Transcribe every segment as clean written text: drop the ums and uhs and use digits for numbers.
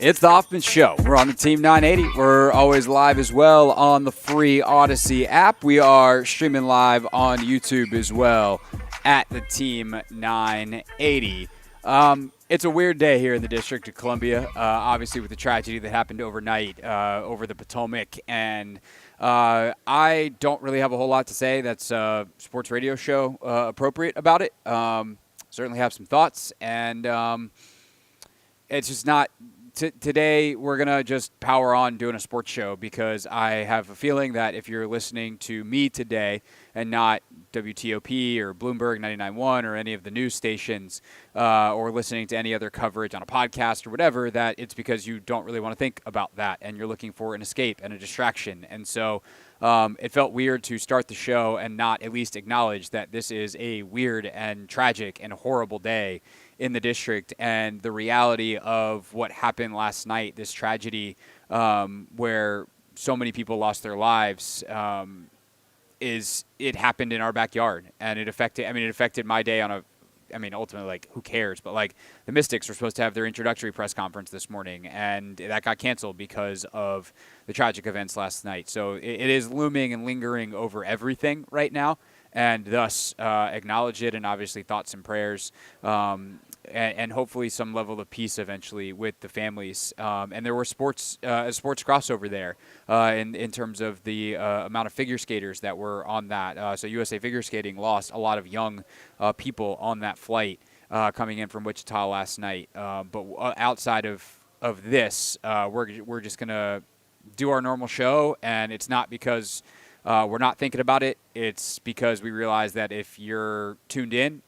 It's the Hoffman Show. We're on the Team 980. We're always live as well on the free Odyssey app. We are streaming live on YouTube as well at the Team 980. It's a weird day here in the District of Columbia, obviously with the tragedy that happened overnight over the Potomac. And I don't really have a whole lot to say that's sports radio show appropriate about it. Certainly have some thoughts. And it's just not... Today, we're going to just power on doing a sports show because I have a feeling that if you're listening to me today and not WTOP or Bloomberg 99.1 or any of the news stations or listening to any other coverage on a podcast or whatever, that it's because you don't really want to think about that and you're looking for an escape and a distraction. And so it felt weird to start the show and not at least acknowledge that this is a weird and tragic and horrible day in the district, and the reality of what happened last night, this tragedy where so many people lost their lives, it happened in our backyard, and it affected my day ultimately, like, who cares? But, like, the Mystics were supposed to have their introductory press conference this morning, and that got canceled because of the tragic events last night. So it is looming and lingering over everything right now, and thus acknowledge it, and obviously thoughts and prayers, and hopefully some level of peace eventually with the families. And there were a sports crossover there in terms of the amount of figure skaters that were on that. So USA Figure Skating lost a lot of young people on that flight coming in from Wichita last night. But outside of this, we're just going to do our normal show, and it's not because we're not thinking about it. It's because we realize that if you're tuned in,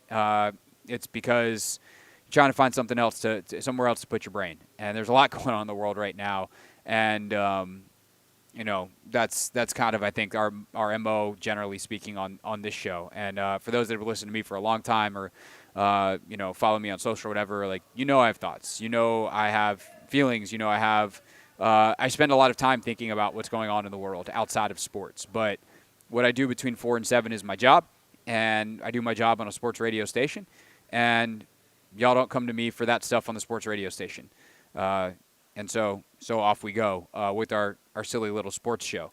it's because you're trying to find something else somewhere else to put your brain. And there's a lot going on in the world right now. And, that's kind of, I think, our MO, generally speaking, on this show. And for those that have listened to me for a long time or, follow me on social or whatever, like, I have thoughts. I have feelings. I spend a lot of time thinking about what's going on in the world outside of sports. But what I do between 4 and 7 is my job, and I do my job on a sports radio station. And y'all don't come to me for that stuff on the sports radio station. And so off we go with our silly little sports show.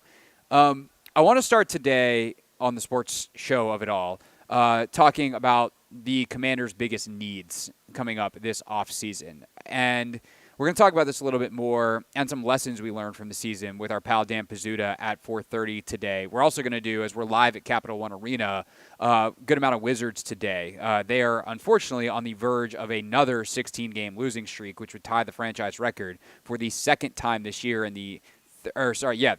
I want to start today on the sports show of it all, talking about the Commanders' biggest needs coming up this offseason. And we're going to talk about this a little bit more and some lessons we learned from the season with our pal Dan Pizzuta at 4:30 today. We're also going to do, as we're live at Capital One Arena, a good amount of Wizards today. They are, unfortunately, on the verge of another 16-game losing streak, which would tie the franchise record for the second time this year the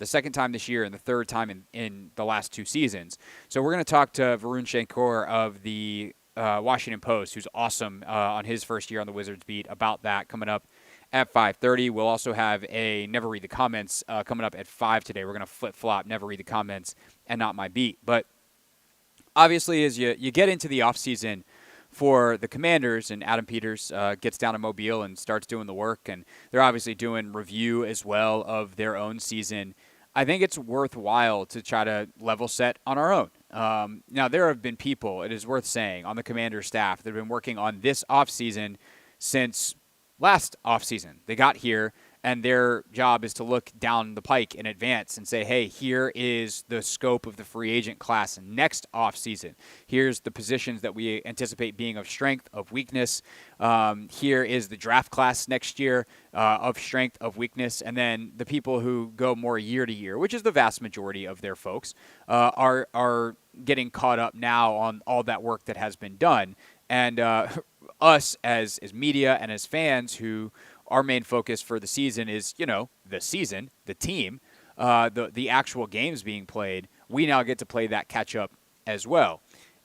second time this year and the third time in the last 2 seasons. So we're going to talk to Varun Shankor of the Washington Post, who's awesome on his first year on the Wizards beat, about that coming up at 5:30. We'll also have a Never Read the Comments coming up at 5 today. We're going to flip-flop Never Read the Comments and Not My Beat. But obviously, as you get into the offseason for the Commanders, and Adam Peters gets down to Mobile and starts doing the work, and they're obviously doing review as well of their own season, I think it's worthwhile to try to level set on our own. Now, there have been people, it is worth saying, on the Commanders staff that have been working on this offseason since last offseason. They got here, and their job is to look down the pike in advance and say, hey, here is the scope of the free agent class next offseason. Here's the positions that we anticipate being of strength, of weakness. Here is the draft class next year of strength, of weakness. And then the people who go more year to year, which is the vast majority of their folks, are getting caught up now on all that work that has been done. And us as media and as fans, who our main focus for the season is, the season, the team, the actual games being played, we now get to play that catch-up as well.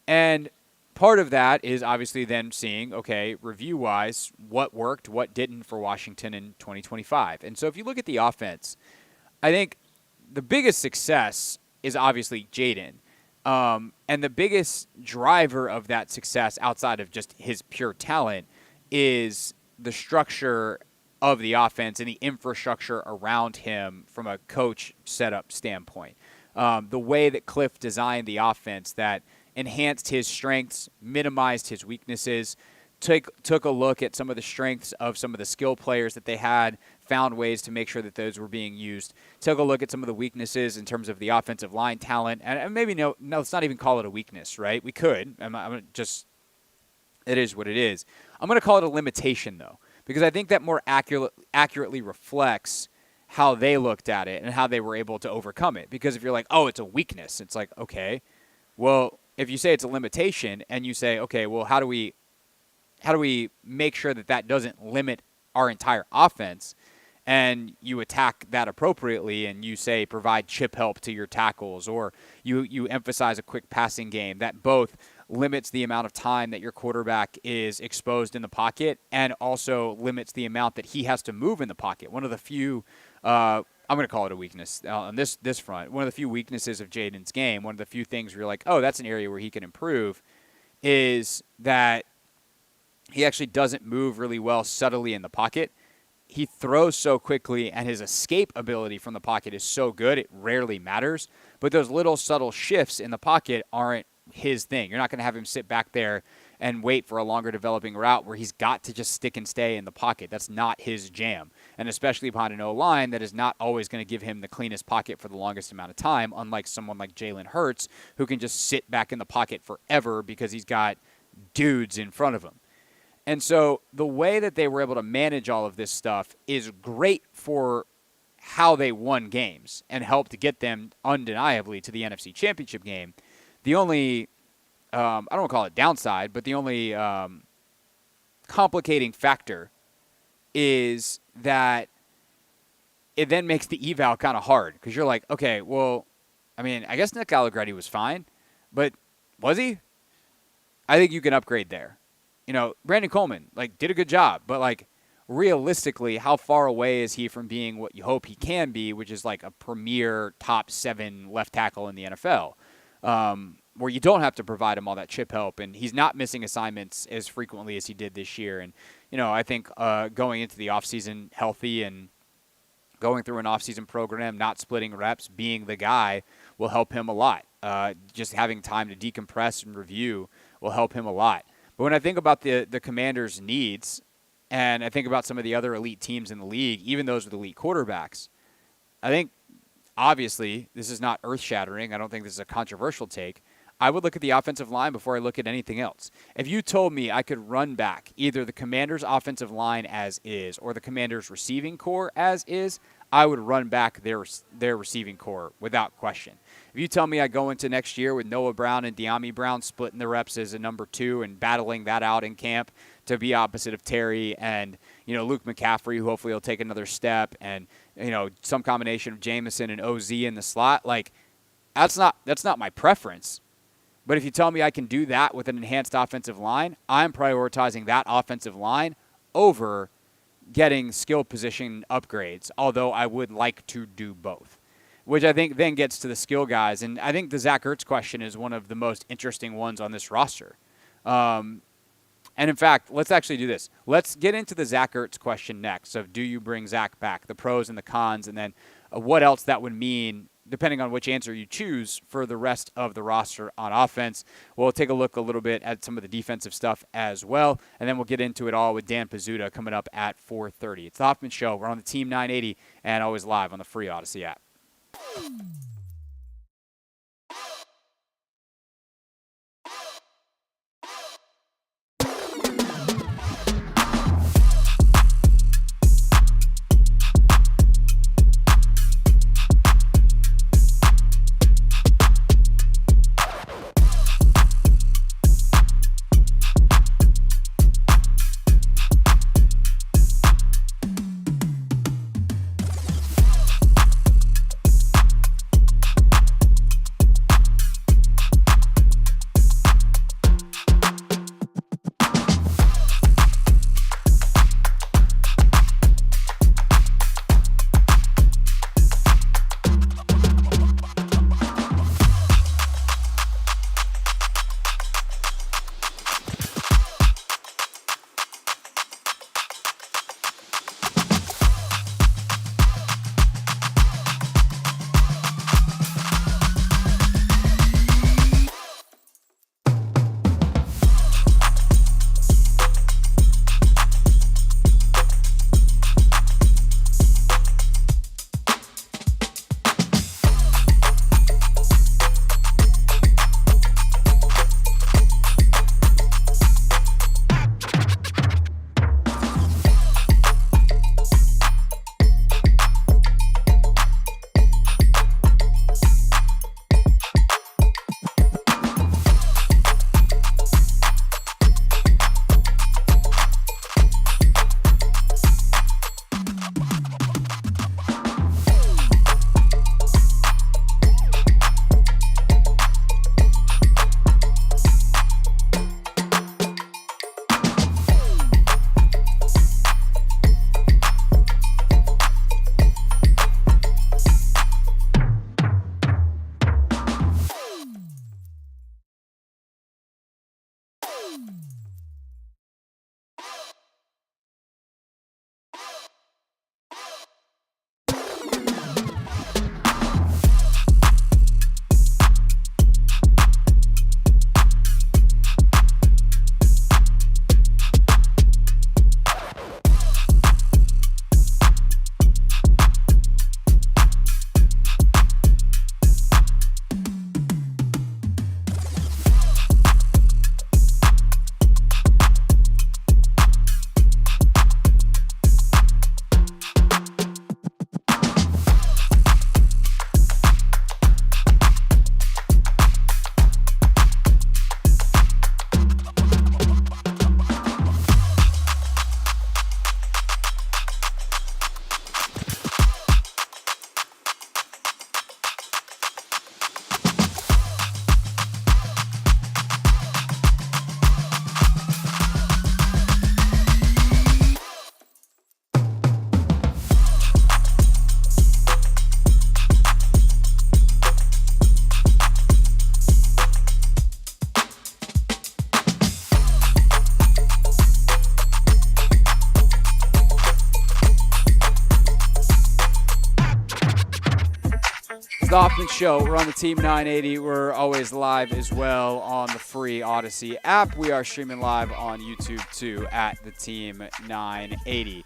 And part of that is obviously then seeing, okay, review-wise, what worked, what didn't for Washington in 2025. And so if you look at the offense, I think the biggest success is obviously Jaden. And the biggest driver of that success outside of just his pure talent is the structure of the offense and the infrastructure around him from a coach setup standpoint. The way that Cliff designed the offense that enhanced his strengths, minimized his weaknesses, took a look at some of the strengths of some of the skill players that they had, found ways to make sure that those were being used, took a look at some of the weaknesses in terms of the offensive line talent, and maybe no, let's not even call it a weakness, right? We could. It is what it is. I'm going to call it a limitation, though, because I think that more accurately reflects how they looked at it and how they were able to overcome it. Because if you're like, oh, it's a weakness, it's like, okay, well, if you say it's a limitation and you say, okay, well, how do we make sure that that doesn't limit our entire offense, and you attack that appropriately, and you say provide chip help to your tackles, or you emphasize a quick passing game that both limits the amount of time that your quarterback is exposed in the pocket and also limits the amount that he has to move in the pocket. One of the few, I'm going to call it a weakness on this front, one of the few weaknesses of Jaden's game, one of the few things where you're like, oh, that's an area where he can improve, is that he actually doesn't move really well subtly in the pocket. He throws so quickly, and his escape ability from the pocket is so good, it rarely matters. But those little subtle shifts in the pocket aren't his thing. You're not going to have him sit back there and wait for a longer developing route where he's got to just stick and stay in the pocket. That's not his jam. And especially behind an O-line that is not always going to give him the cleanest pocket for the longest amount of time, unlike someone like Jalen Hurts, who can just sit back in the pocket forever because he's got dudes in front of him. And so the way that they were able to manage all of this stuff is great for how they won games and helped to get them undeniably to the NFC Championship game. The only, I don't want to call it downside, but the only complicating factor is that it then makes the eval kind of hard because you're like, okay, well, I mean, I guess Nick Allegretti was fine, but was he? I think you can upgrade there. You know, Brandon Coleman, did a good job, but, realistically, how far away is he from being what you hope he can be, which is, a premier top 7 left tackle in the NFL, where you don't have to provide him all that chip help, and he's not missing assignments as frequently as he did this year. And, I think going into the offseason healthy and going through an offseason program, not splitting reps, being the guy will help him a lot. Just having time to decompress and review will help him a lot. But when I think about the Commanders' needs, and I think about some of the other elite teams in the league, even those with elite quarterbacks, I think, obviously, this is not earth-shattering. I don't think this is a controversial take. I would look at the offensive line before I look at anything else. If you told me I could run back either the Commanders' offensive line as is or the Commanders' receiving core as is, I would run back their receiving core without question. If you tell me I go into next year with Noah Brown and De'Ami Brown splitting the reps as a number 2 and battling that out in camp to be opposite of Terry and, Luke McCaffrey, who hopefully will take another step, and, some combination of Jameson and OZ in the slot, that's not my preference. But if you tell me I can do that with an enhanced offensive line, I'm prioritizing that offensive line over getting skill position upgrades, although I would like to do both, which I think then gets to the skill guys. And I think the Zach Ertz question is one of the most interesting ones on this roster. And in fact, let's actually do this. Let's get into the Zach Ertz question next. So do you bring Zach back, the pros and the cons, and then what else that would mean depending on which answer you choose for the rest of the roster on offense. We'll take a look a little bit at some of the defensive stuff as well, and then we'll get into it all with Dan Pizzuta coming up at 4:30. It's the Hoffman Show. We're on the Team 980 and always live on the free Odyssey app. It's the Hoffman Show. We're on the Team 980. We're always live as well on the free Odyssey app. We are streaming live on YouTube too at the Team 980.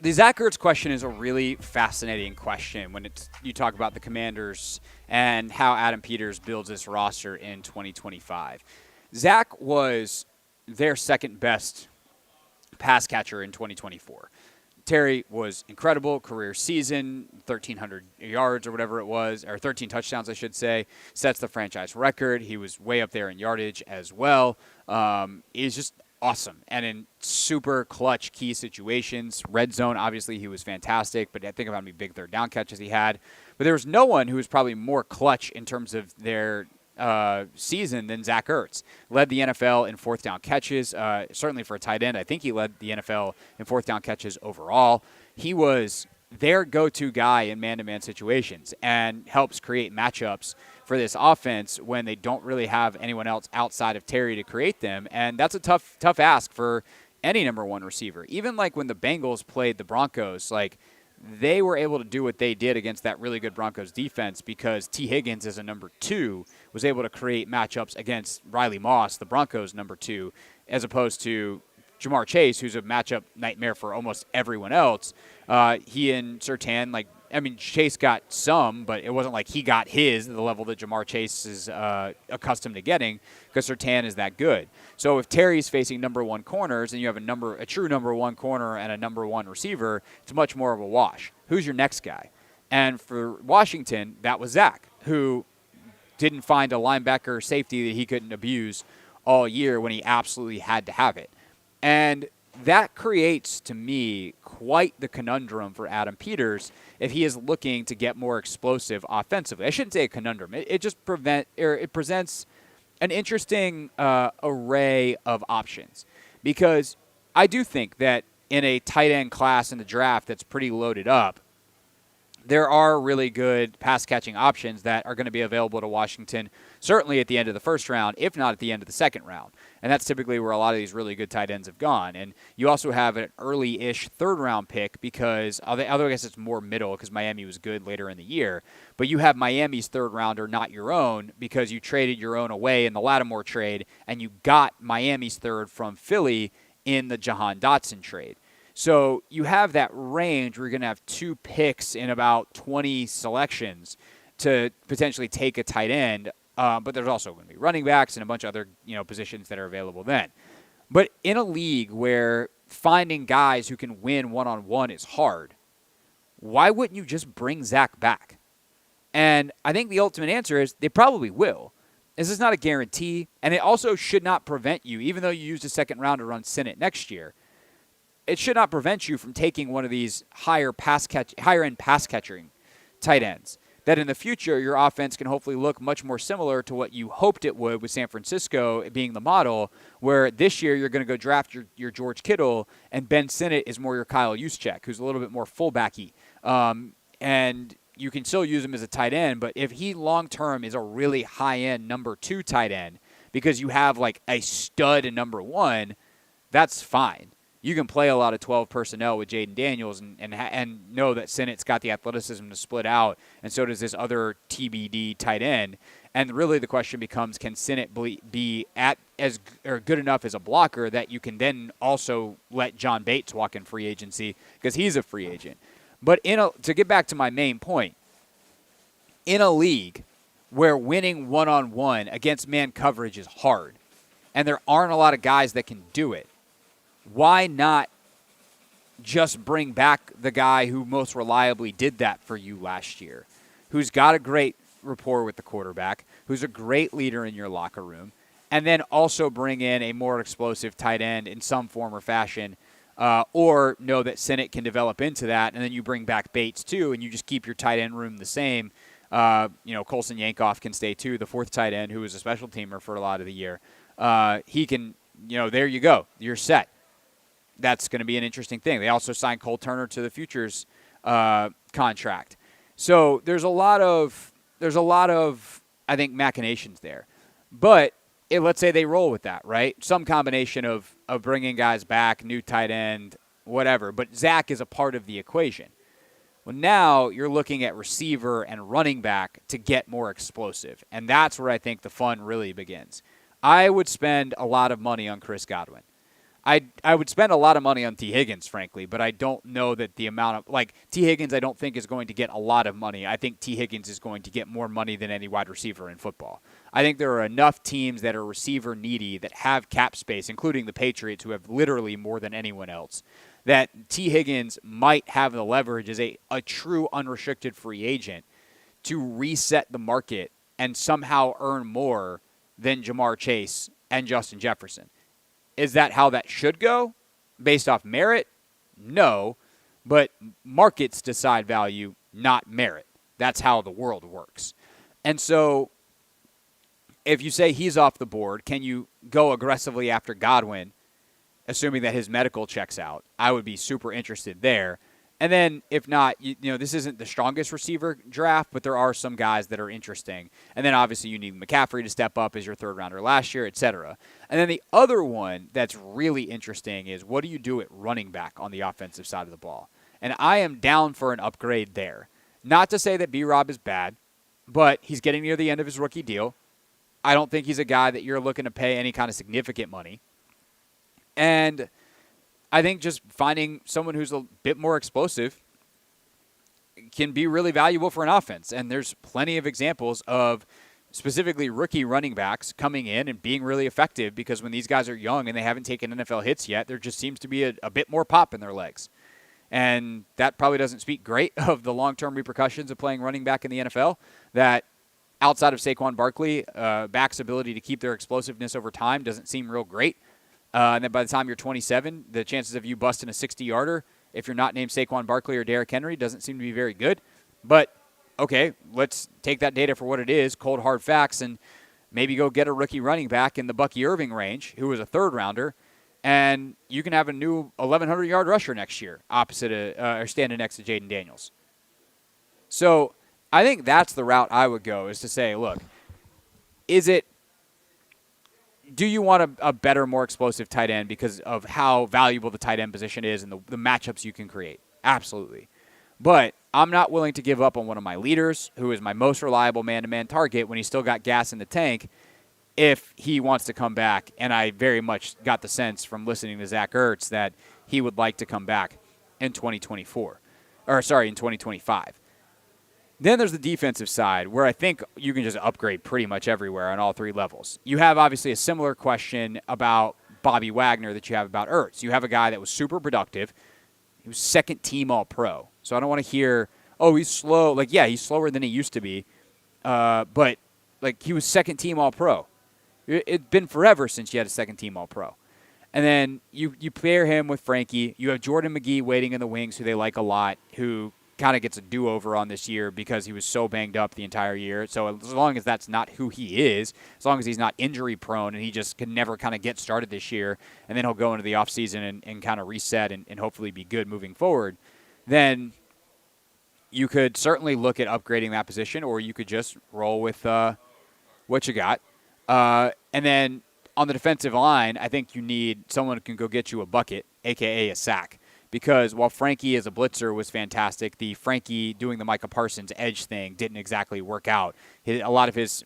The Zach Ertz question is a really fascinating question when you talk about the Commanders and how Adam Peters builds this roster in 2025. Zach was their second best pass catcher in 2024. Terry was incredible, career season, 1,300 yards or whatever it was, or 13 touchdowns, I should say, sets the franchise record. He was way up there in yardage as well. He's just awesome. And in super clutch key situations, red zone, obviously he was fantastic, but I think about how many big third down catches he had. But there was no one who was probably more clutch in terms of their season than Zach Ertz. Led the NFL in fourth down catches, certainly for a tight end. I think he led the NFL in fourth down catches overall. He was their go-to guy in man-to-man situations and helps create matchups for this offense when they don't really have anyone else outside of Terry to create them. And that's a tough ask for any number one receiver. Even like when the Bengals played the Broncos, like they were able to do what they did against that really good Broncos defense because T. Higgins as a number two was able to create matchups against Riley Moss, the Broncos number two, as opposed to Jamar Chase, who's a matchup nightmare for almost everyone else. He and Surtain, Chase got some, but it wasn't like he got his at the level that Jamar Chase is accustomed to getting because Surtain is that good. So if Terry's facing number one corners and you have a true number one corner and a number one receiver, it's much more of a wash. Who's your next guy? And for Washington, that was Zach, who didn't find a linebacker safety that he couldn't abuse all year when he absolutely had to have it. And that creates, to me, quite the conundrum for Adam Peters if he is looking to get more explosive offensively. I shouldn't say a conundrum. It just presents an interesting array of options because I do think that in a tight end class in the draft that's pretty loaded up, there are really good pass-catching options that are going to be available to Washington, certainly at the end of the first round, if not at the end of the second round. And that's typically where a lot of these really good tight ends have gone. And you also have an early-ish third-round pick because, I guess it's more middle because Miami was good later in the year. But you have Miami's third-rounder, not your own, because you traded your own away in the Lattimore trade, and you got Miami's third from Philly in the Jahan Dotson trade. So you have that range where you're going to have two picks in about 20 selections to potentially take a tight end, but there's also going to be running backs and a bunch of other positions that are available then. But in a league where finding guys who can win one-on-one is hard, why wouldn't you just bring Zach back? And I think the ultimate answer is they probably will. This is not a guarantee, and it also should not prevent you, even though you used a second round to run Senate next year, it should not prevent you from taking one of these higher-end pass-catching tight ends that in the future your offense can hopefully look much more similar to what you hoped it would with San Francisco being the model, where this year you're going to go draft your George Kittle and Ben Sinnott is more your Kyle Juszczyk, who's a little bit more fullbacky. And you can still use him as a tight end, but if he long-term is a really high-end number two tight end because you have like a stud in number one, that's fine. You can play a lot of 12 personnel with Jaden Daniels and know that Sinnott's got the athleticism to split out, and so does this other TBD tight end. And really the question becomes, can Sinnott be good enough as a blocker that you can then also let John Bates walk in free agency because he's a free agent. But to get back to my main point, in a league where winning one-on-one against man coverage is hard and there aren't a lot of guys that can do it, why not just bring back the guy who most reliably did that for you last year, who's got a great rapport with the quarterback, who's a great leader in your locker room, and then also bring in a more explosive tight end in some form or fashion, or know that Sinnott can develop into that, and then you bring back Bates too, and you just keep your tight end room the same. Colson Yankoff can stay too, the fourth tight end who was a special teamer for a lot of the year. He can, there you go. You're set. That's going to be an interesting thing. They also signed Cole Turner to the futures contract. So there's a lot of I think machinations there. But let's say they roll with that, right? Some combination of bringing guys back, new tight end, whatever. But Zach is a part of the equation. Well, now you're looking at receiver and running back to get more explosive. And that's where I think the fun really begins. I would spend a lot of money on Chris Godwin. I would spend a lot of money on T. Higgins, frankly, but I don't know that the amount of, like, T. Higgins I don't think is going to get a lot of money. I think T. Higgins is going to get more money than any wide receiver in football. I think there are enough teams that are receiver needy that have cap space, including the Patriots, who have literally more than anyone else, that T. Higgins might have the leverage as a true unrestricted free agent to reset the market and somehow earn more than Jamar Chase and Justin Jefferson. Is that how that should go? Based off merit? No. But markets decide value, not merit. That's how the world works. And so if you say he's off the board, can you go aggressively after Godwin, assuming that his medical checks out? I would be super interested there. And then, if not, you know, this isn't the strongest receiver draft, but there are some guys that are interesting. And then, obviously, you need McCaffrey to step up as your third rounder last year, et cetera. And then the other one that's really interesting is, what do you do at running back on the offensive side of the ball? And I am down for an upgrade there. Not to say that B-Rob is bad, but he's getting near the end of his rookie deal. I don't think he's a guy that you're looking to pay any kind of significant money. And I think just finding someone who's a bit more explosive can be really valuable for an offense. And there's plenty of examples of specifically rookie running backs coming in and being really effective, because when these guys are young and they haven't taken NFL hits yet, there just seems to be a bit more pop in their legs. And that probably doesn't speak great of the long-term repercussions of playing running back in the NFL, that outside of Saquon Barkley, backs' ability to keep their explosiveness over time doesn't seem real great. And then by the time you're 27, the chances of you busting a 60-yarder, if you're not named Saquon Barkley or Derrick Henry, doesn't seem to be very good. But, okay, let's take that data for what it is, cold, hard facts, and maybe go get a rookie running back in the Bucky Irving range, who was a third-rounder, and you can have a new 1,100-yard rusher next year or standing next to Jaden Daniels. So I think that's the route I would go, is to say, look, do you want a better, more explosive tight end because of how valuable the tight end position is and the matchups you can create? Absolutely. But I'm not willing to give up on one of my leaders, who is my most reliable man-to-man target, when he's still got gas in the tank, if he wants to come back. And I very much got the sense from listening to Zach Ertz that he would like to come back in 2025. Then there's the defensive side, where I think you can just upgrade pretty much everywhere on all three levels. You have, obviously, a similar question about Bobby Wagner that you have about Ertz. You have a guy that was super productive. He was second-team All-Pro. So I don't want to hear, oh, he's slow. Like, yeah, he's slower than he used to be. But, like, he was second-team All-Pro. It's been forever since you had a second-team All-Pro. And then you pair him with Frankie. You have Jordan McGee waiting in the wings, who they like a lot, who kind of gets a do-over on this year because he was so banged up the entire year. So as long as that's not who he is, as long as he's not injury-prone and he just can never kind of get started this year, and then he'll go into the offseason and kind of reset and hopefully be good moving forward, then you could certainly look at upgrading that position, or you could just roll with what you got. And then on the defensive line, I think you need someone who can go get you a bucket, a.k.a. a sack. Because while Frankie as a blitzer was fantastic, the Frankie doing the Micah Parsons edge thing didn't exactly work out. A lot of his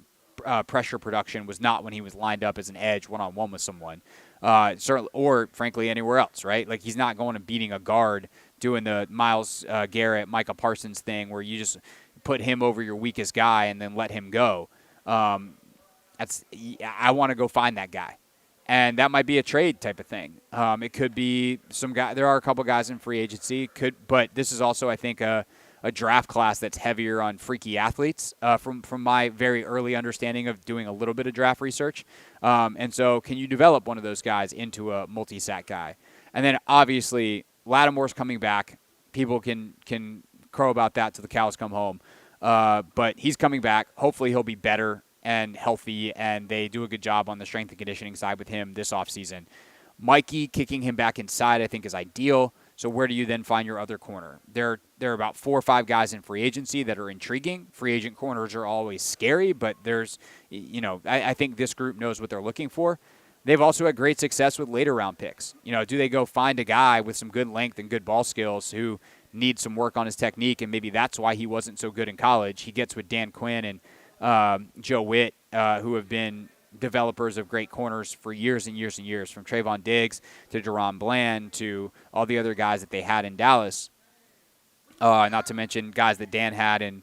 pressure production was not when he was lined up as an edge one-on-one with someone, or, frankly, anywhere else, right? Like, he's not going and beating a guard doing the Myles Garrett, Micah Parsons thing where you just put him over your weakest guy and then let him go. I want to go find that guy. And that might be a trade type of thing. It could be some guy. There are a couple guys in free agency. But this is also, I think, a draft class that's heavier on freaky athletes. From my very early understanding of doing a little bit of draft research. And so, can you develop one of those guys into a multi-sack guy? And then, obviously, Lattimore's coming back. People can crow about that till the cows come home. But he's coming back. Hopefully, he'll be better and healthy, and they do a good job on the strength and conditioning side with him this offseason. Mikey kicking him back inside, I think, is ideal. So where do you then find your other corner? There are about 4 or 5 guys in free agency that are intriguing. Free agent corners are always scary, but there's, I think this group knows what they're looking for. they've also had great success with later round picks. Do they go find a guy with some good length and good ball skills who needs some work on his technique, and maybe that's why he wasn't so good in college? He gets with Dan Quinn and Joe Witt, who have been developers of great corners for years and years and years, from Trayvon Diggs to Deron Bland to all the other guys that they had in Dallas. Not to mention guys that Dan had in,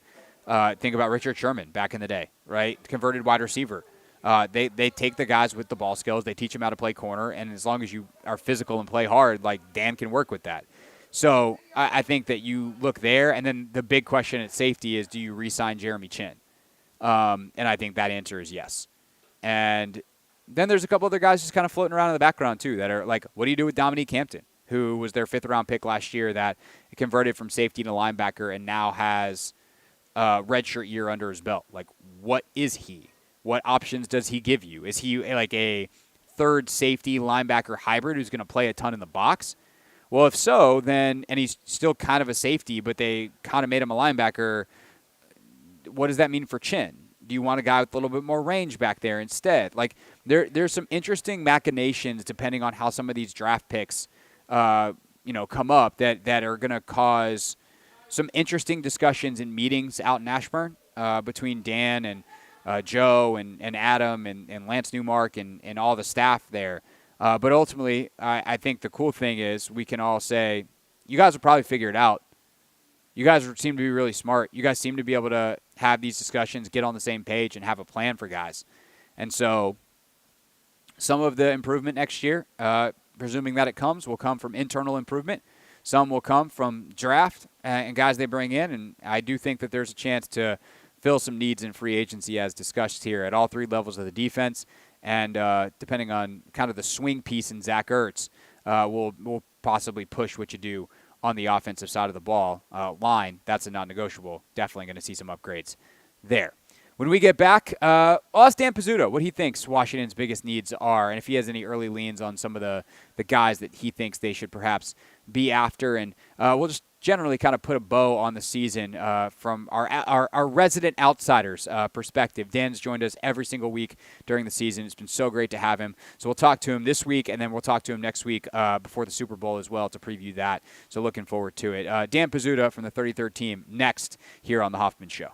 think about Richard Sherman back in the day, right? Converted wide receiver. They take the guys with the ball skills, they teach them how to play corner, and as long as you are physical and play hard, like Dan can work with that. So I think that you look there, and then the big question at safety is, do you re-sign Jeremy Chin? And I think that answer is yes. And then there's a couple other guys just kind of floating around in the background too that are like, what do you do with Dominique Hampton, who was their 5th-round pick last year that converted from safety to linebacker and now has a redshirt year under his belt? Like, what is he? What options does he give you? Is he like a third safety linebacker hybrid who's going to play a ton in the box? Well, if so, then, and he's still kind of a safety, but they kind of made him a linebacker, what does that mean for Chin? Do you want a guy with a little bit more range back there instead? Like, there's some interesting machinations depending on how some of these draft picks, come up that are going to cause some interesting discussions and meetings out in Ashburn between Dan and Joe and Adam and Lance Newmark and all the staff there. But ultimately, I think the cool thing is we can all say, you guys will probably figure it out. You guys seem to be really smart. You guys seem to be able to have these discussions, get on the same page, and have a plan for guys. And so some of the improvement next year, presuming that it comes, will come from internal improvement. Some will come from draft and guys they bring in. And I do think that there's a chance to fill some needs in free agency as discussed here at all 3 levels of the defense. And depending on kind of the swing piece in Zach Ertz, we'll possibly push what you do on the offensive side of the ball line. That's a non-negotiable. Definitely going to see some upgrades there. When we get back, I'll ask Dan Pizzuta what he thinks Washington's biggest needs are, and if he has any early leans on some of the guys that he thinks they should perhaps be after. And we'll just generally kind of put a bow on the season from our resident outsiders perspective. Dan's joined us every single week during the season. It's been so great to have him. So we'll talk to him this week, and then we'll talk to him next week before the Super Bowl as well to preview that. So looking forward to it. Dan Pizzuta from the 33rd team next here on The Hoffman Show.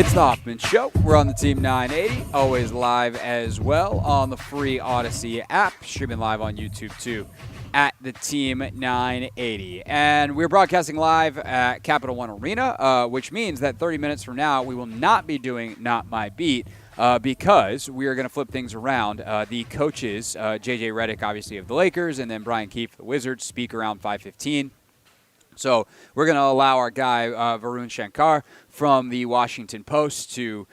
It's the Hoffman Show. We're on the Team 980, always live as well on the free Odyssey app, streaming live on YouTube too at the Team 980. And we're broadcasting live at Capital One Arena, which means that 30 minutes from now we will not be doing Not My Beat because we are going to flip things around. The coaches, J.J. Redick, obviously, of the Lakers, and then Brian Keefe, the Wizards, speak around 5:15. So we're going to allow our guy, Varun Shankar, from the Washington Post to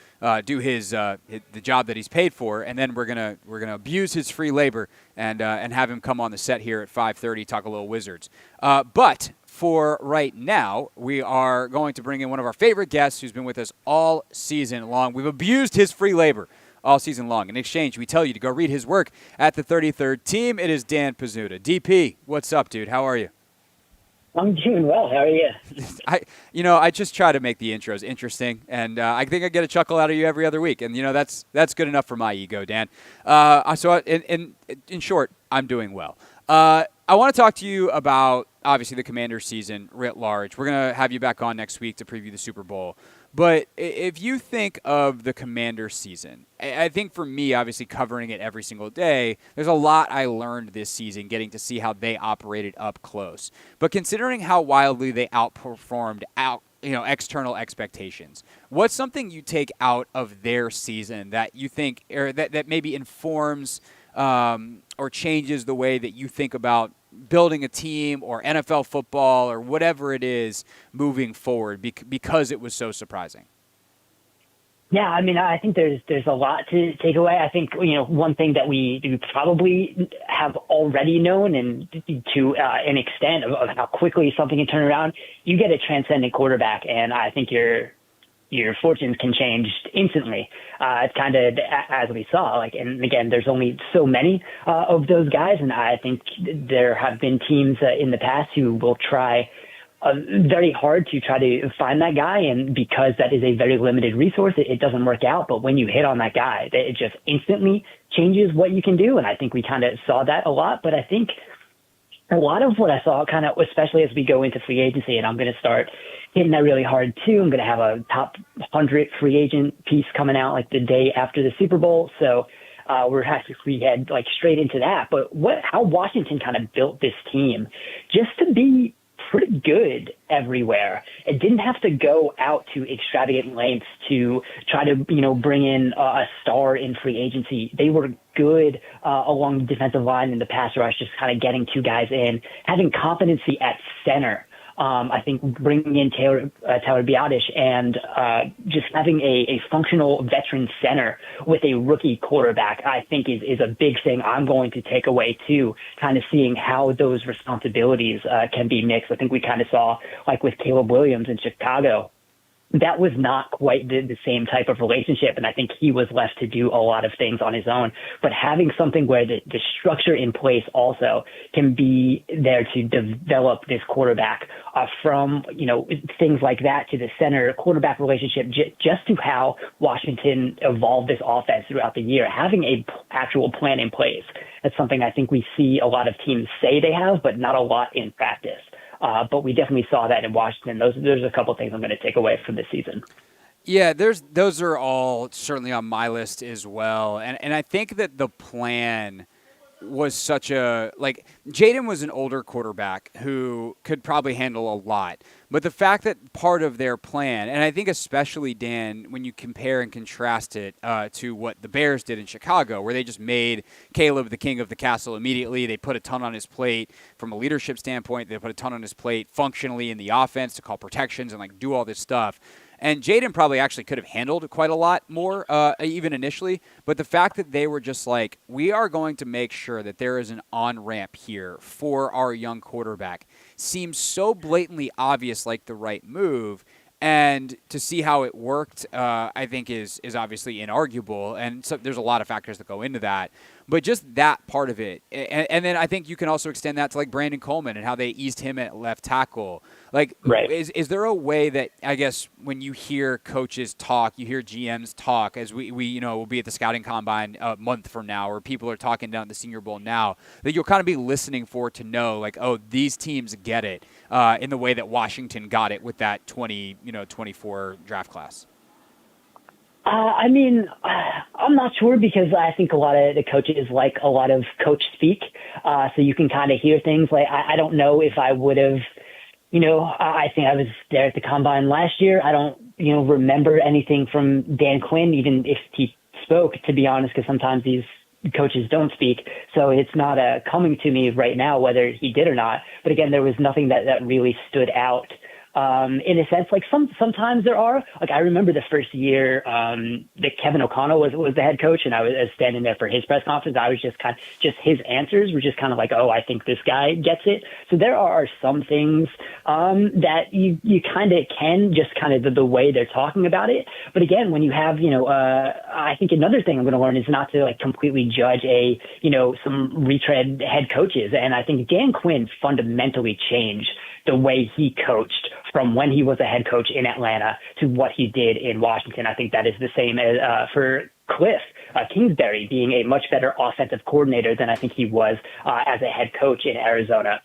do the job that he's paid for, and then we're gonna abuse his free labor and have him come on the set here at 5:30, talk a little Wizards. But for right now, we are going to bring in one of our favorite guests who's been with us all season long. We've abused his free labor all season long. In exchange, we tell you to go read his work at the 33rd Team. It is Dan Pizzuta. DP, what's up, dude? How are you? I'm doing well. How are you? I just try to make the intros interesting, and I think I get a chuckle out of you every other week, and that's good enough for my ego, Dan. So in short, I'm doing well. I want to talk to you about obviously the Commanders season writ large. We're gonna have you back on next week to preview the Super Bowl. But if you think of the Commanders season, I think for me, obviously covering it every single day, there's a lot I learned this season getting to see how they operated up close. But considering how wildly they outperformed external expectations, what's something you take out of their season that you think or that maybe informs or changes the way that you think about building a team or NFL football or whatever it is moving forward because it was so surprising? Yeah, I mean, I think there's a lot to take away. I think, one thing that we probably have already known, and to an extent of how quickly something can turn around, you get a transcendent quarterback, and I think your fortunes can change instantly. It's kind of as we saw, and again, there's only so many of those guys. And I think there have been teams in the past who will try very hard to try to find that guy. And because that is a very limited resource, it doesn't work out. But when you hit on that guy, it just instantly changes what you can do. And I think we kind of saw that a lot. But I think a lot of what I saw kind of, especially as we go into free agency, and I'm going to start hitting that really hard too. I'm going to have a top 100 free agent piece coming out like the day after the Super Bowl. So we're actually head like straight into that. But how Washington kind of built this team just to be pretty good everywhere. It didn't have to go out to extravagant lengths to try to, bring in a star in free agency. They were good along the defensive line in the pass rush, just kind of getting two guys in, having competency at center. I think bringing in Taylor Biadasz and just having a functional veteran center with a rookie quarterback, I think is a big thing I'm going to take away too, kind of seeing how those responsibilities can be mixed. I think we kind of saw, like with Caleb Williams in Chicago, that was not quite the same type of relationship, and I think he was left to do a lot of things on his own. But having something where the structure in place also can be there to develop this quarterback from, things like that to the center-quarterback relationship, just to how Washington evolved this offense throughout the year, having a actual plan in place. That's something I think we see a lot of teams say they have, but not a lot in practice. But we definitely saw that in Washington. There's a couple of things I'm going to take away from this season. Yeah, those are all certainly on my list as well. And I think that the plan was Jaden was an older quarterback who could probably handle a lot. But the fact that part of their plan, and I think especially, Dan, when you compare and contrast it to what the Bears did in Chicago, where they just made Caleb the king of the castle immediately. They put a ton on his plate from a leadership standpoint. They put a ton on his plate functionally in the offense to call protections and do all this stuff. And Jaden probably actually could have handled quite a lot more, even initially. But the fact that they were just we are going to make sure that there is an on-ramp here for our young quarterback seems so blatantly obvious, like the right move. And to see how it worked, I think is obviously inarguable. And so there's a lot of factors that go into that. But just that part of it. And then I think you can also extend that to Brandon Coleman and how they eased him at left tackle. Right. Is there a way that, I guess, when you hear coaches talk, you hear GMs talk, as we will be at the scouting combine a month from now, or people are talking down at the Senior Bowl now, that you'll kind of be listening for to know, these teams get it in the way that Washington got it with that 24 draft class? I mean, I'm not sure because I think a lot of the coaches like a lot of coach speak. So you can kind of hear things like, I don't know if I would have, I think I was there at the combine last year. I don't, remember anything from Dan Quinn, even if he spoke, to be honest, because sometimes these coaches don't speak. So it's not coming to me right now whether he did or not. But again, there was nothing that really stood out. In a sense, like sometimes there are, like I remember the first year that Kevin O'Connell was the head coach, and I was standing there for his press conference. I was just his answers were just kind of like, oh, I think this guy gets it. So there are some things that you kind of can just kind of the way they're talking about it. But again, when you have, I think another thing I'm going to learn is not to like completely judge some retread head coaches. And I think Dan Quinn fundamentally changed the way he coached from when he was a head coach in Atlanta to what he did in Washington. I think that is the same as for Cliff Kingsbury being a much better offensive coordinator than I think he was as a head coach in Arizona.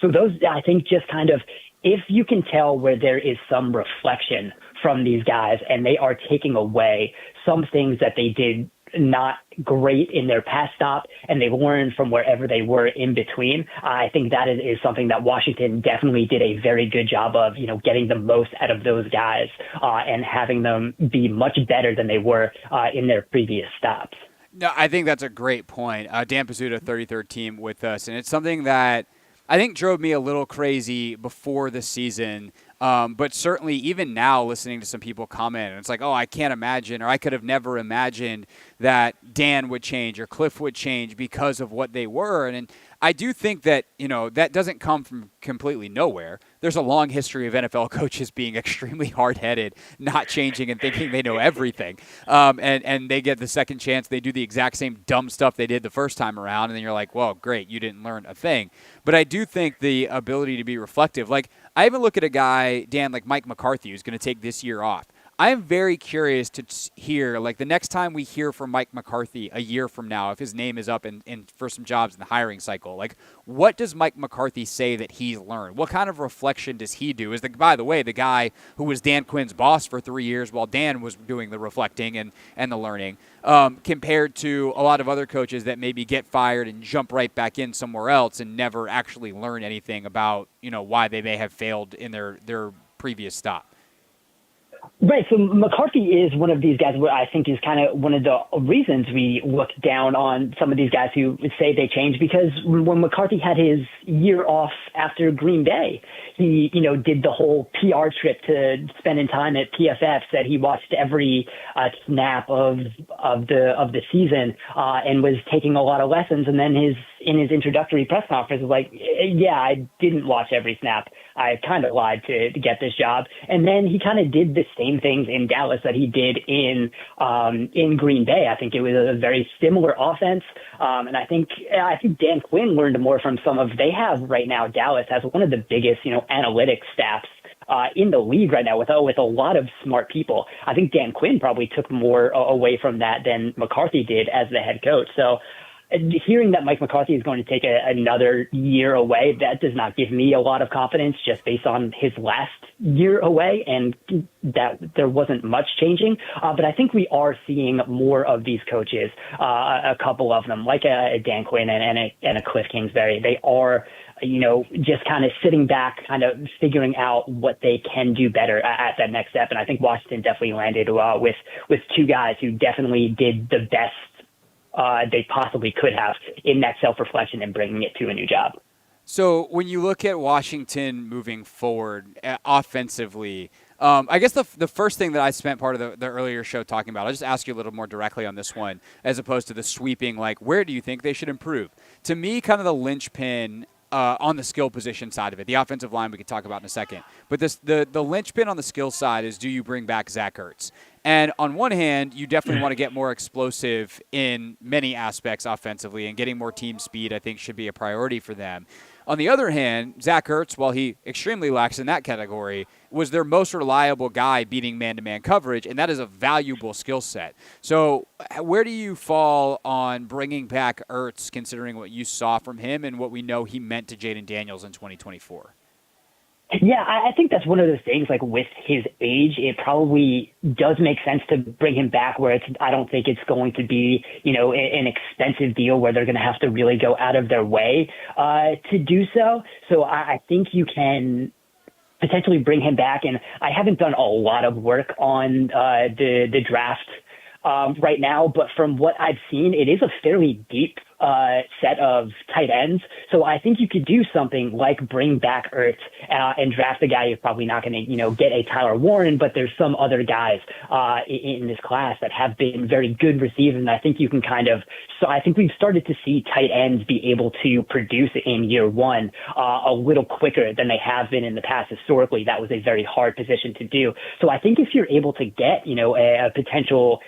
So those, I think, just kind of, if you can tell where there is some reflection from these guys and they are taking away some things that they did not great in their past stop and they learned from wherever they were in between, I think that is something that Washington definitely did a very good job of, getting the most out of those guys and having them be much better than they were in their previous stops. No, I think that's a great point. Dan Pizzuta, 33rd team with us, and it's something that I think drove me a little crazy before the season. But certainly even now listening to some people comment, and it's like, oh, I can't imagine, or I could have never imagined that Dan would change or Cliff would change because of what they were. And I do think that, that doesn't come from completely nowhere. There's a long history of NFL coaches being extremely hard-headed, not changing and thinking they know everything. And they get the second chance. They do the exact same dumb stuff they did the first time around. And then you're like, well, great, you didn't learn a thing. But I do think the ability to be reflective, like I even look at a guy, Dan, like Mike McCarthy, who's going to take this year off. I am very curious to hear, like the next time we hear from Mike McCarthy a year from now, if his name is up in for some jobs in the hiring cycle, like what does Mike McCarthy say that he's learned? What kind of reflection does he do? By the way, the guy who was Dan Quinn's boss for 3 years while Dan was doing the reflecting and the learning, compared to a lot of other coaches that maybe get fired and jump right back in somewhere else and never actually learn anything about, why they may have failed in their previous stop. Right. So McCarthy is one of these guys where I think is kind of one of the reasons we look down on some of these guys who say they changed, because when McCarthy had his year off after Green Bay, he, did the whole PR trip to spending time at PFF, said he watched every snap of the season and was taking a lot of lessons. And then in his introductory press conference was like, yeah, I didn't watch every snap. I kind of lied to get this job. And then he kind of did the same things in Dallas that he did in Green Bay. I think it was a very similar offense. And I think Dan Quinn learned more from they have right now, Dallas has one of the biggest, analytics staffs in the league right now with a lot of smart people. I think Dan Quinn probably took more away from that than McCarthy did as the head coach. So hearing that Mike McCarthy is going to take another year away, that does not give me a lot of confidence just based on his last year away and that there wasn't much changing. But I think we are seeing more of these coaches, a couple of them, like a Dan Quinn and a Cliff Kingsbury. They are, just kind of sitting back, kind of figuring out what they can do better at that next step. And I think Washington definitely landed with two guys who definitely did the best they possibly could have in that self-reflection and bringing it to a new job. So when you look at Washington moving forward offensively, I guess the first thing that I spent part of the earlier show talking about, I'll just ask you a little more directly on this one, as opposed to the sweeping, like where do you think they should improve? To me, kind of the linchpin on the skill position side of it. The offensive line we could talk about in a second. But the linchpin on the skill side is, do you bring back Zach Ertz? And on one hand, you definitely want to get more explosive in many aspects offensively, and getting more team speed, I think, should be a priority for them. On the other hand, Zach Ertz, while he extremely lacks in that category, was their most reliable guy beating man-to-man coverage, and that is a valuable skill set. So where do you fall on bringing back Ertz, considering what you saw from him and what we know he meant to Jaden Daniels in 2024? Yeah, I think that's one of those things, like with his age, it probably does make sense to bring him back where I don't think it's going to be, an expensive deal where they're going to have to really go out of their way, to do so. So I think you can potentially bring him back. And I haven't done a lot of work on, the draft, right now, but from what I've seen, it is a fairly deep set of tight ends. So I think you could do something like bring back Ertz and draft a guy who's probably not going to, get a Tyler Warren, but there's some other guys in this class that have been very good receivers. And I think you can so I think we've started to see tight ends be able to produce in year one a little quicker than they have been in the past. Historically, that was a very hard position to do. So I think if you're able to get, a potential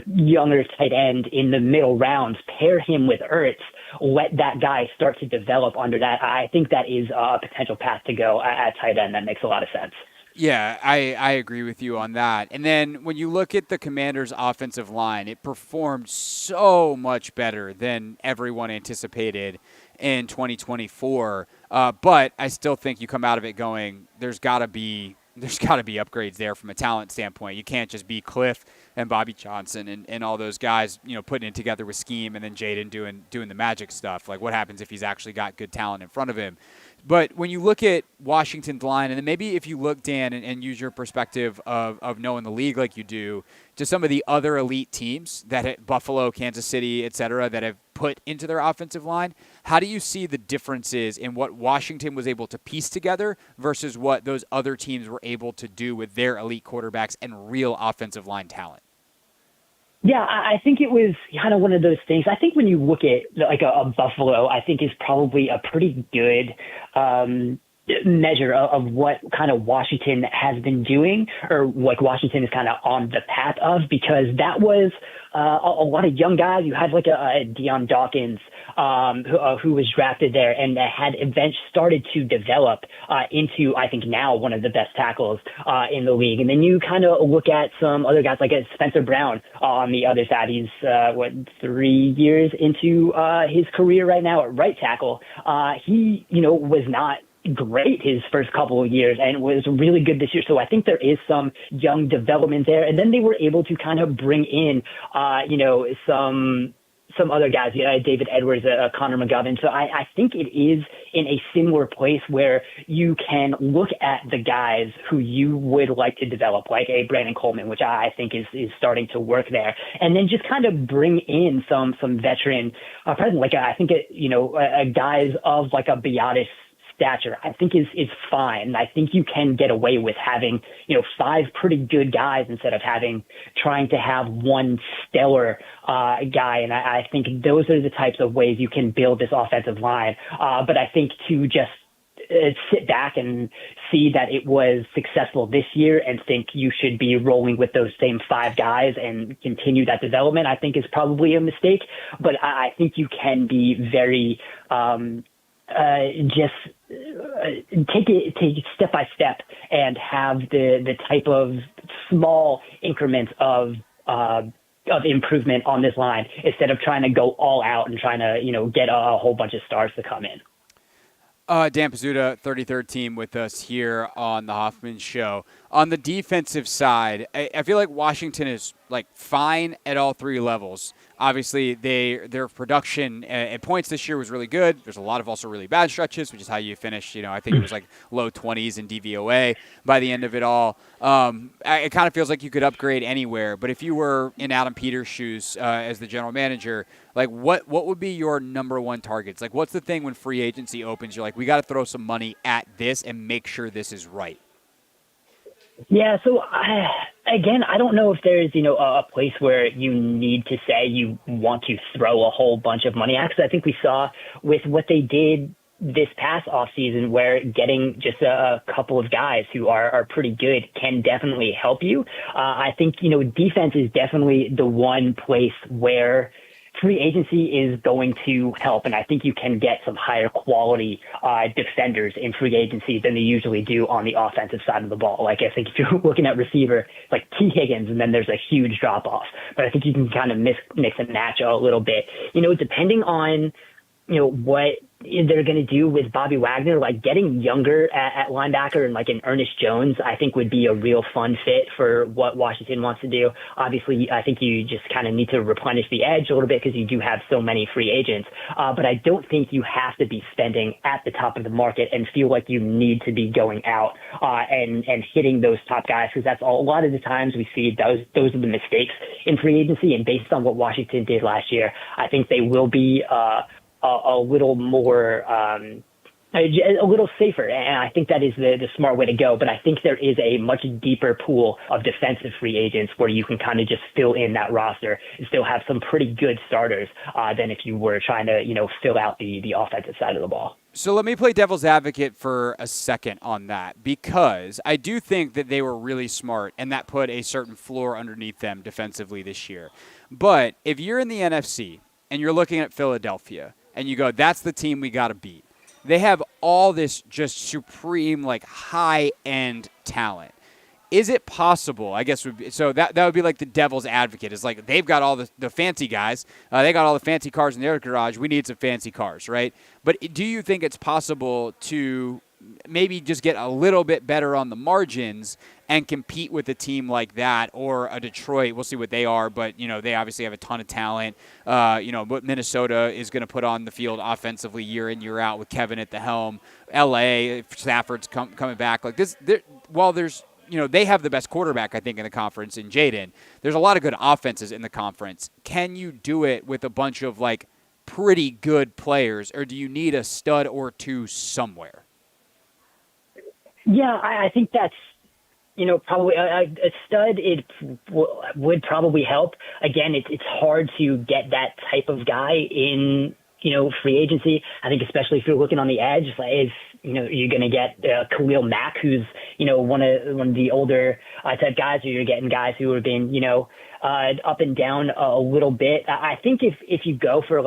younger tight end in the middle rounds, pair him with Ertz, let that guy start to develop under that. I think that is a potential path to go at tight end. That makes a lot of sense. Yeah, I agree with you on that. And then when you look at the Commanders' offensive line, it performed so much better than everyone anticipated in 2024. But I still think you come out of it going, there's got to be upgrades there from a talent standpoint. You can't just be Cliff and Bobby Johnson and all those guys, putting it together with scheme and then Jaden doing the magic stuff. Like, what happens if he's actually got good talent in front of him? But when you look at Washington's line, and then maybe if you look, Dan, and use your perspective of knowing the league like you do, to some of the other elite teams that Buffalo, Kansas City, et cetera, that have put into their offensive line, how do you see the differences in what Washington was able to piece together versus what those other teams were able to do with their elite quarterbacks and real offensive line talent? Yeah, I think it was kind of one of those things. I think when you look at like a Buffalo, I think is probably a pretty good measure of what kind of Washington has been doing, or like Washington is kind of on the path of, because that was a lot of young guys. You had like a Deion Dawkins who was drafted there and had eventually started to develop into, I think now, one of the best tackles in the league. And then you kind of look at some other guys like Spencer Brown on the other side. He's 3 years into his career right now at right tackle. He was not great his first couple of years and was really good this year. So I think there is some young development there. And then they were able to kind of bring in, some other guys, David Edwards, Connor McGovern. So I think it is in a similar place where you can look at the guys who you would like to develop, like a Brandon Coleman, which I think is starting to work there, and then just kind of bring in some veteran presence, like I think guys of like a Biotis stature, I think is fine. I think you can get away with having, 5 pretty good guys instead of trying to have one stellar guy. And I think those are the types of ways you can build this offensive line. But I think to just sit back and see that it was successful this year and think you should be rolling with those same 5 guys and continue that development, I think is probably a mistake. But I think you can be very, take it step by step and have the type of small increments of improvement on this line instead of trying to go all out and trying to, get a whole bunch of stars to come in. Dan Pizzuta, 33rd team with us here on the Hoffman Show. On the defensive side, I feel like Washington is like fine at all 3 levels. Obviously, their production at points this year was really good. There's a lot of also really bad stretches, which is how you finish. I think it was like low 20s in DVOA by the end of it all. It kind of feels like you could upgrade anywhere. But if you were in Adam Peters' shoes as the general manager, like what would be your number one targets? Like, what's the thing when free agency opens? You're like, we got to throw some money at this and make sure this is right. Yeah, so I don't know if there's, a place where you need to say you want to throw a whole bunch of money at, because I think we saw with what they did this past offseason where getting just a couple of guys who are pretty good can definitely help you. I think, defense is definitely the one place where free agency is going to help, and I think you can get some higher quality defenders in free agency than they usually do on the offensive side of the ball. Like, I think if you're looking at receiver, like T. Higgins, and then there's a huge drop-off. But I think you can kind of mix and match a little bit. Depending on, what they're going to do with Bobby Wagner, like getting younger at linebacker and like an Ernest Jones, I think would be a real fun fit for what Washington wants to do. Obviously, I think you just kind of need to replenish the edge a little bit because you do have so many free agents. But I don't think you have to be spending at the top of the market and feel like you need to be going out and hitting those top guys, because that's all. A lot of the times we see those are the mistakes in free agency. And based on what Washington did last year, I think they will be a little more, a little safer. And I think that is the smart way to go. But I think there is a much deeper pool of defensive free agents where you can kind of just fill in that roster and still have some pretty good starters than if you were trying to, fill out the offensive side of the ball. So let me play devil's advocate for a second on that, because I do think that they were really smart and that put a certain floor underneath them defensively this year. But if you're in the NFC and you're looking at Philadelphia, and you go, that's the team we got to beat. They have all this just supreme, like, high-end talent. Is it possible, I guess, so that would be like the devil's advocate. It's like they've got all the fancy guys. They got all the fancy cars in their garage. We need some fancy cars, right? But do you think it's possible to maybe just get a little bit better on the margins and compete with a team like that, or a Detroit? We'll see what they are, but they obviously have a ton of talent. What Minnesota is going to put on the field offensively year in, year out with Kevin at the helm. LA, Stafford's coming back. Like this, while there's they have the best quarterback, I think, in the conference in Jaden. There's a lot of good offenses in the conference. Can you do it with a bunch of like pretty good players, or do you need a stud or two somewhere? Yeah, I think that's, probably a stud. It would probably help. Again, it's hard to get that type of guy in, free agency. I think especially if you're looking on the edge, if, you're going to get Khalil Mack, who's, one of the older type guys, or you're getting guys who have been, up and down a little bit. I think if you go for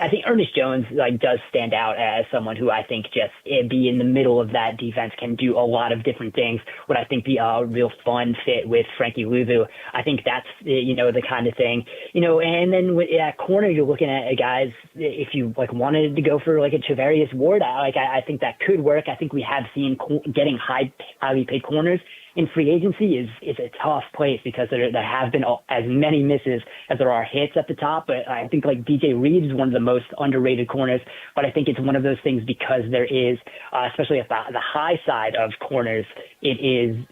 I think Ernest Jones does stand out as someone who I think just be in the middle of that defense can do a lot of different things. Would I think be a real fun fit with Frankie Luvu? I think that's the kind of thing, and then at corner you're looking at guys. If you wanted to go for a Travarius Ward, I think that could work. I think we have seen getting highly paid corners in free agency is a tough place because there have been as many misses as there are hits at the top. But I think DJ Reed is one of the most underrated corners. But I think it's one of those things because there is, especially at the high side of corners, it's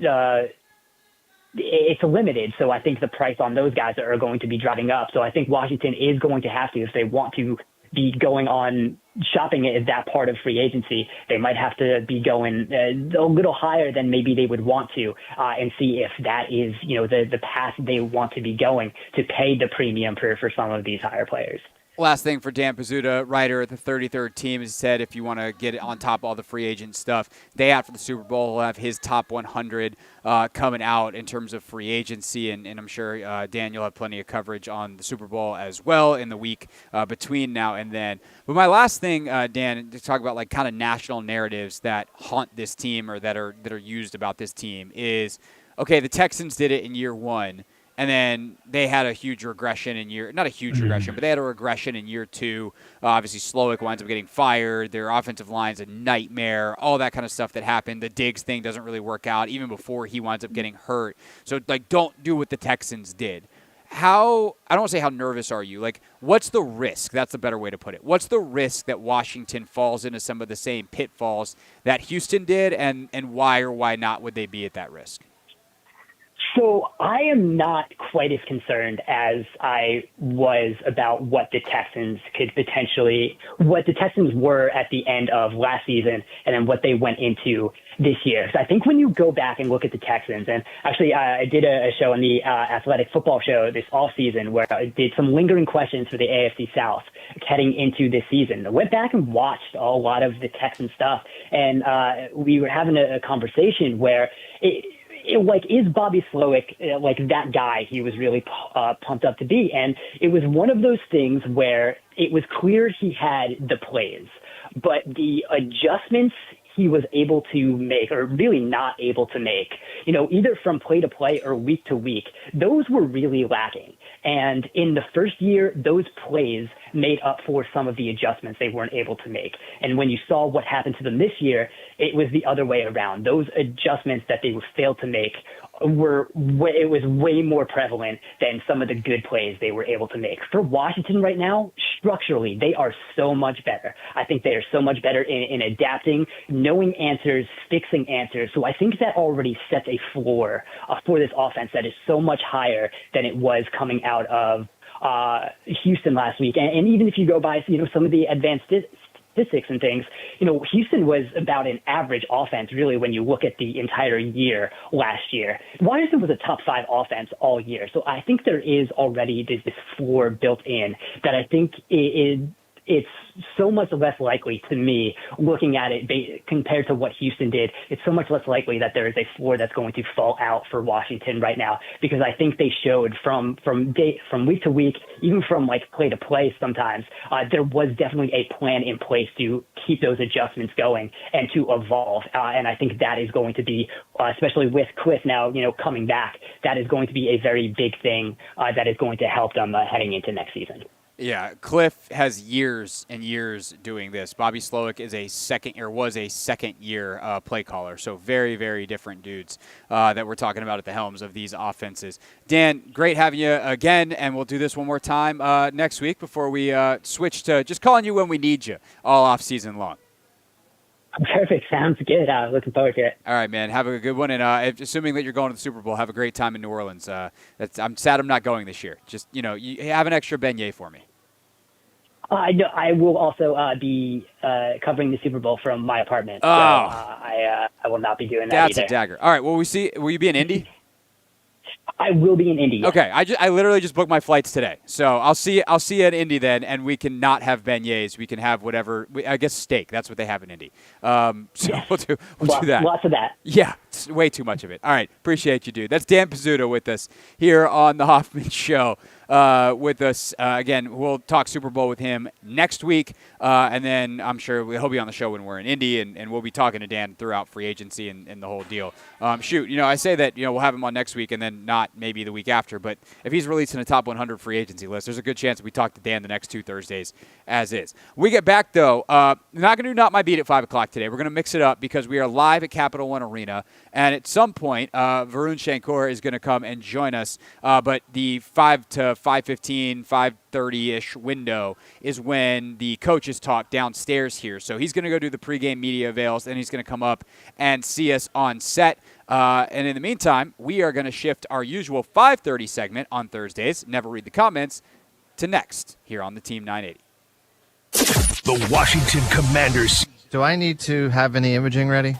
limited. So I think the price on those guys are going to be driving up. So I think Washington is going to have to, if they want to be going on shopping at that part of free agency, they might have to be going a little higher than maybe they would want to, and see if that is, the path they want to be going to pay the premium for some of these higher players. Last thing for Dan Pizzuta, writer at the 33rd Team, has said if you want to get on top of all the free agent stuff, day after the Super Bowl, he'll have his top 100 coming out in terms of free agency, and I'm sure Dan, you'll have plenty of coverage on the Super Bowl as well in the week between now and then. But my last thing, Dan, to talk about kind of national narratives that haunt this team or that are used about this team is, okay, the Texans did it in year one. And then they had a huge regression not a huge regression, but they had a regression in year two. Obviously, Slowick winds up getting fired. Their offensive line's a nightmare, all that kind of stuff that happened. The Diggs thing doesn't really work out, even before he winds up getting hurt. So, don't do what the Texans did. I don't want to say how nervous are you? What's the risk? That's a better way to put it. What's the risk that Washington falls into some of the same pitfalls that Houston did, and why or why not would they be at that risk? So I am not quite as concerned as I was about what the Texans were at the end of last season and then what they went into this year. So I think when you go back and look at the Texans, and actually I did a show on the Athletic Football Show this offseason where I did some lingering questions for the AFC South heading into this season. I went back and watched a lot of the Texan stuff, and we were having a conversation where is Bobby Slowick that guy he was really pumped up to be? And it was one of those things where it was clear he had the plays, but the adjustments he was able to make, or really not able to make, either from play to play or week to week, those were really lacking. And in the first year, those plays made up for some of the adjustments they weren't able to make. And when you saw what happened to them this year, it was the other way around. Those adjustments that they failed to make it was way more prevalent than some of the good plays they were able to make. For Washington right now, structurally, they are so much better. I think they are so much better in adapting, knowing answers, fixing answers. So I think that already sets a floor for this offense that is so much higher than it was coming out of Houston last week. And even if you go by, some of the advanced statistics and things, Houston was about an average offense, really, when you look at the entire year last year. Washington was a top 5 offense all year. So I think there is already this floor built in that I think it's so much less likely to me, looking at it compared to what Houston did. It's so much less likely that there is a floor that's going to fall out for Washington right now, because I think they showed from week to week, even from play to play sometimes, there was definitely a plan in place to keep those adjustments going and to evolve. And I think that is going to be, especially with Cliff now, coming back, that is going to be a very big thing that is going to help them heading into next season. Yeah, Cliff has years and years doing this. Bobby Slowick was a second-year play caller, so very, very different dudes that we're talking about at the helms of these offenses. Dan, great having you again, and we'll do this one more time next week before we switch to just calling you when we need you all off season long. Perfect. Sounds good. Looking forward to it. All right, man. Have a good one. And assuming that you're going to the Super Bowl, have a great time in New Orleans. I'm sad I'm not going this year. Just, you have an extra beignet for me. I will also be covering the Super Bowl from my apartment. Oh. So I will not be doing that That's either. a dagger. All right. Will you be in Indy? I will be in Indy. Okay. I literally just booked my flights today. So I'll see you at Indy then, and we can not have beignets. We can have whatever. I guess steak. That's what they have in Indy. So yes. we'll do that. Lots of that. Yeah. It's way too much of it. All right. Appreciate you, dude. That's Dan Pizzuta with us here on the Hoffman Show. With us. Again, we'll talk Super Bowl with him next week, and then I'm sure he'll be on the show when we're in Indy, and we'll be talking to Dan throughout free agency and the whole deal. I say that we'll have him on next week and then not maybe the week after, but if he's releasing a top 100 free agency list, there's a good chance we talk to Dan the next 2 Thursdays as is. When we get back, though, not going to do Not My Beat at 5 o'clock today. We're going to mix it up because we are live at Capital One Arena, and at some point, Varun Shankor is going to come and join us, but the 5 to 5:15, 5:30-ish window is when the coaches talk downstairs here. So he's going to go do the pregame media avails, and he's going to come up and see us on set. And in the meantime, we are going to shift our usual 5:30 segment on Thursdays, Never Read the Comments, to next here on the Team 980. The Washington Commanders. Do I need to have any imaging ready?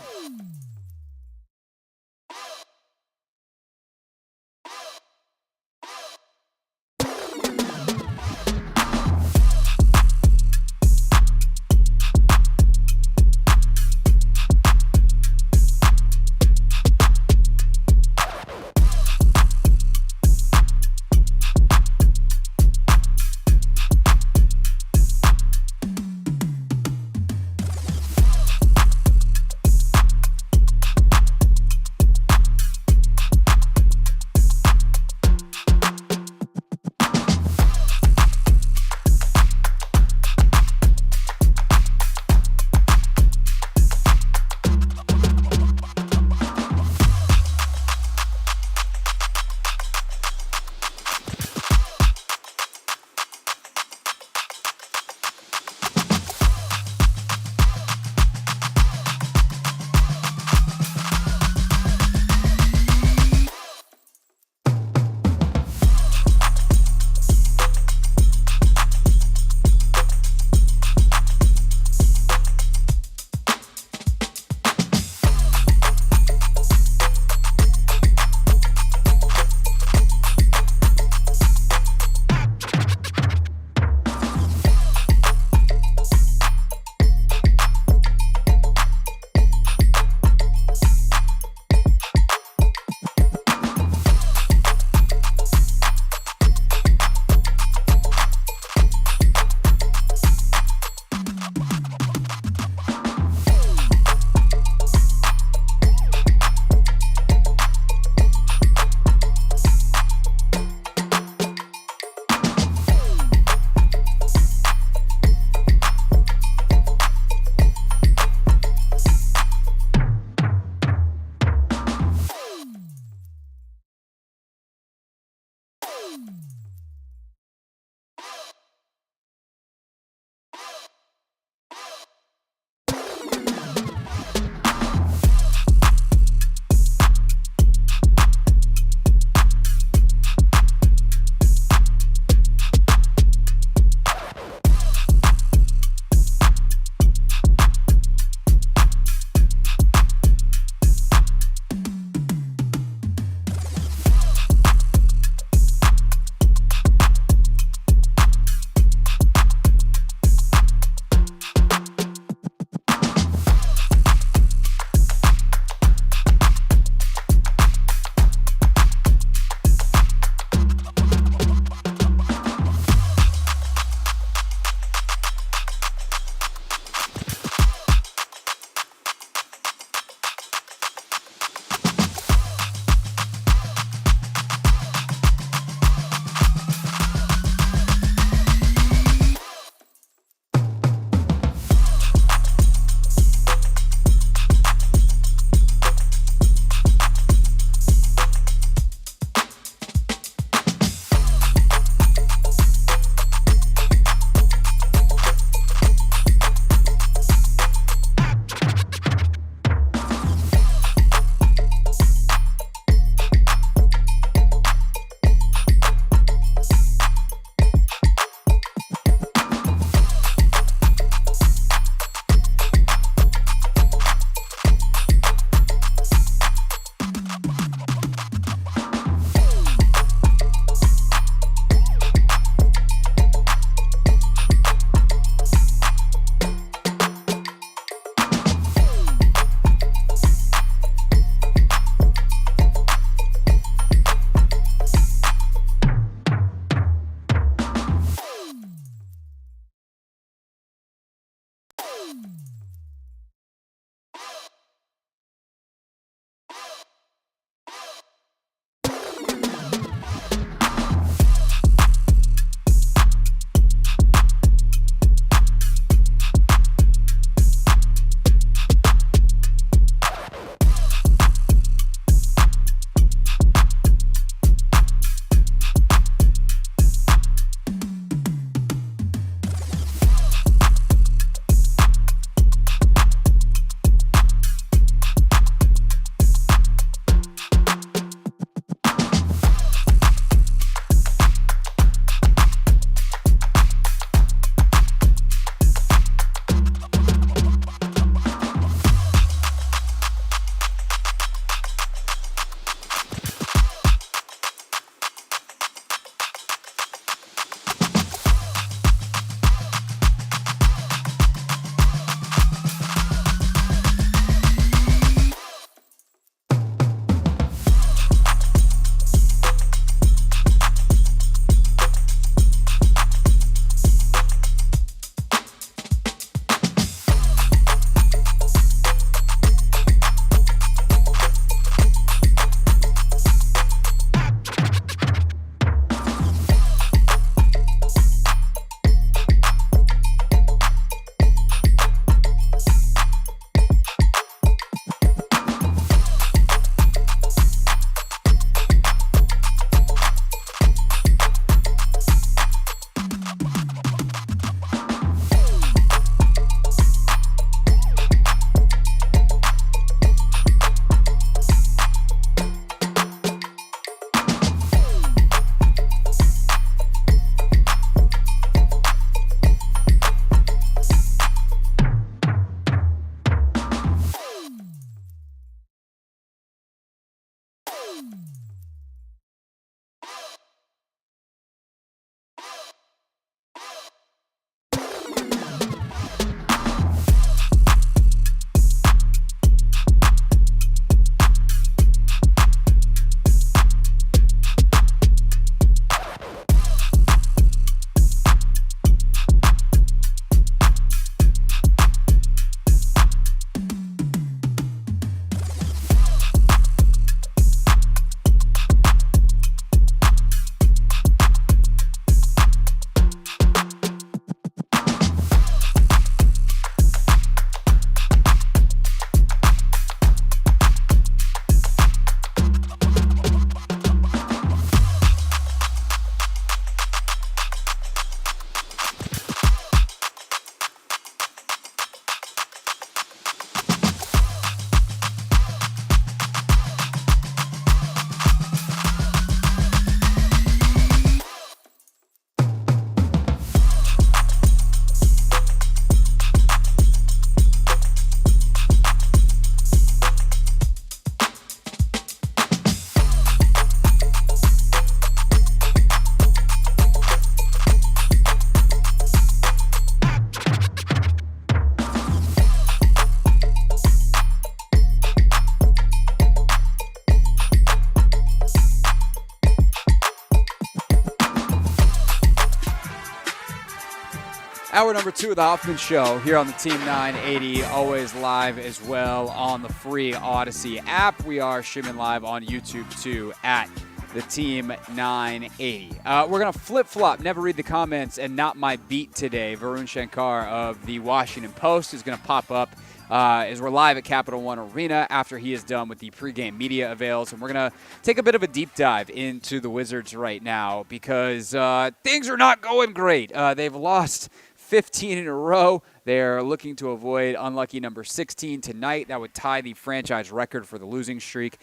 Hour number 2 of the Hoffman Show here on the Team 980, always live as well on the free Odyssey app. We are streaming live on YouTube too at the Team 980. We're going to flip-flop, never read the comments, and not my beat today. Varun Shankar of the Washington Post is going to pop up as we're live at Capital One Arena after he is done with the pregame media avails. And we're going to take a bit of a deep dive into the Wizards right now because things are not going great. They've lost 15 in a row. They're looking to avoid unlucky number 16 tonight. That would tie the franchise record for the losing streak.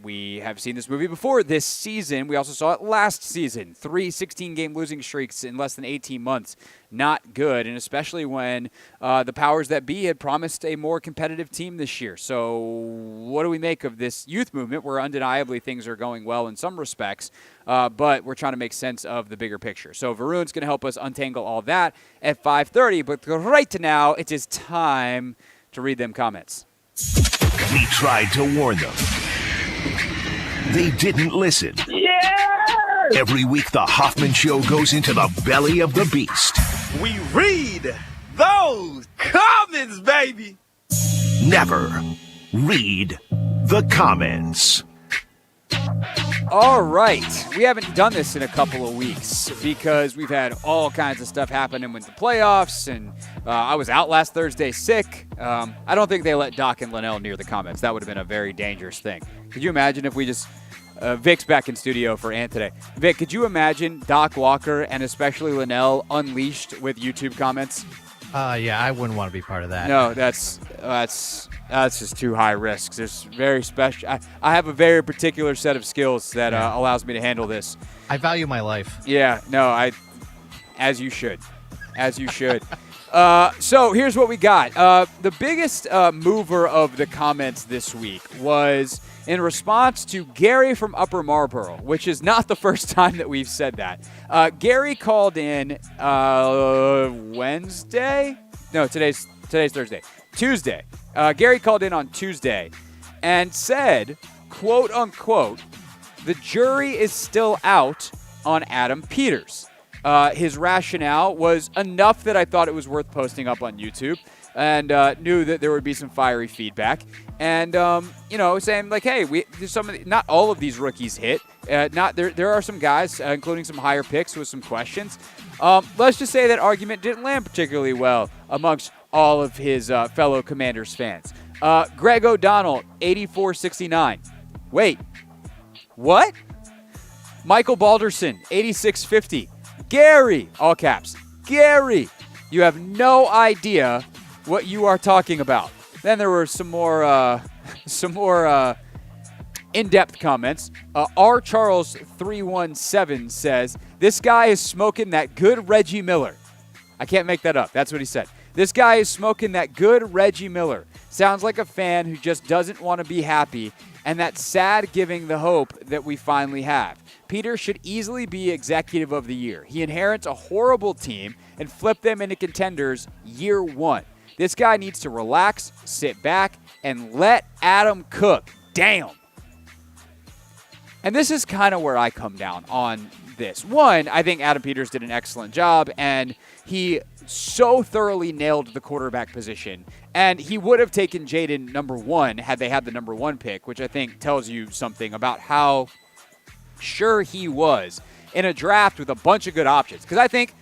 We have seen this movie before this season. We also saw it last season. 3 16-game losing streaks in less than 18 months. Not good, and especially when the powers that be had promised a more competitive team this year. So what do we make of this youth movement where undeniably things are going well in some respects, but we're trying to make sense of the bigger picture. So Varun's going to help us untangle all that at 5:30, but right now it is time to read them comments. We tried to warn them. They didn't listen. Yeah! Every week, the Hoffman Show goes into the belly of the beast. We read those comments, baby. Never read the comments. All right. We haven't done this in a couple of weeks because we've had all kinds of stuff happening with the playoffs, and I was out last Thursday sick. I don't think they let Doc and Linnell near the comments. That would have been a very dangerous thing. Could you imagine if we just Vic's back in studio for Ant today. Vic, could you imagine Doc Walker and especially Linnell unleashed with YouTube comments? Yeah, I wouldn't want to be part of that. No, that's just too high risk. There's very special. I have a very particular set of skills that allows me to handle this. I value my life. Yeah, no, as you should. So here's what we got. The biggest mover of the comments this week was in response to Gary from Upper Marlboro, which is not the first time that we've said that. Gary called in Wednesday? No, today's Thursday. Tuesday. Gary called in on Tuesday and said, quote unquote, the jury is still out on Adam Peters. His rationale was enough that I thought it was worth posting up on YouTube and knew that there would be some fiery feedback. And, saying like, hey, not all of these rookies hit. There are some guys, including some higher picks with some questions. Let's just say that argument didn't land particularly well amongst all of his fellow Commanders fans. Greg O'Donnell, 8469. Wait, what? Michael Balderson, 8650. Gary, all caps, Gary, you have no idea what you are talking about. Then there were some more in-depth comments. R. Charles 317 says, this guy is smoking that good Reggie Miller. I can't make that up. That's what he said. This guy is smoking that good Reggie Miller. Sounds like a fan who just doesn't want to be happy, and that's sad giving the hope that we finally have. Peter should easily be executive of the year. He inherits a horrible team and flipped them into contenders year one. This guy needs to relax, sit back, and let Adam cook. Damn. And this is kind of where I come down on this. One, I think Adam Peters did an excellent job, and he so thoroughly nailed the quarterback position. And he would have taken Jaden number 1 had they had the number 1 pick, which I think tells you something about how sure he was in a draft with a bunch of good options. Because I think,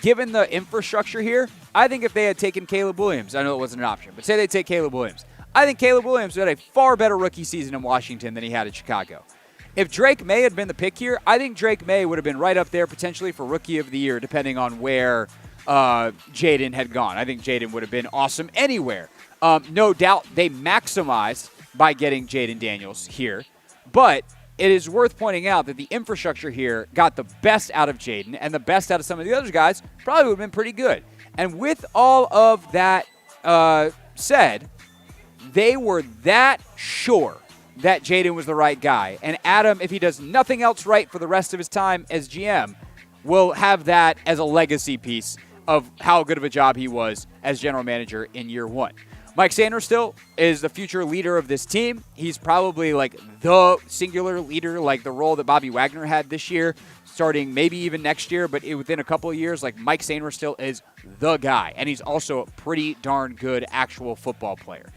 given the infrastructure here, I think if they had taken Caleb Williams, I know it wasn't an option, but say they take Caleb Williams, I think Caleb Williams had a far better rookie season in Washington than he had in Chicago. If Drake May had been the pick here, I think Drake May would have been right up there potentially for Rookie of the Year, depending on where Jaden had gone. I think Jaden would have been awesome anywhere. No doubt they maximized by getting Jaden Daniels here, but it is worth pointing out that the infrastructure here got the best out of Jaden, and the best out of some of the other guys probably would have been pretty good. And with all of that said, they were that sure that Jaden was the right guy. And Adam, if he does nothing else right for the rest of his time as GM, will have that as a legacy piece of how good of a job he was as general manager in year one. Mike Sanders still is the future leader of this team. He's probably like the singular leader, like the role that Bobby Wagner had this year. starting maybe even next year, but within a couple of years, like Mike Sainristil is the guy, and he's also a pretty darn good actual football player.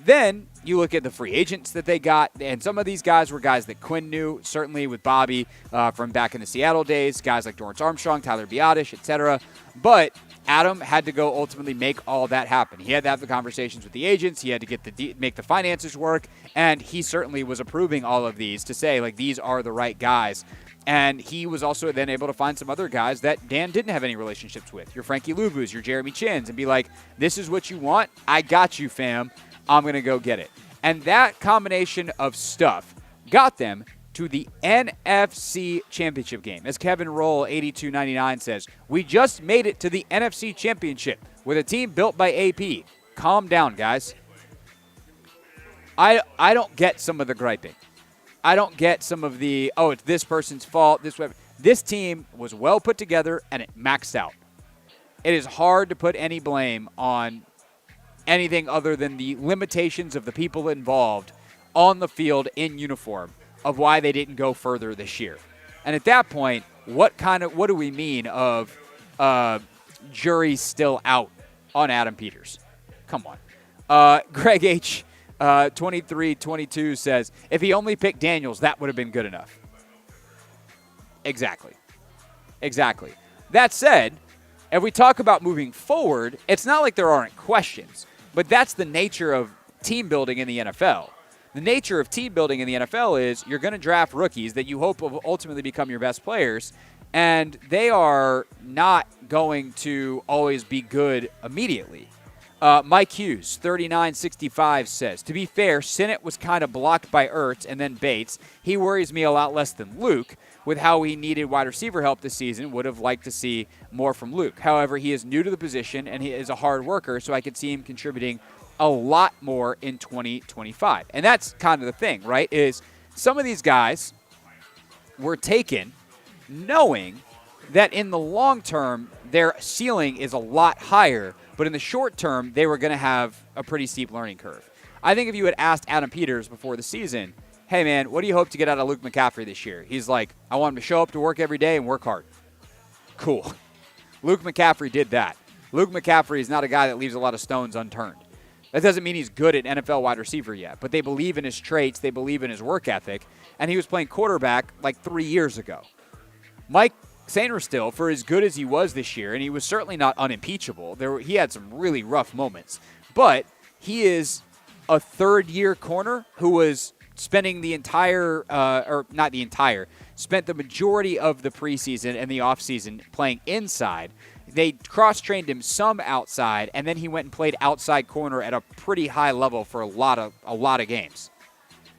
Then you look at the free agents that they got, and some of these guys were guys that Quinn knew, certainly with Bobby from back in the Seattle days, guys like Dorrance Armstrong, Tyler Biadasz, etc. But Adam had to go ultimately make all that happen. He had to have the conversations with the agents. He had to get make the finances work, and he certainly was approving all of these to say, like, these are the right guys. And he was also then able to find some other guys that Dan didn't have any relationships with. Your Frankie Louvu's, your Jeremy Chins, and be like, this is what you want? I got you, fam. I'm going to go get it. And that combination of stuff got them to the NFC Championship game. As Kevin Roll, 8299, says, we just made it to the NFC Championship with a team built by AP. Calm down, guys. I don't get some of the griping. I don't get some of the, oh, it's this person's fault. This team was well put together, and it maxed out. It is hard to put any blame on anything other than the limitations of the people involved on the field in uniform of why they didn't go further this year. And at that point, what do we mean of jury still out on Adam Peters? Come on. Greg H. 2322 says, if he only picked Daniels, that would have been good enough. Exactly. That said, if we talk about moving forward, it's not like there aren't questions, but that's the nature of team building in the NFL. The nature of team building in the NFL is you're going to draft rookies that you hope will ultimately become your best players, and they are not going to always be good immediately. Mike Hughes, 3965, says, to be fair, Sinnott was kind of blocked by Ertz and then Bates. He worries me a lot less than Luke. With how he needed wide receiver help this season, would have liked to see more from Luke. However, he is new to the position, and he is a hard worker, so I could see him contributing a lot more in 2025. And that's kind of the thing, right, is some of these guys were taken knowing that in the long term, their ceiling is a lot higher, but in the short term, they were going to have a pretty steep learning curve. I think if you had asked Adam Peters before the season, hey, man, what do you hope to get out of Luke McCaffrey this year? He's like, I want him to show up to work every day and work hard. Cool. Luke McCaffrey did that. Luke McCaffrey is not a guy that leaves a lot of stones unturned. That doesn't mean he's good at NFL wide receiver yet, but they believe in his traits, they believe in his work ethic, and he was playing quarterback like 3 years ago. Mike Sainristil, for as good as he was this year, and he was certainly not unimpeachable, he had some really rough moments, but he is a third-year corner who was spending the spent the majority of the preseason and the offseason playing inside. They cross-trained him some outside, and then he went and played outside corner at a pretty high level for a lot of games.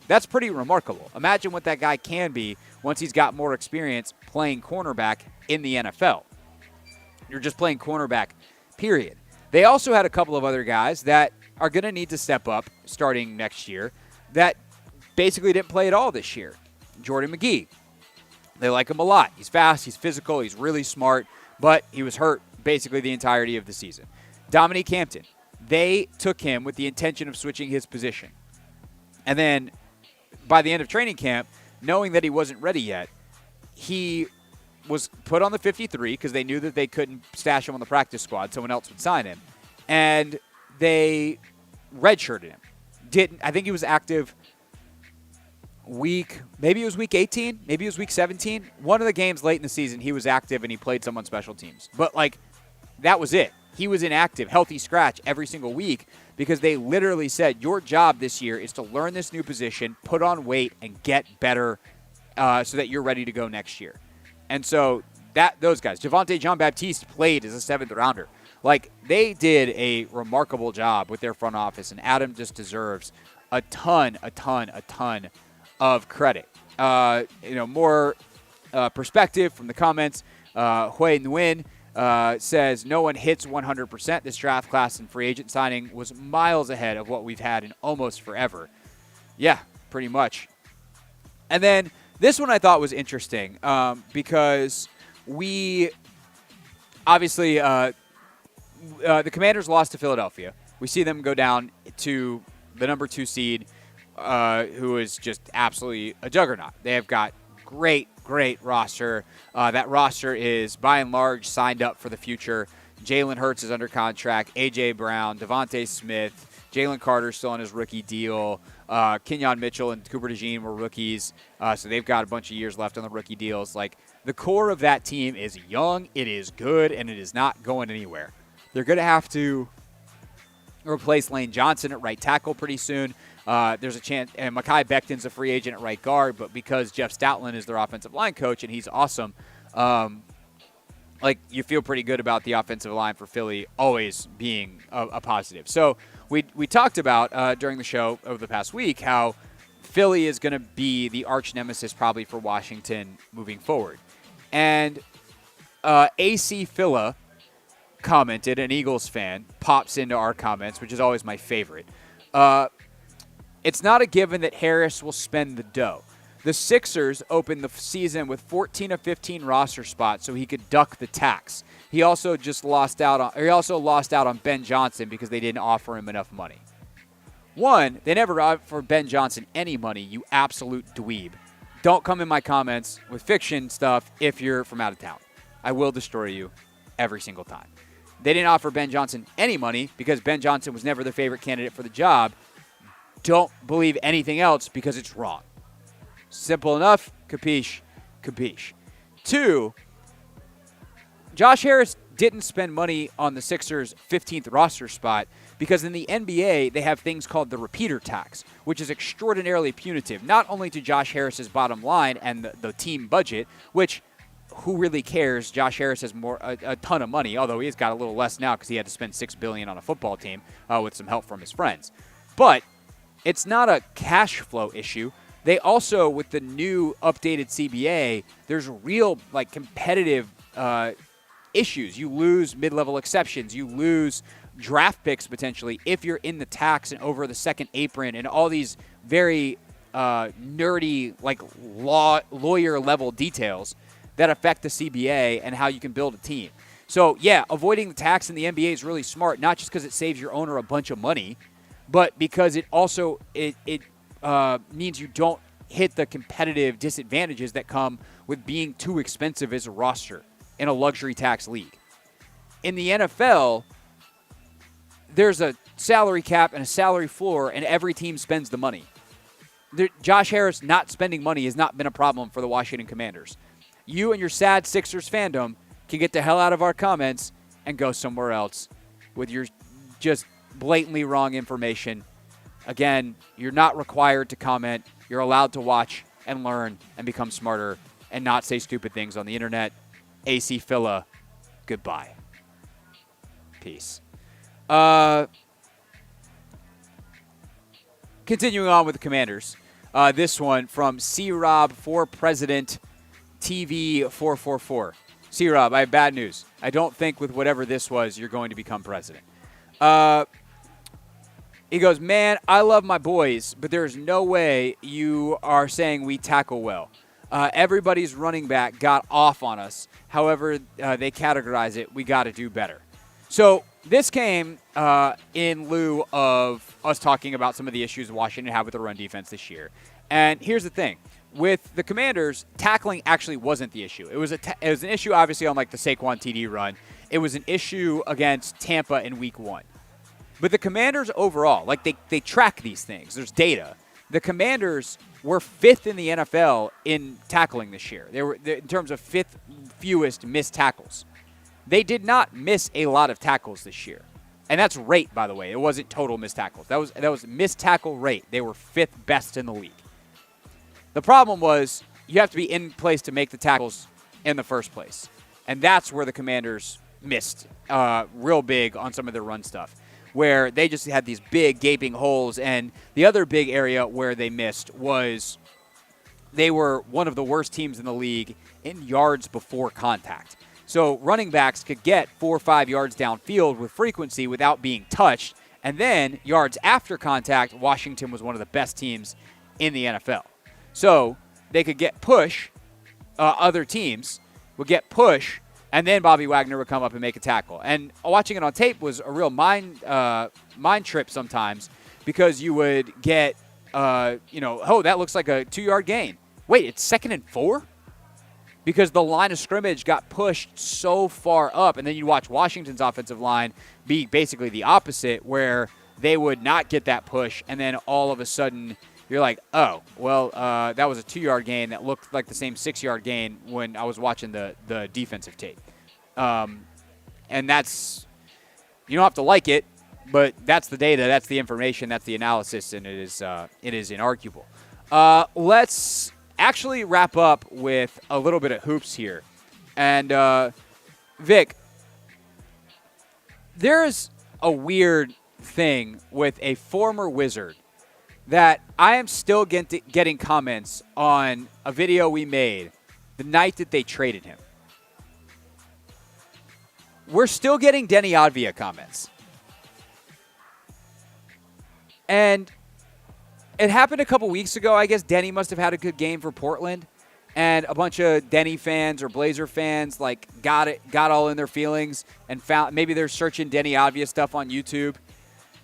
That's pretty remarkable. Imagine what that guy can be once he's got more experience playing cornerback in the NFL. You're just playing cornerback, period. They also had a couple of other guys that are going to need to step up starting next year that basically didn't play at all this year. Jordan McGee. They like him a lot. He's fast, he's physical, he's really smart, but he was hurt basically the entirety of the season. Dominique Hampton. They took him with the intention of switching his position. And then by the end of training camp, knowing that he wasn't ready yet, he was put on the 53 because they knew that they couldn't stash him on the practice squad. Someone else would sign him. And they redshirted him. I think he was active maybe it was week 18, maybe it was week 17. One of the games late in the season, he was active and he played some on special teams. But, that was it. He was inactive, healthy scratch every single week because they literally said, your job this year is to learn this new position, put on weight, and get better so that you're ready to go next year. And so those guys, Javonte Jean-Baptiste played as a 7th rounder. They did a remarkable job with their front office, and Adam just deserves a ton of credit. More perspective from the comments. Hui Nguyen says, no one hits 100%. This draft class and free agent signing was miles ahead of what we've had in almost forever. Yeah, pretty much. And then this one I thought was interesting because we obviously the Commanders lost to Philadelphia. We see them go down to the number 2 seed, who is just absolutely a juggernaut. They have got great great roster. That roster is, by and large, signed up for the future. Jalen Hurts is under contract. A.J. Brown, Devontae Smith, Jalen Carter still on his rookie deal. Kenyon Mitchell and Cooper DeJean were rookies, so they've got a bunch of years left on the rookie deals. Like, the core of that team is young, it is good, and it is not going anywhere. They're going to have to replace Lane Johnson at right tackle pretty soon. There's a chance, and Mekhi Becton's a free agent at right guard, but because Jeff Stoutland is their offensive line coach and he's awesome, you feel pretty good about the offensive line for Philly always being a positive. So we talked about during the show over the past week how Philly is going to be the arch nemesis probably for Washington moving forward. And AC Phila commented, an Eagles fan, pops into our comments, which is always my favorite. It's not a given that Harris will spend the dough. The Sixers opened the season with 14 of 15 roster spots so he could duck the tax. He also lost out on Ben Johnson because they didn't offer him enough money. One, they never offered Ben Johnson any money, you absolute dweeb. Don't come in my comments with fiction stuff if you're from out of town. I will destroy you every single time. They didn't offer Ben Johnson any money because Ben Johnson was never their favorite candidate for the job. Don't believe anything else because it's wrong. Simple enough. Capiche. Capiche. 2, Josh Harris didn't spend money on the Sixers' 15th roster spot because in the NBA, they have things called the repeater tax, which is extraordinarily punitive, not only to Josh Harris's bottom line and the team budget, which who really cares? Josh Harris has a ton of money, although he's got a little less now because he had to spend $6 billion on a football team with some help from his friends. But it's not a cash flow issue. They also, with the new updated CBA, there's real competitive issues. You lose mid-level exceptions. You lose draft picks potentially if you're in the tax and over the second apron and all these very nerdy lawyer level details that affect the CBA and how you can build a team. So yeah, avoiding the tax in the NBA is really smart, not just because it saves your owner a bunch of money, but because it also means you don't hit the competitive disadvantages that come with being too expensive as a roster in a luxury tax league. In the NFL, there's a salary cap and a salary floor, and every team spends the money. Josh Harris not spending money has not been a problem for the Washington Commanders. You and your sad Sixers fandom can get the hell out of our comments and go somewhere else with your just blatantly wrong information. Again, you're not required to comment. You're allowed to watch and learn and become smarter and not say stupid things on the internet. AC Phila, goodbye. Peace. Continuing on with the Commanders. This one from C-Rob for President TV 444. C-Rob, I have bad news. I don't think with whatever this was, you're going to become president. He goes, man, I love my boys, but there's no way you are saying we tackle well. Everybody's running back got off on us. However they categorize it, we got to do better. So this came in lieu of us talking about some of the issues Washington had with the run defense this year. And here's the thing. With the Commanders, tackling actually wasn't the issue. It was an issue, obviously, on the Saquon TD run. It was an issue against Tampa in Week 1. But the Commanders overall, they track these things. There's data. The Commanders were 5th in the NFL in tackling this year. They were in terms of 5th fewest missed tackles. They did not miss a lot of tackles this year. And that's rate, by the way. It wasn't total missed tackles. That was missed tackle rate. They were 5th best in the league. The problem was you have to be in place to make the tackles in the first place. And that's where the Commanders missed real big on some of their run stuff, where they just had these big gaping holes. And the other big area where they missed was they were one of the worst teams in the league in yards before contact. So running backs could get 4 or 5 yards downfield with frequency without being touched. And then yards after contact, Washington was one of the best teams in the NFL. So they could get push, other teams would get push, and then Bobby Wagner would come up and make a tackle. And watching it on tape was a real mind trip sometimes, because you would get, that looks like a 2-yard gain. Wait, it's 2nd and 4? because the line of scrimmage got pushed so far up. And then you watch Washington's offensive line be basically the opposite, where they would not get that push, and then all of a sudden you're like, oh, well, that was a 2-yard gain that looked like the same 6-yard gain when I was watching the defensive tape. And that's, you don't have to like it, but that's the data, that's the information, that's the analysis, and it is inarguable. Let's actually wrap up with a little bit of hoops here. And, Vic, there's a weird thing with a former Wizard that I am still getting comments on a video we made the night that they traded him. We're still getting Denny Avia comments. And it happened a couple weeks ago. I guess Denny must have had a good game for Portland, and a bunch of Denny fans or Blazer fans got all in their feelings and found, maybe they're searching Denny Avia stuff on YouTube,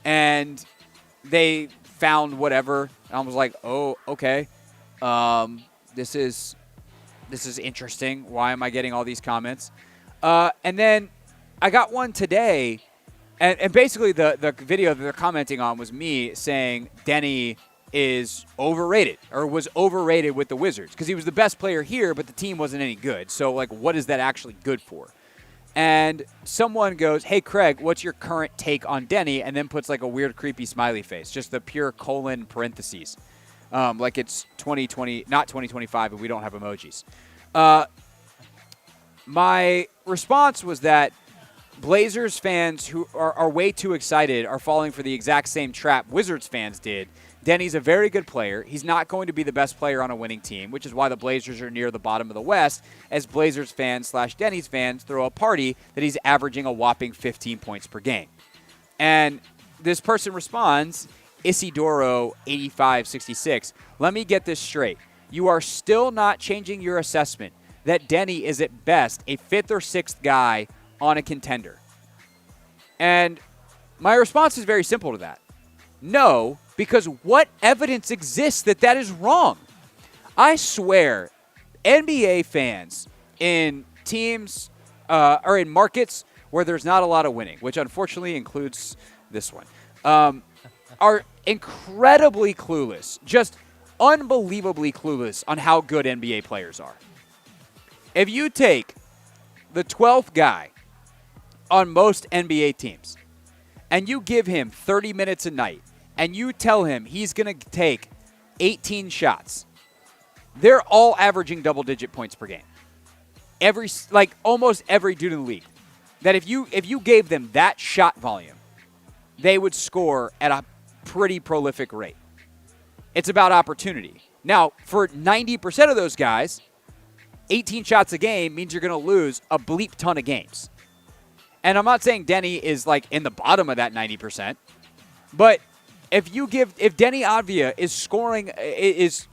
and they found whatever. And I was like, oh, okay. This is interesting. Why am I getting all these comments? And then I got one today, and basically the video that they're commenting on was me saying Denny is overrated, or was overrated with the Wizards, because he was the best player here, but the team wasn't any good. So, what is that actually good for? And someone goes, hey, Craig, what's your current take on Denny? And then puts a weird, creepy smiley face, just the pure colon parentheses. Like it's 2020, not 2025, and we don't have emojis. My response was that Blazers fans who are way too excited are falling for the exact same trap Wizards fans did. Denny's a very good player. He's not going to be the best player on a winning team, which is why the Blazers are near the bottom of the West, as Blazers fans / Denny's fans throw a party that he's averaging a whopping 15 points per game. And this person responds, Isidoro8566, let me get this straight. You are still not changing your assessment that Denny is at best a 5th or 6th guy on a contender. And my response is very simple to that. No, because what evidence exists that is wrong? I swear, NBA fans in teams or in markets where there's not a lot of winning, which unfortunately includes this one, are incredibly clueless, just unbelievably clueless on how good NBA players are. If you take the 12th guy on most NBA teams and you give him 30 minutes a night and you tell him he's going to take 18 shots, they're all averaging double-digit points per game. Almost every dude in the league. That if you gave them that shot volume, they would score at a pretty prolific rate. It's about opportunity. Now, for 90% of those guys, 18 shots a game means you're going to lose a bleep ton of games. And I'm not saying Denny is in the bottom of that 90%, but if Denny Avia is scoring, is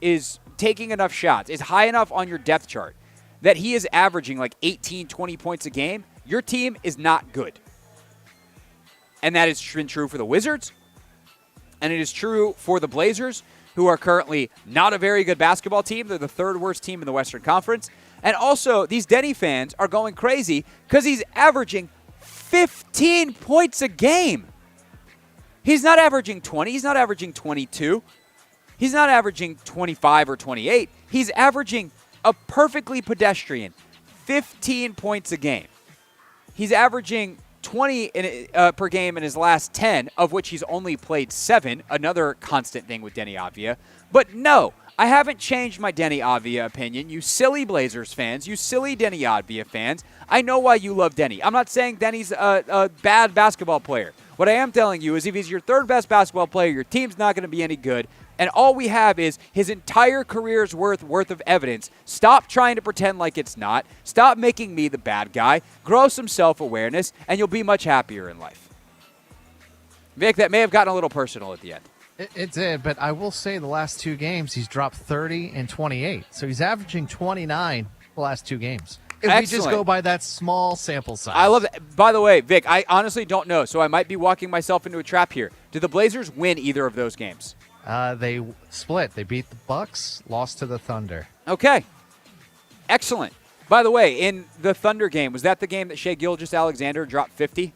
taking enough shots, is high enough on your depth chart that he is averaging 18, 20 points a game, your team is not good. And that has been true for the Wizards, and it is true for the Blazers, who are currently not a very good basketball team. They're the 3rd worst team in the Western Conference. And also, these Denny fans are going crazy because he's averaging 15 points a game. He's not averaging 20. He's not averaging 22. He's not averaging 25 or 28. He's averaging a perfectly pedestrian 15 points a game. He's averaging 20 per game in his last 10, of which he's only played 7, another constant thing with Denny Avia. But no, I haven't changed my Denny Avia opinion. You silly Blazers fans, you silly Denny Avia fans, I know why you love Denny. I'm not saying Denny's a bad basketball player. What I am telling you is if he's your 3rd best basketball player, your team's not going to be any good. And all we have is his entire career's worth of evidence. Stop trying to pretend like it's not. Stop making me the bad guy. Grow some self-awareness, and you'll be much happier in life. Vic, that may have gotten a little personal at the end. It did, but I will say the last 2 games, he's dropped 30 and 28. So he's averaging 29 the last 2 games. If we just go by that small sample size. I love that. By the way, Vic, I honestly don't know, so I might be walking myself into a trap here. Did the Blazers win either of those games? They split. They beat the Bucks, lost to the Thunder. Okay. Excellent. By the way, in the Thunder game, was that the game that Shai Gilgeous-Alexander dropped 50?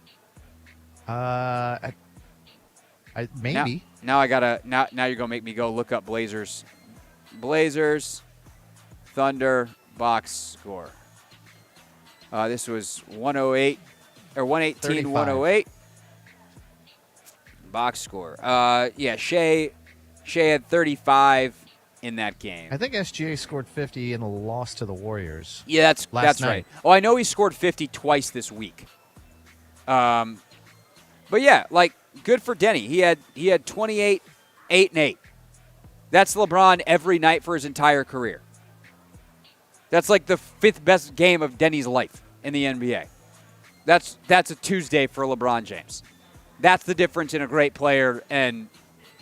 Maybe. Now I gotta. Now you're gonna make me go look up Blazers Thunder box score. This was 108 or 118-108 box score. Yeah, Shai had 35 in that game. I think SGA scored 50 in a loss to the Warriors. Yeah, that's night. right. Oh, I know he scored 50 twice this week. But yeah, like good for Denny. He had 28, 8 and 8. That's LeBron every night for his entire career. That's like the 5th best game of Denny's life in the NBA. That's a Tuesday for LeBron James. That's the difference in a great player and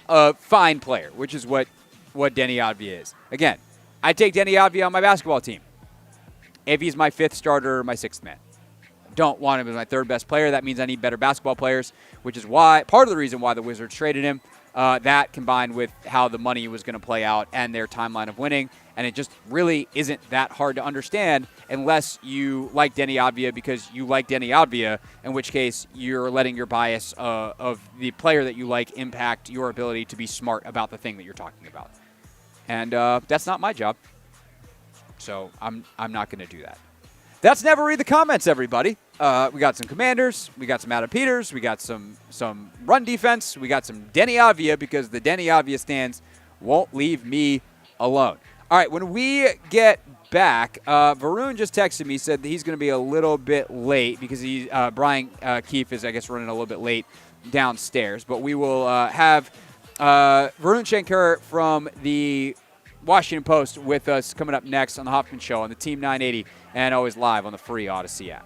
a fine player, which is what Denny Avia is. Again, I take Denny Avia on my basketball team. If he's my 5th starter or my 6th man. Don't want him as my 3rd best player. That means I need better basketball players, which is why part of the reason why the Wizards traded him. That combined with how the money was going to play out and their timeline of winning. And it just really isn't that hard to understand unless you like Denny Avia because you like Denny Avia, in which case you're letting your bias of the player that you like impact your ability to be smart about the thing that you're talking about. And that's not my job. So I'm not going to do that. That's Never Read the Comments, everybody. We got some Commanders. We got some Adam Peters. We got some run defense. We got some Denny Avia because the Denny Avia stands won't leave me alone. All right, when we get back, Varun just texted me, said that he's going to be a little bit late because Brian Keefe is, I guess, running a little bit late downstairs. But we will have Varun Shankar from the Washington Post with us coming up next on the Hoffman Show on the Team 980 and always live on the free Odyssey app.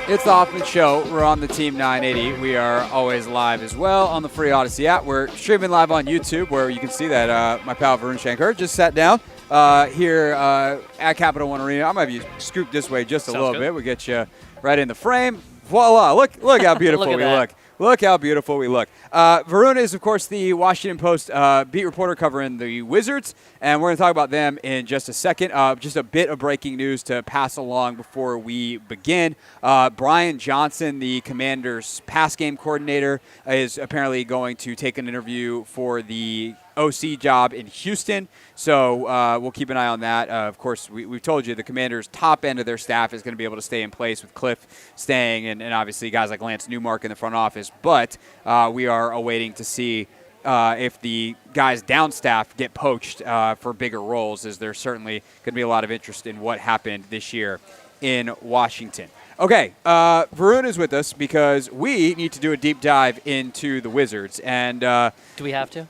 It's the Hoffman Show. We're on the Team 980. We are always live as well on the free Odyssey app. We're streaming live on YouTube, where you can see that my pal Varun Shankar just sat down here at Capital One Arena. I might be scooped this way just a little bit. We'll get you right in the frame. Voila! Look how beautiful we look. Look how beautiful we look. Varun is, of course, the Washington Post beat reporter covering the Wizards, and we're going to talk about them in just a second. Just a bit of breaking news to pass along before we begin. Brian Johnson, the Commanders' pass game coordinator, is apparently going to take an interview for the OC job in Houston, so we'll keep an eye on that. Of course, we've told you the Commanders' top end of their staff is going to be able to stay in place with Cliff staying and obviously guys like Lance Newmark in the front office, but we are awaiting to see if the guys down staff get poached for bigger roles, as there's certainly going to be a lot of interest in what happened this year in Washington. Okay, Varun is with us because we need to do a deep dive into the Wizards. And do we have to?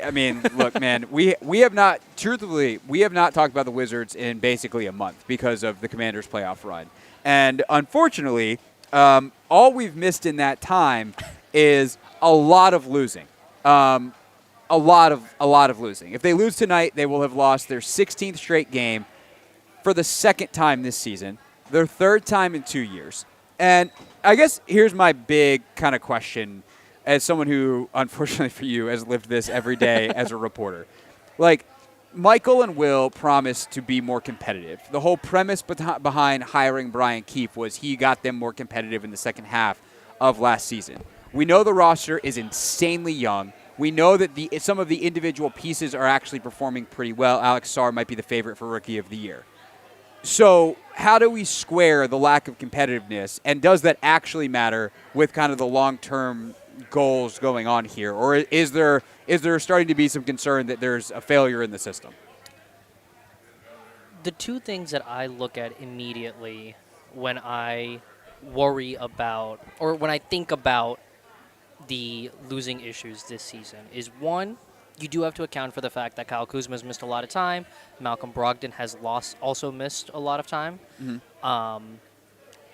I mean, look, man, we have not talked about the Wizards in basically a month because of the Commanders' playoff run. And unfortunately, all we've missed in that time is a lot of losing. A lot of losing. If they lose tonight, they will have lost their 16th straight game for the second time this season. Their third time in 2 years. And I guess here's my big kind of question as someone who, unfortunately for you, has lived this every day as a reporter. Like, Michael and Will promised to be more competitive. The whole premise behind hiring Brian Keefe was he got them more competitive in the second half of last season. We know the roster is insanely young. We know that some of the individual pieces are actually performing pretty well. Alex Sarr might be the favorite for Rookie of the Year. So how do we square the lack of competitiveness, and does that actually matter with kind of the long-term goals going on here? Or is there starting to be some concern that there's a failure in the system? The two things that I look at immediately when I worry about, or when I think about the losing issues this season is, one, you do have to account for the fact that Kyle Kuzma has missed a lot of time. Malcolm Brogdon has also missed a lot of time. Mm-hmm.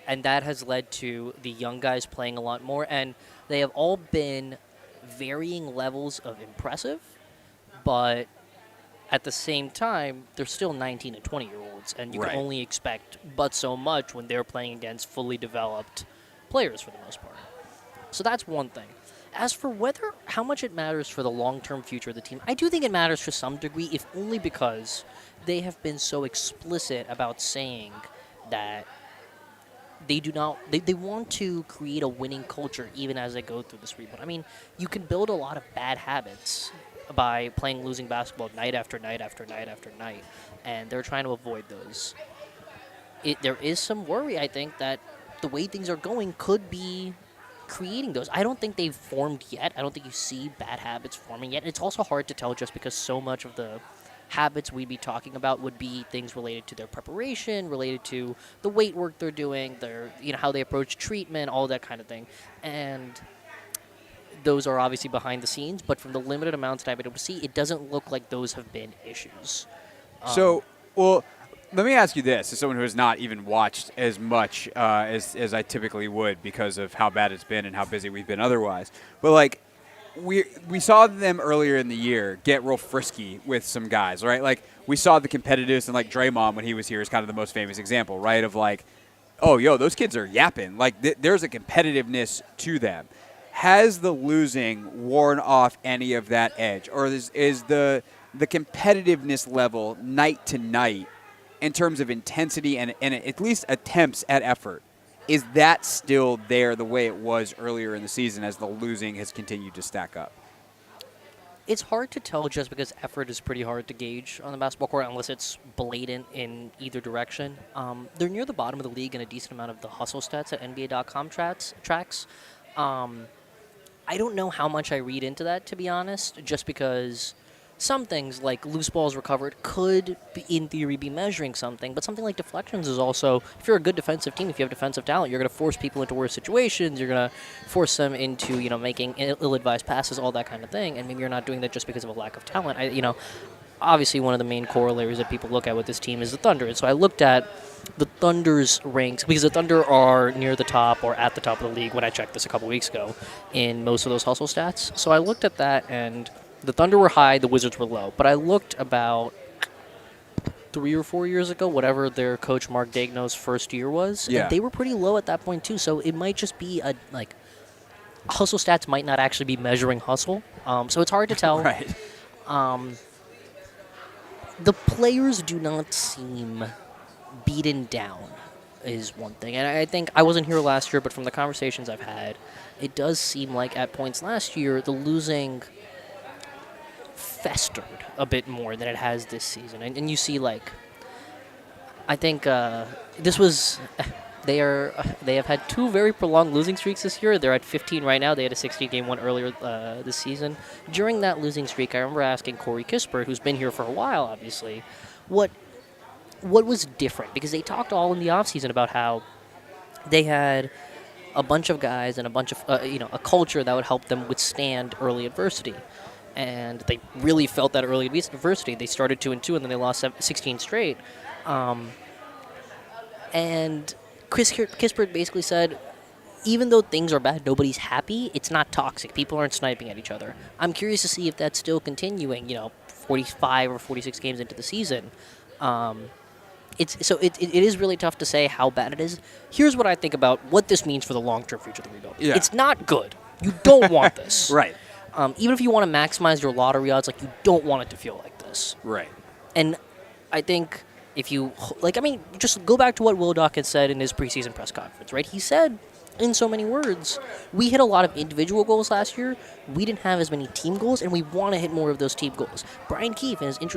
And that has led to the young guys playing a lot more. And they have all been varying levels of impressive. But at the same time, they're still 19 and 20-year-olds. And you can only expect but so much when they're playing against fully developed players for the most part. So that's one thing. As for how much it matters for the long-term future of the team, I do think it matters to some degree, if only because they have been so explicit about saying that they want to create a winning culture even as they go through this rebuild. I mean, you can build a lot of bad habits by playing losing basketball night after night after night after night, and they're trying to avoid those. There is some worry, I think, that the way things are going could be creating those. I don't think they've formed yet. I don't think you see bad habits forming yet. It's also hard to tell just because so much of the habits we'd be talking about would be things related to their preparation, related to the weight work they're doing, how they approach treatment, all that kind of thing. And those are obviously behind the scenes, but from the limited amounts that I've been able to see, it doesn't look like those have been issues. Let me ask you this, as someone who has not even watched as much as I typically would because of how bad it's been and how busy we've been otherwise. But, like, we saw them earlier in the year get real frisky with some guys, right? Like, we saw the competitiveness, and, like, Draymond, when he was here, is kind of the most famous example, right, of, like, oh, yo, those kids are yapping. Like, there's a competitiveness to them. Has the losing worn off any of that edge? Or is the competitiveness level night to night in terms of intensity and at least attempts at effort, is that still there the way it was earlier in the season as the losing has continued to stack up? It's hard to tell just because effort is pretty hard to gauge on the basketball court unless it's blatant in either direction. They're near the bottom of the league in a decent amount of the hustle stats that NBA.com tracks. I don't know how much I read into that, to be honest, just because some things like loose balls recovered could, in theory, be measuring something, but something like deflections is also, if you're a good defensive team, if you have defensive talent, you're going to force people into worse situations, you're going to force them into, making ill-advised passes, all that kind of thing, and maybe you're not doing that just because of a lack of talent. obviously one of the main corollaries that people look at with this team is the Thunder. And so I looked at the Thunder's ranks, because the Thunder are near the top or at the top of the league when I checked this a couple weeks ago in most of those hustle stats. So I looked at that, and the Thunder were high, the Wizards were low. But I looked about 3 or 4 years ago, whatever their coach Mark Daigneault's first year was, and they were pretty low at that point too. So it might just be hustle stats might not actually be measuring hustle. So it's hard to tell. Right. The players do not seem beaten down is one thing. And I think I wasn't here last year, but from the conversations I've had, it does seem like at points last year, the losing festered a bit more than it has this season. And you see, I think this was... They have had 2 very prolonged losing streaks this year. They're at 15 right now. They had a 16-game one earlier this season. During that losing streak, I remember asking Corey Kispert, who's been here for a while, obviously, what was different, because they talked all in the offseason about how they had a bunch of guys and a bunch of a culture that would help them withstand early adversity, and they really felt that early adversity. They started 2-2, and then they lost 16 straight, and Chris Kispert basically said, even though things are bad, nobody's happy. It's not toxic. People aren't sniping at each other. I'm curious to see if that's still continuing, 45 or 46 games into the season. It is really tough to say how bad it is. Here's what I think about what this means for the long-term future of the rebuild. Yeah. It's not good. You don't want this. Right. Even if you want to maximize your lottery odds, you don't want it to feel like this. Right. And I think if you, just go back to what Will Dawkins said in his preseason press conference, right? He said, in so many words, we hit a lot of individual goals last year. We didn't have as many team goals, and we want to hit more of those team goals. Brian Keefe, in his his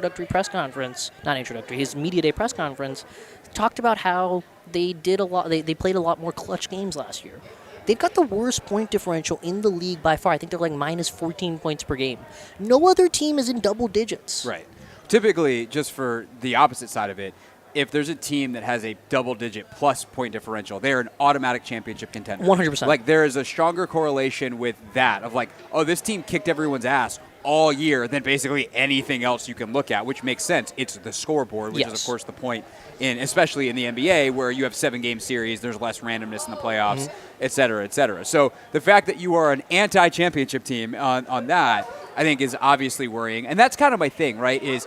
media day press conference, talked about how they did a lot. They played a lot more clutch games last year. They've got the worst point differential in the league by far. I think they're minus 14 points per game. No other team is in double digits. Right. Typically, just for the opposite side of it, if there's a team that has a double-digit plus point differential, they're an automatic championship contender. 100%. There is a stronger correlation with that of this team kicked everyone's ass all year than basically anything else you can look at, which makes sense. It's the scoreboard, which is, of course, the point, especially in the NBA, where you have 7-game series, there's less randomness in the playoffs, et cetera, et cetera. So the fact that you are an anti-championship team on that, I think, is obviously worrying. And that's kind of my thing, right,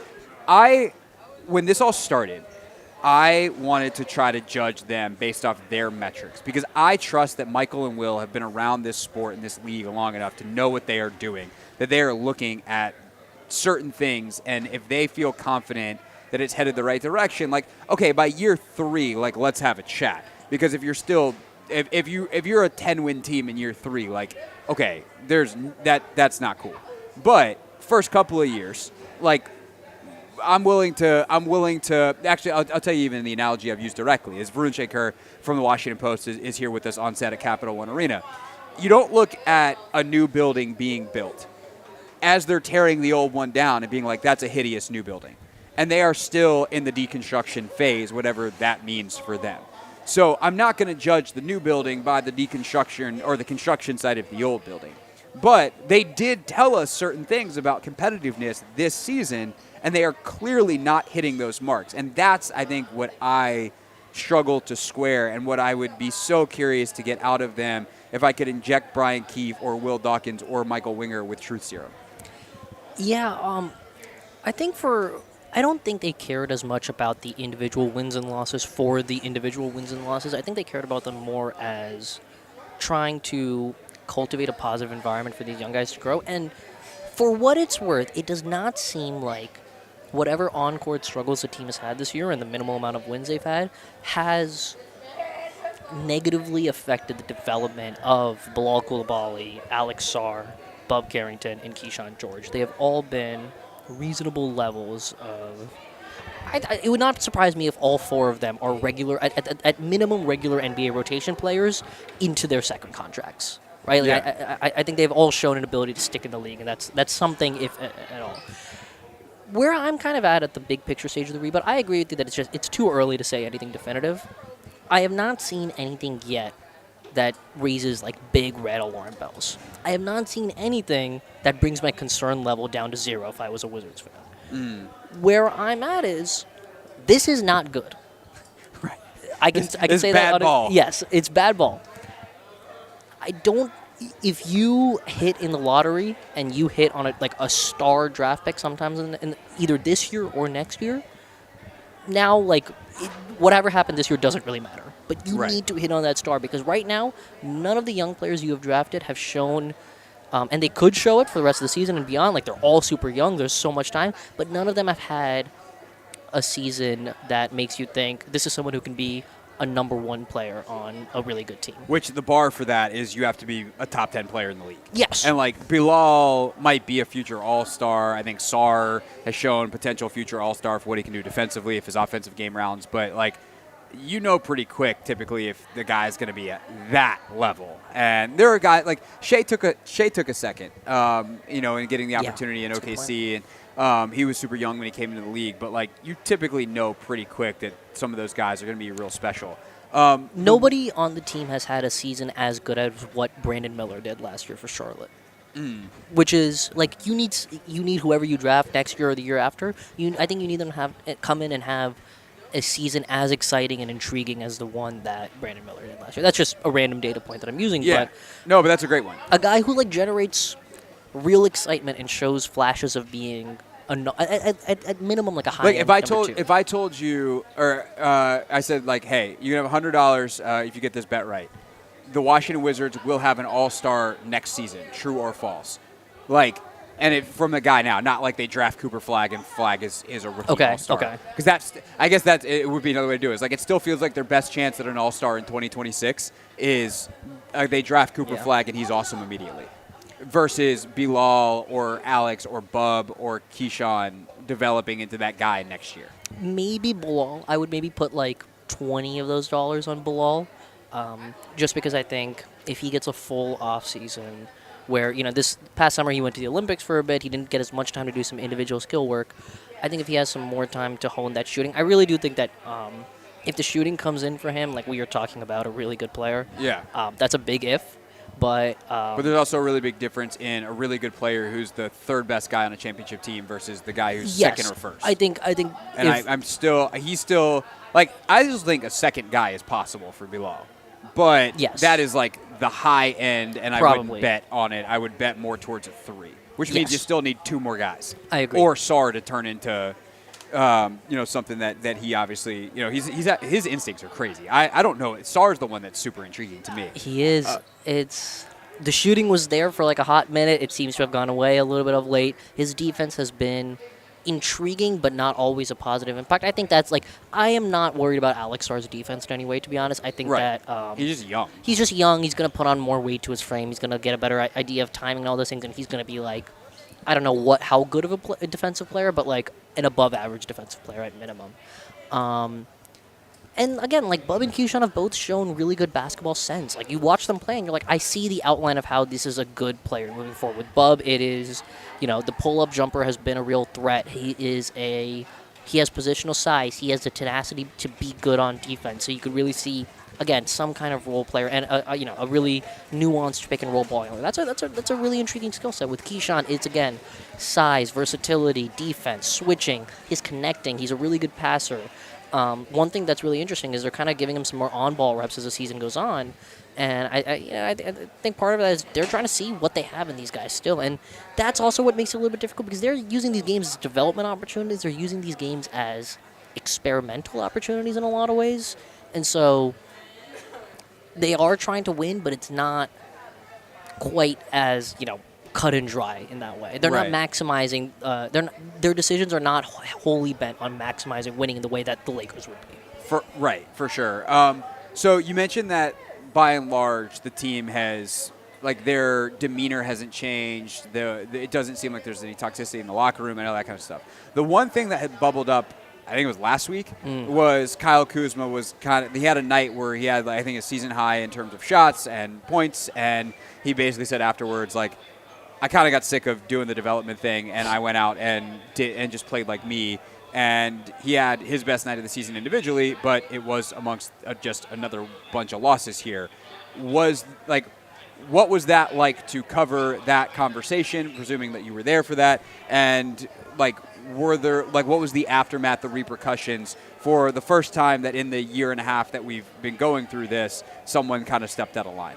when this all started, I wanted to try to judge them based off their metrics, because I trust that Michael and Will have been around this sport and this league long enough to know what they are doing, that they are looking at certain things, and if they feel confident that it's headed the right direction, okay, by year 3, let's have a chat. Because if you're still, if you're a 10-win team in year 3, okay, that's not cool. But first couple of years, I'm willing to actually, I'll tell you even the analogy I've used directly is Varun Shaker from the Washington Post is here with us on set at Capital One Arena. You don't look at a new building being built as they're tearing the old one down and being that's a hideous new building. And they are still in the deconstruction phase, whatever that means for them. So I'm not going to judge the new building by the deconstruction or the construction side of the old building. But they did tell us certain things about competitiveness this season, and they are clearly not hitting those marks. And that's, I think, what I struggle to square and what I would be so curious to get out of them if I could inject Brian Keefe or Will Dawkins or Michael Winger with truth serum. Yeah, I don't think they cared as much about the individual wins and losses for the individual wins and losses. I think they cared about them more as trying to cultivate a positive environment for these young guys to grow. And for what it's worth, it does not seem like whatever on-court struggles the team has had this year and the minimal amount of wins they've had has negatively affected the development of Bilal Coulibaly, Alex Sarr, Bub Carrington, and Keyshawn George. They have all been reasonable levels of... it would not surprise me if all 4 of them are regular, at minimum regular NBA rotation players into their second contracts. Right? I think they've all shown an ability to stick in the league, and that's something, if at all. Where I'm kind of at the big picture stage of the rebuild, I agree with you that it's too early to say anything definitive. I have not seen anything yet that raises big red alarm bells. I have not seen anything that brings my concern level down to 0 if I was a Wizards fan. Where I'm at is, this is not good. Right. I can say bad that. Ball. Yes, it's bad ball. If you hit in the lottery and you hit on a star draft pick sometimes in either this year or next year, now whatever happened this year doesn't really matter. But you need to hit on that star, because right now none of the young players you have drafted have shown, and they could show it for the rest of the season and beyond. Like, they're all super young. There's so much time, but none of them have had a season that makes you think this is someone who can be a number one player on a really good team. Which the bar for that is you have to be a top 10 player in the league. Yes. And Bilal might be a future all-star. I think Sarr has shown potential future all-star for what he can do defensively if his offensive game rounds. But pretty quick typically if the guy's going to be at that level. And there are guys like Shea took a second, in getting the opportunity in OKC, and he was super young when he came into the league. But you typically know pretty quick that some of those guys are going to be real special. Nobody on the team has had a season as good as what Brandon Miller did last year for Charlotte. Which is you need whoever you draft next year or the year after. I think you need them to come in and have a season as exciting and intriguing as the one that Brandon Miller did last year. That's just a random data point that I'm using. Yeah. But that's a great one. A guy who generates real excitement and shows flashes of being at minimum a high. If I told you, or I said hey, you can have $100 if you get this bet right. The Washington Wizards will have an all-star next season, true or false? And from the guy now, not they draft Cooper Flagg and Flagg is a rookie all-star. Okay. Because it would be another way to do it. It still feels like their best chance at an all-star in 2026 is they draft Cooper Flagg and he's awesome immediately. Versus Bilal or Alex or Bub or Keyshawn developing into that guy next year. Maybe Bilal. I would maybe put 20 of those dollars on Bilal, just because I think if he gets a full offseason where, this past summer he went to the Olympics for a bit, he didn't get as much time to do some individual skill work. I think if he has some more time to hone that shooting, I really do think that if the shooting comes in for him, we are talking about a really good player. Yeah. That's a big if. But there's also a really big difference in a really good player who's the third best guy on a championship team versus the guy who's second or first. I think. And he's still I just think a second guy is possible for Bilal, but that is the high end, and Probably. I wouldn't bet on it. I would bet more towards a 3, which means you still need 2 more guys. I agree. Or Sarr to turn into. Something that he obviously, his instincts are crazy. I don't know. Sarr's the one that's super intriguing to me. He is. The shooting was there for a hot minute. It seems to have gone away a little bit of late. His defense has been intriguing, but not always a positive impact. I think that's I am not worried about Alex Sarr's defense in any way, to be honest. I think that he's just young. He's just young. He's going to put on more weight to his frame. He's going to get a better idea of timing and all those things, and he's going to be I don't know how good of a defensive player, but an above-average defensive player at minimum. And again, Bub and Keyshawn have both shown really good basketball sense. You watch them play, and you're I see the outline of how this is a good player moving forward. With Bub, it is, the pull-up jumper has been a real threat. He has positional size. He has the tenacity to be good on defense. So you could really see, again, some kind of role player and a really nuanced pick and roll ball handler. That's a really intriguing skill set. With Keyshawn, it's again size, versatility, defense, switching, his connecting. He's a really good passer. One thing that's really interesting is they're kind of giving him some more on-ball reps as the season goes on, and I think part of that is they're trying to see what they have in these guys still, and that's also what makes it a little bit difficult because they're using these games as development opportunities. They're using these games as experimental opportunities in a lot of ways, and so they are trying to win, but it's not quite as cut and dry in that way. They're not maximizing. Their decisions are not wholly bent on maximizing winning in the way that the Lakers would be. For sure. So you mentioned that by and large the team has their demeanor hasn't changed. It doesn't seem like there's any toxicity in the locker room and all that kind of stuff. The one thing that had bubbled up, I think it was last week, was Kyle Kuzma was he had a night where he had I think a season high in terms of shots and points, and he basically said afterwards I kind of got sick of doing the development thing, and I went out and just played like me. And he had his best night of the season individually, but it was amongst just another bunch of losses here. What was that like to cover that conversation, presuming that you were there for that? And what was the aftermath, the repercussions for the first time that in the year and a half that we've been going through this, someone kind of stepped out of line?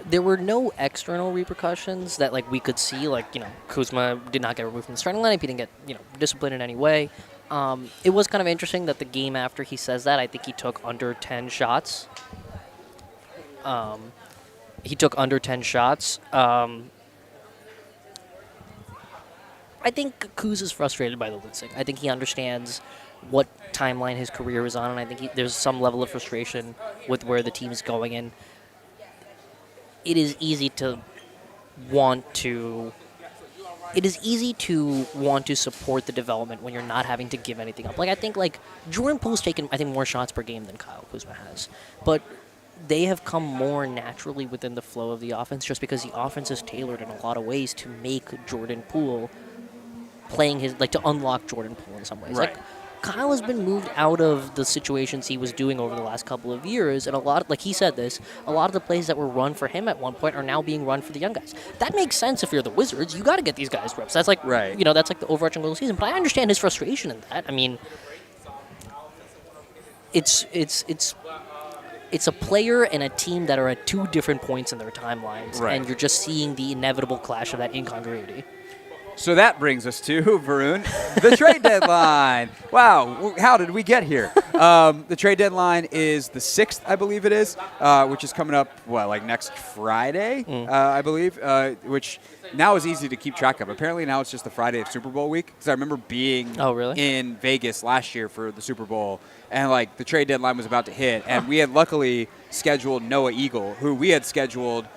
There were no external repercussions that we could see. Kuzma did not get removed from the starting lineup. He didn't get disciplined in any way. It was kind of interesting that the game after he says that, I think he took under 10 shots. I think Kuz is frustrated by the losing. I think he understands what timeline his career is on, and I think there's some level of frustration with where the team is going. And it is easy to want to support the development when you're not having to give anything up. I think Jordan Poole's taken more shots per game than Kyle Kuzma has, but they have come more naturally within the flow of the offense just because the offense is tailored in a lot of ways to make Jordan Poole playing his to unlock Jordan Poole in some ways. Right. Kyle has been moved out of the situations he was doing over the last couple of years, and a lot of, he said this, a lot of the plays that were run for him at one point are now being run for the young guys. That makes sense if you're the Wizards. You got to get these guys reps. That's right. That's the overarching goal of the season. But I understand his frustration in that. I mean, it's a player and a team that are at two different points in their timelines, right. And you're just seeing the inevitable clash of that incongruity. So that brings us to, Varun, the trade deadline. Wow, how did we get here? The trade deadline is the 6th, I believe it is, which is coming up, next Friday, I believe, which now is easy to keep track of. Apparently now it's just the Friday of Super Bowl week, because I remember being in Vegas last year for the Super Bowl, and the trade deadline was about to hit, and we had luckily scheduled Noah Eagle, who we had scheduled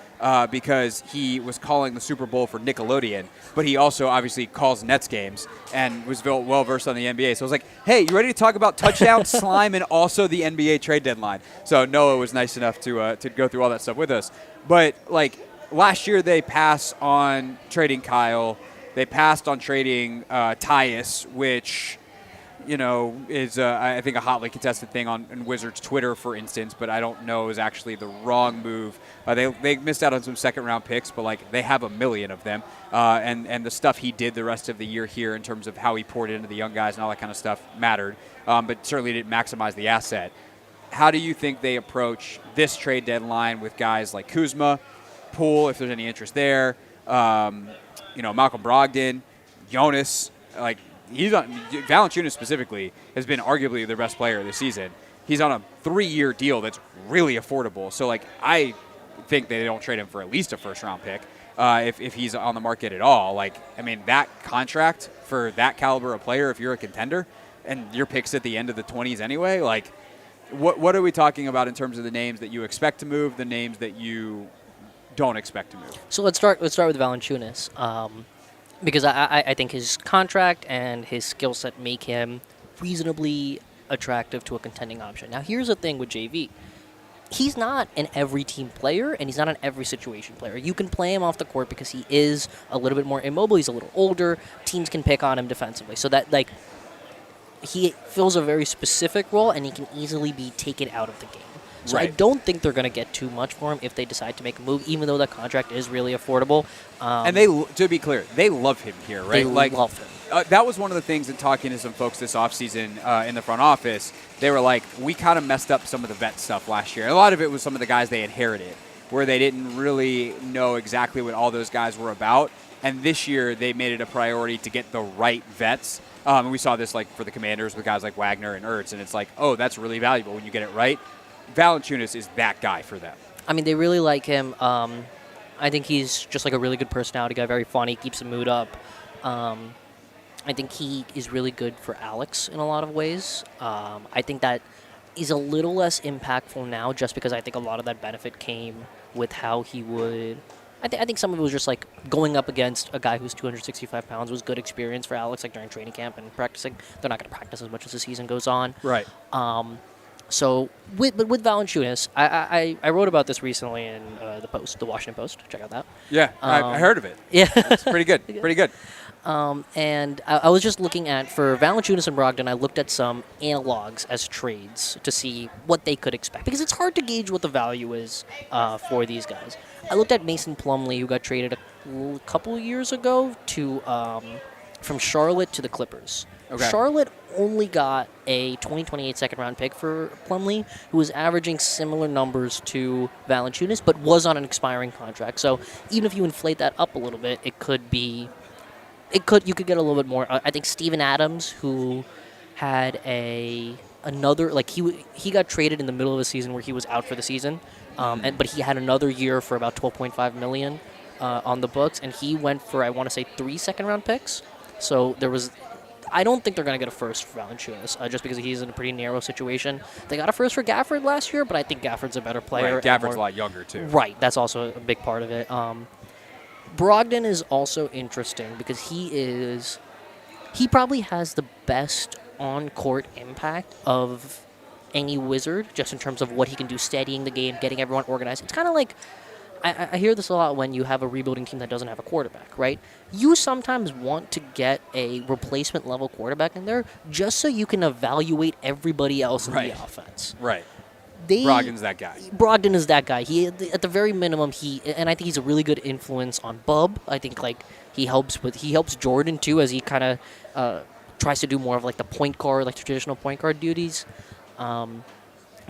because he was calling the Super Bowl for Nickelodeon, but he also obviously calls Nets games and was well-versed on the NBA. So I was like, hey, you ready to talk about touchdown, slime, and also the NBA trade deadline? So Noah was nice enough to go through all that stuff with us. But, last year they passed on trading Kyle. They passed on trading Tyus, which is I think a hotly contested thing on Wizards Twitter, for instance, but I don't know is actually the wrong move. They missed out on some second-round picks, but they have a million of them, and the stuff he did the rest of the year here in terms of how he poured into the young guys and all that kind of stuff mattered, but certainly didn't maximize the asset. How do you think they approach this trade deadline with guys like Kuzma, Poole, if there's any interest there, Malcolm Brogdon, Jonas, Valanciunas specifically has been arguably the best player this season. He's on a 3-year deal that's really affordable. So, I think they don't trade him for at least a first-round pick if he's on the market at all. That contract for that caliber of player, if you're a contender, and your pick's at the end of the 20s anyway, what are we talking about in terms of the names that you expect to move, the names that you don't expect to move? So let's start with Valanciunas. Because I think his contract and his skill set make him reasonably attractive to a contending option. Now, here's the thing with JV. He's not an every team player, and he's not an every situation player. You can play him off the court because he is a little bit more immobile. He's a little older. Teams can pick on him defensively. So that, he fills a very specific role, and he can easily be taken out of the game. So right. I don't think they're going to get too much for him if they decide to make a move, even though that contract is really affordable. And to be clear, they love him here, right? They love him. That was one of the things in talking to some folks this offseason in the front office. They were like, we kind of messed up some of the vet stuff last year. A lot of it was some of the guys they inherited, where they didn't really know exactly what all those guys were about. And this year, they made it a priority to get the right vets. And we saw this for the Commanders with guys like Wagner and Ertz. And it's that's really valuable when you get it right. Valanciunas is that guy for them. They really like him. I think he's just a really good personality guy, very funny, keeps the mood up. I think he is really good for Alex in a lot of ways. I think that is a little less impactful now just because I think a lot of that benefit came with how he would... I think some of it was just going up against a guy who's 265 pounds was good experience for Alex during training camp and practicing. They're not going to practice as much as the season goes on. Right. So with Valanciunas, I wrote about this recently in the Washington Post. Check out that. Yeah, I heard of it. Yeah. It's pretty good. Pretty good. And I was just looking at, for Valanciunas and Brogdon, I looked at some analogs as trades to see what they could expect. Because it's hard to gauge what the value is for these guys. I looked at Mason Plumlee, who got traded a couple years ago to from Charlotte to the Clippers. Okay. Charlotte only got a 2028 second-round pick for Plumlee, who was averaging similar numbers to Valanciunas, but was on an expiring contract. So even if you inflate that up a little bit, you could get a little bit more. I think Steven Adams, who had another, like he got traded in the middle of the season where he was out for the season, but he had another year for about $12.5 million on the books, and he went for, I want to say, 3 second-round picks. So I don't think they're going to get a first for Valanciunas, just because he's in a pretty narrow situation. They got a first for Gafford last year, but I think Gafford's a better player. Right, Gafford's a lot younger, too. Right, that's also a big part of it. Brogdon is also interesting because he probably has the best on-court impact of any Wizard, just in terms of what he can do steadying the game, getting everyone organized. It's kind of like, I hear this a lot when you have a rebuilding team that doesn't have a quarterback, right? You sometimes want to get a replacement-level quarterback in there just so you can evaluate everybody else in the offense. Right. Brogdon's that guy. Brogdon is that guy. He, at the very minimum, and I think he's a really good influence on Bub. I think he helps Jordan too, as he kind of tries to do more of like the point guard, like traditional point guard duties.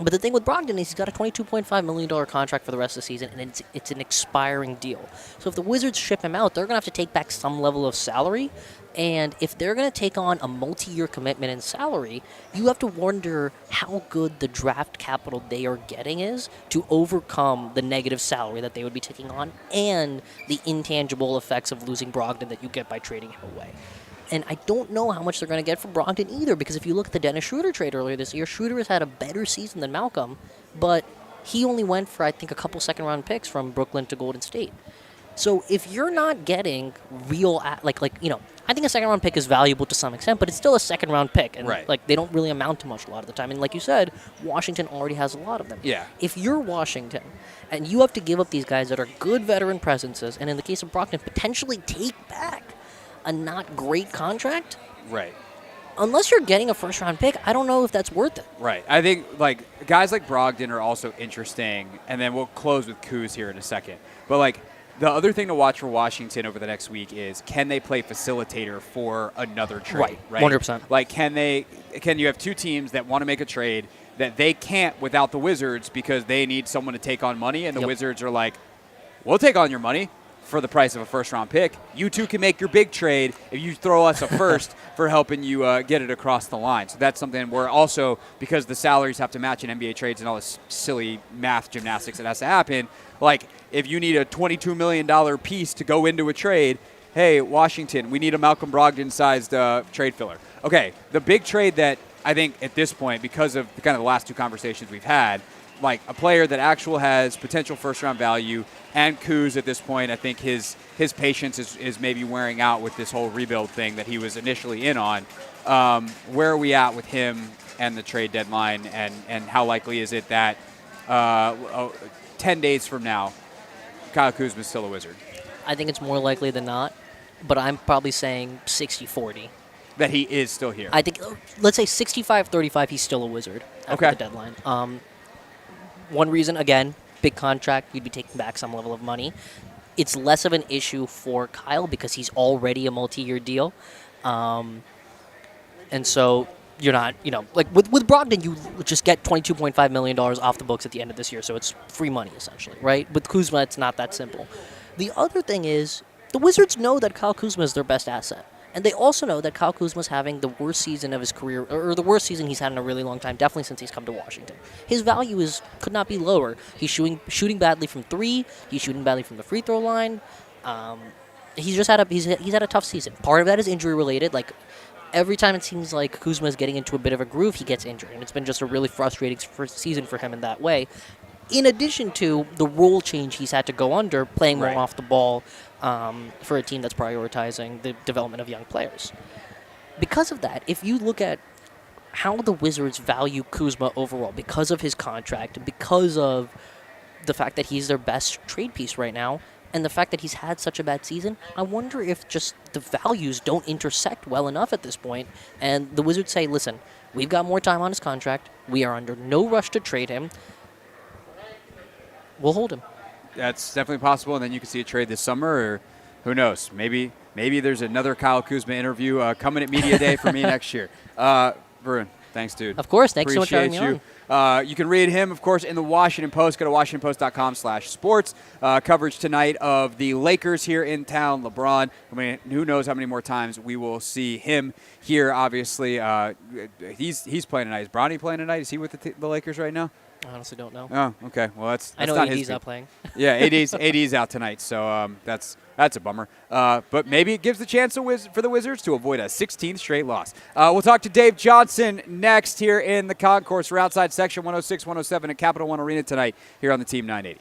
But the thing with Brogdon is he's got a $22.5 million contract for the rest of the season, and it's an expiring deal. So if the Wizards ship him out, they're going to have to take back some level of salary. And if they're going to take on a multi-year commitment in salary, you have to wonder how good the draft capital they are getting is to overcome the negative salary that they would be taking on and the intangible effects of losing Brogdon that you get by trading him away. And I don't know how much they're going to get from Brogdon either, because if you look at the Dennis Schroeder trade earlier this year, Schroeder has had a better season than Malcolm, but he only went for, I think, a couple second-round picks from Brooklyn to Golden State. So if you're not getting real, I think a second-round pick is valuable to some extent, but it's still a second-round pick, and they don't really amount to much a lot of the time. And like you said, Washington already has a lot of them. Yeah. If you're Washington and you have to give up these guys that are good veteran presences, and in the case of Brogdon, potentially take back a not great contract, right? Unless you're getting a first-round pick, I don't know if that's worth it. Right. I think guys like Brogdon are also interesting, and then we'll close with Kuz here in a second. But the other thing to watch for Washington over the next week is, can they play facilitator for another trade? Right. 100%. Can you have two teams that want to make a trade that they can't without the Wizards because they need someone to take on money, and the Wizards are like, we'll take on your money for the price of a first-round pick. You two can make your big trade if you throw us a first for helping you get it across the line. So that's something where also, because the salaries have to match in NBA trades and all this silly math gymnastics that has to happen, if you need a $22 million piece to go into a trade, hey, Washington, we need a Malcolm Brogdon-sized trade filler. Okay, the big trade that I think at this point, because of the last two conversations we've had, a player that has potential first-round value, and Kuz at this point, I think his patience is maybe wearing out with this whole rebuild thing that he was initially in on. Where are we at with him and the trade deadline, and how likely is it that 10 days from now, Kyle Kuzma is still a Wizard? I think it's more likely than not, but I'm probably saying 60-40. That he is still here? I think, let's say 65-35, he's still a Wizard after the deadline. One reason, again, big contract, you'd be taking back some level of money. It's less of an issue for Kyle because he's already a multi-year deal. And so you're not, with Brogdon, you just get $22.5 million off the books at the end of this year, so it's free money, essentially, right? With Kuzma, it's not that simple. The other thing is, the Wizards know that Kyle Kuzma is their best asset. And they also know that Kyle Kuzma's having the worst season of his career, or the worst season he's had in a really long time, definitely since he's come to Washington. His value could not be lower. He's shooting badly from three. He's shooting badly from the free throw line. He's just had a tough season. Part of that is injury related. Every time it seems like Kuzma is getting into a bit of a groove, he gets injured, and it's been just a really frustrating first season for him in that way. In addition to the role change he's had to go under, playing more off the ball for a team that's prioritizing the development of young players. Because of that, if you look at how the Wizards value Kuzma overall, because of his contract, because of the fact that he's their best trade piece right now, and the fact that he's had such a bad season, I wonder if just the values don't intersect well enough at this point, and the Wizards say, listen, we've got more time on his contract, we are under no rush to trade him, we'll hold him. That's definitely possible, and then you can see a trade this summer, or Who knows? Maybe there's another Kyle Kuzma interview coming at Media Day for me next year. Varun, thanks, dude. Of course. Thanks Appreciate so much for having me on. You can read him, of course, in the Washington Post. Go to WashingtonPost.com/sports. Coverage tonight of the Lakers here in town. LeBron. I mean, who knows how many more times we will see him here. Obviously, he's playing tonight. Is Bronny playing tonight? Is he with the Lakers right now? I honestly don't know. Oh, okay. Well, that's I know not AD's his not playing. Yeah, AD's out tonight, so that's a bummer. But maybe it gives the chance for the Wizards to avoid a 16th straight loss. We'll talk to Dave Johnson next here in the concourse. We're outside section 106, 107 at Capital One Arena tonight here on the Team 980.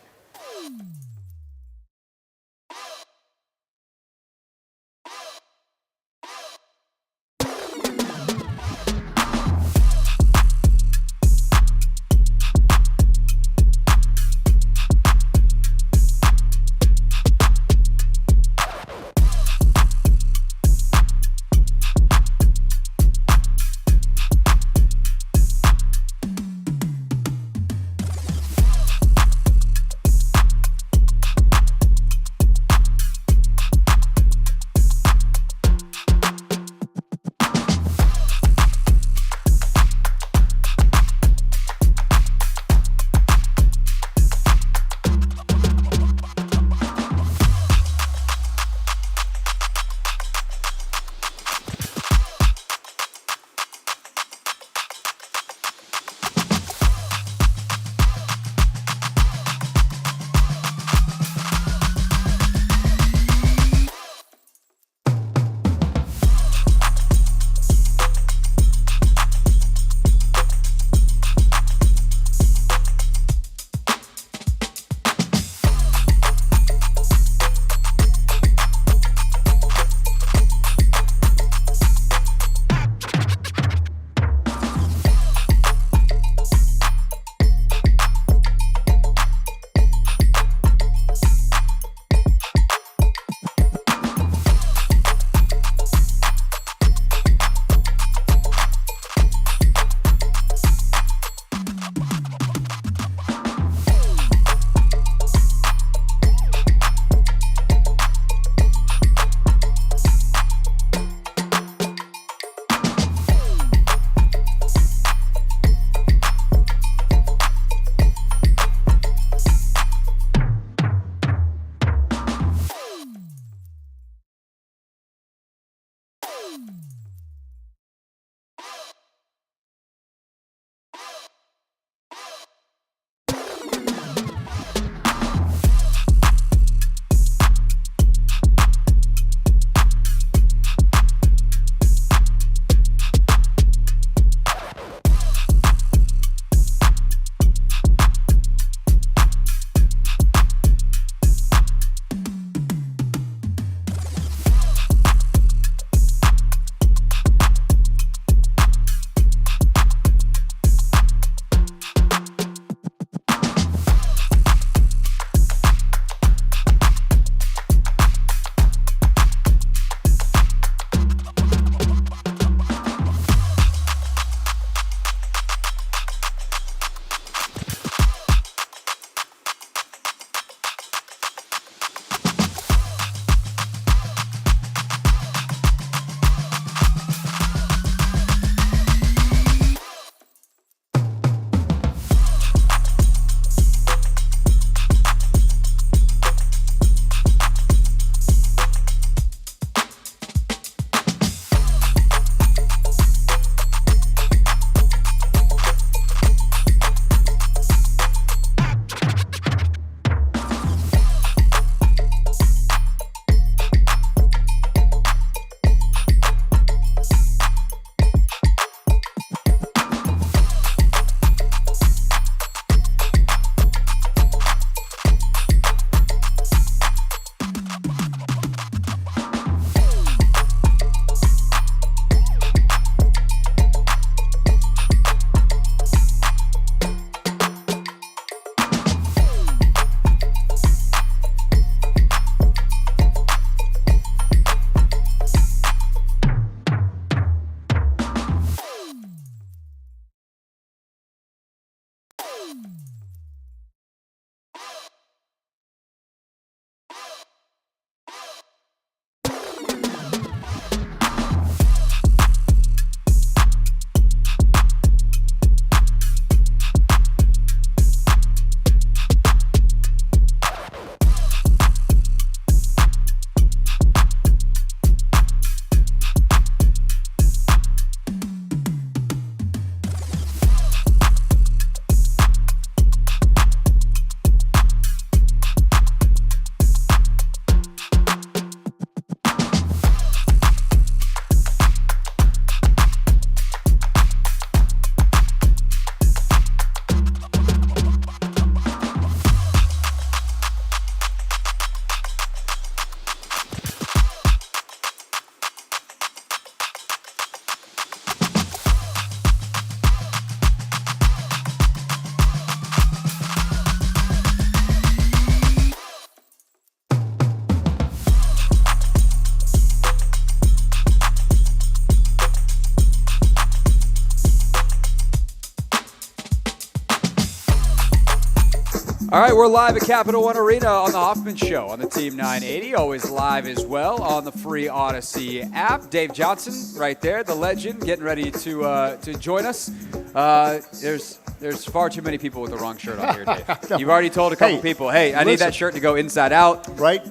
All right, we're live at Capital One Arena on the Hoffman Show on the Team 980. Always live as well on the free Odyssey app. Dave Johnson, right there, the legend, getting ready to join us. There's far too many people with the wrong shirt on here, Dave. You've already told a couple people, hey, I need that shirt to go inside out. Right.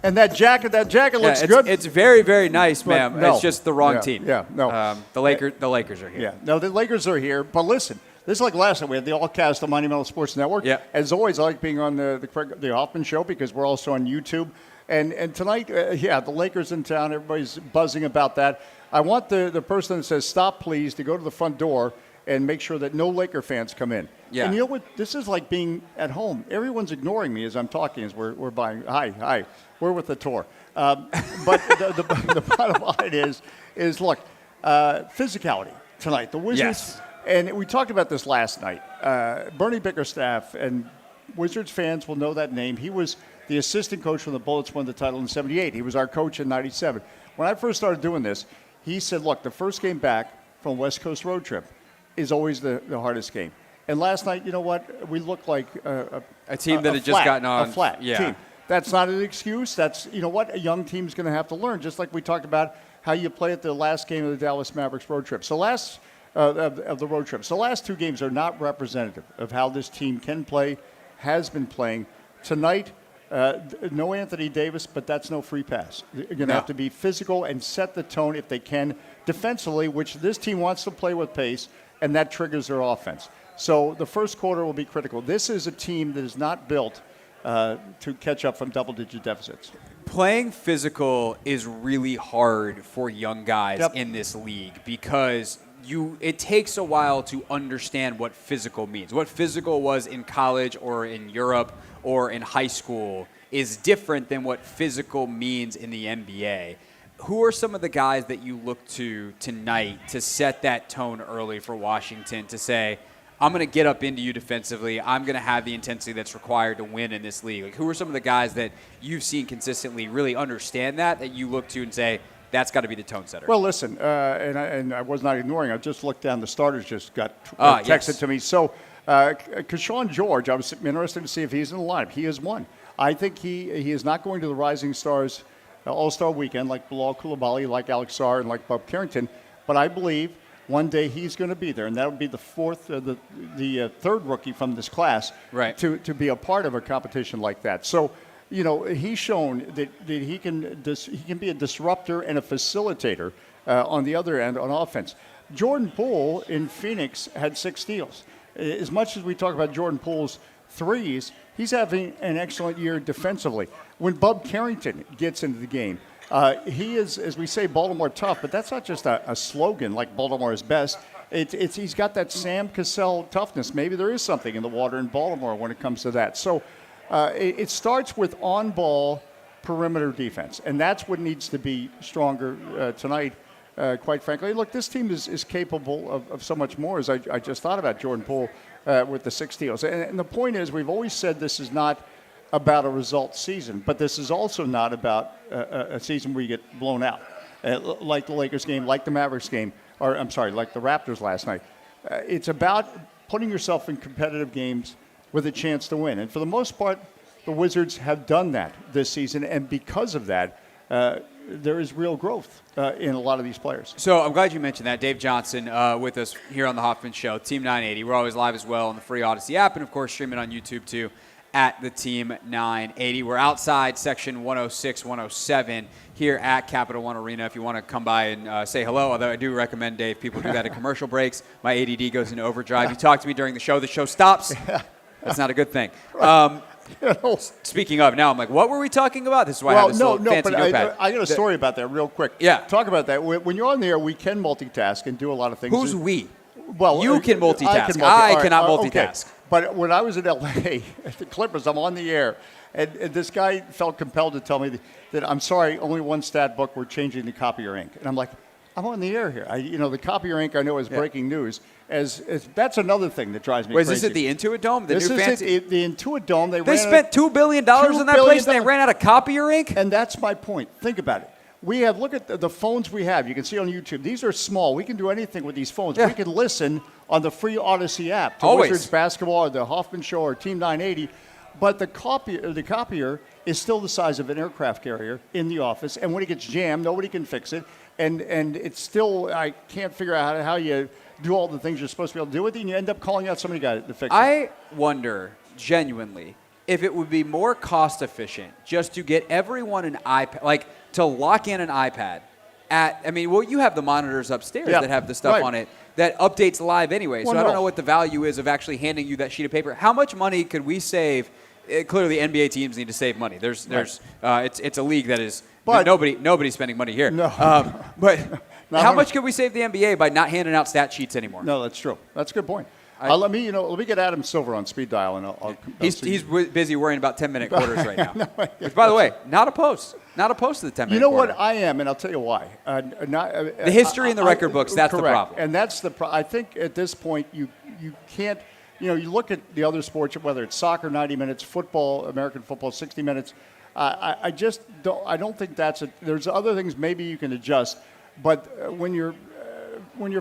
And that jacket looks good. It's very, very nice, ma'am. No. It's just the wrong team. Yeah, no. The Lakers are here. Yeah, no, the Lakers are here. But listen, this is like last time. We had the all cast on Monumental Sports Network. Yeah. As always, I like being on the Hoffman Show because we're also on YouTube. And tonight, the Lakers in town. Everybody's buzzing about that. I want the person that says stop, please, to go to the front door and make sure that no Laker fans come in. Yeah. And you know what? This is like being at home. Everyone's ignoring me as I'm talking, as we're buying. Hi. We're with the tour. But the bottom line is look, physicality tonight. The Wizards, yes. And we talked about this last night. Bernie Bickerstaff, and Wizards fans will know that name. He was the assistant coach when the Bullets won the title in '78. He was our coach in '97. When I first started doing this, he said, look, the first game back from West Coast road trip is always the hardest game. And last night, you know what? We looked like a team that had just gotten on a flat yeah. team. That's not an excuse. That's, you know what, a young team's going to have to learn, just like we talked about how you play at the last game of the Dallas Mavericks road trip. So of the road trip. So the last two games are not representative of how this team can play, has been playing. Tonight, no Anthony Davis, but that's no free pass. You're going to have to be physical and set the tone if they can defensively, which this team wants to play with pace, and that triggers their offense. So the first quarter will be critical. This is a team that is not built to catch up from double-digit deficits. Playing physical is really hard for young guys in this league because it takes a while to understand what physical means. What physical was in college or in Europe or in high school is different than what physical means in the NBA. Who are some of the guys that you look to tonight to set that tone early for Washington to say, I'm going to get up into you defensively. I'm going to have the intensity that's required to win in this league. Like, who are some of the guys that you've seen consistently really understand that you look to and say, that's got to be the tone setter? Well, listen, and I was not ignoring. I just looked down. The starters just got texted to me. So, Keshawn George, I was interested to see if he's in the lineup. He is one. I think he is not going to the Rising Stars All-Star Weekend like Bilal Coulibaly, like Alex Sarr, and like Bob Carrington. But I believe one day he's going to be there, and that would be the third rookie from this class to be a part of a competition like that. So, you know, he's shown that he can be a disruptor and a facilitator on the other end on offense. Jordan Poole in Phoenix had 6 steals. As much as we talk about Jordan Poole's threes, he's having an excellent year defensively. When Bob Carrington gets into the game, he is, as we say, Baltimore tough, but that's not just a slogan like Baltimore is best. He's got that Sam Cassell toughness. Maybe there is something in the water in Baltimore when it comes to that. So it starts with on-ball perimeter defense, and that's what needs to be stronger tonight, quite frankly. Look, this team is capable of so much more, as I just thought about Jordan Poole with the 6 steals. And the point is, we've always said this is not about a result season, but this is also not about a season where you get blown out, like the Lakers game, like the Mavericks game, or I'm sorry, like the Raptors last night. It's about putting yourself in competitive games with a chance to win. And for the most part, the Wizards have done that this season, and because of that, there is real growth in a lot of these players. So I'm glad you mentioned that. Dave Johnson with us here on the Hoffman Show, Team 980. We're always live as well on the free Odyssey app, and of course streaming on YouTube too at the Team 980. We're outside section 106, 107 here at Capital One Arena. If you want to come by and say hello, although I do recommend, Dave, people do that at commercial breaks. My ADD goes into overdrive. You talk to me during the show stops. That's not a good thing. Speaking of, now I'm like, what were we talking about? This is why I have this little fancy notepad. I got a story about that real quick. Yeah. Talk about that. When you're on the air, we can multitask and do a lot of things. Who's we? Well, you can multitask. I cannot multitask. Okay. But when I was in L.A. at the Clippers, I'm on the air, and this guy felt compelled to tell me that I'm sorry, only one stat book, we're changing the copy or ink. And I'm like, I'm on the air here. The copy or ink I know is breaking news. As that's another thing that drives me crazy. Is this at the Intuit Dome? This is the Intuit Dome. They spent $2 billion in that place, and they ran out of copier ink? And that's my point. Think about it. Look at the phones we have. You can see on YouTube. These are small. We can do anything with these phones. Yeah. We can listen on the free Odyssey app to Wizards basketball or the Hoffman Show or Team 980. But the copier is still the size of an aircraft carrier in the office, and when it gets jammed, nobody can fix it. And it's still, I can't figure out how you do all the things you're supposed to be able to do with it, and you end up calling out somebody to fix it. I wonder, genuinely, if it would be more cost efficient just to get everyone an iPad, like to lock in an iPad you have the monitors upstairs that have the stuff on it that updates live anyway. So I don't know what the value is of actually handing you that sheet of paper. How much money could we save? Clearly, NBA teams need to save money. It's a league that is nobody's spending money here. No. But how much could we save the NBA by not handing out stat sheets anymore? No, that's true. That's a good point. Let me get Adam Silver on speed dial, and he's busy worrying about 10-minute quarters right now. Which, by the way, not opposed to the 10-minute quarter. You know what I am, and I'll tell you why. The history in the record books. That's correct. The problem. And that's the problem. I think at this point you can't. You look at the other sports, whether it's soccer, 90 minutes, football, American football, 60 minutes. I just don't. I don't think that's it. There's other things maybe you can adjust, but when you're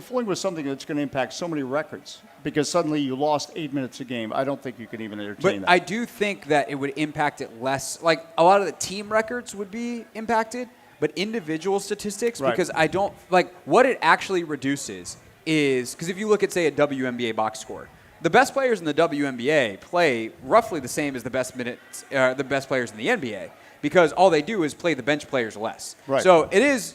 fooling with something that's going to impact so many records, because suddenly you lost 8 minutes a game, I don't think you can even entertain that. I do think that it would impact it less. Like a lot of the team records would be impacted, but individual statistics, because I don't like what it actually reduces is because if you look at, say, a WNBA box score. The best players in the WNBA play roughly the same as the best players in the NBA because all they do is play the bench players less. Right. So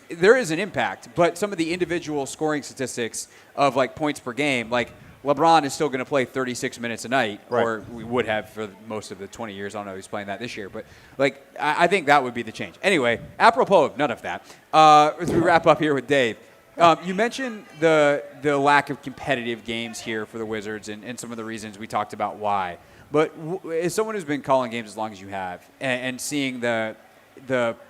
there is an impact, but some of the individual scoring statistics of like points per game, like LeBron is still going to play 36 minutes a night, or we would have for most of the 20 years. I don't know if he's playing that this year, but like I think that would be the change. Anyway, apropos of none of that, as we wrap up here with Dave. You mentioned the lack of competitive games here for the Wizards and some of the reasons we talked about why. But as someone who's been calling games as long as you have and seeing the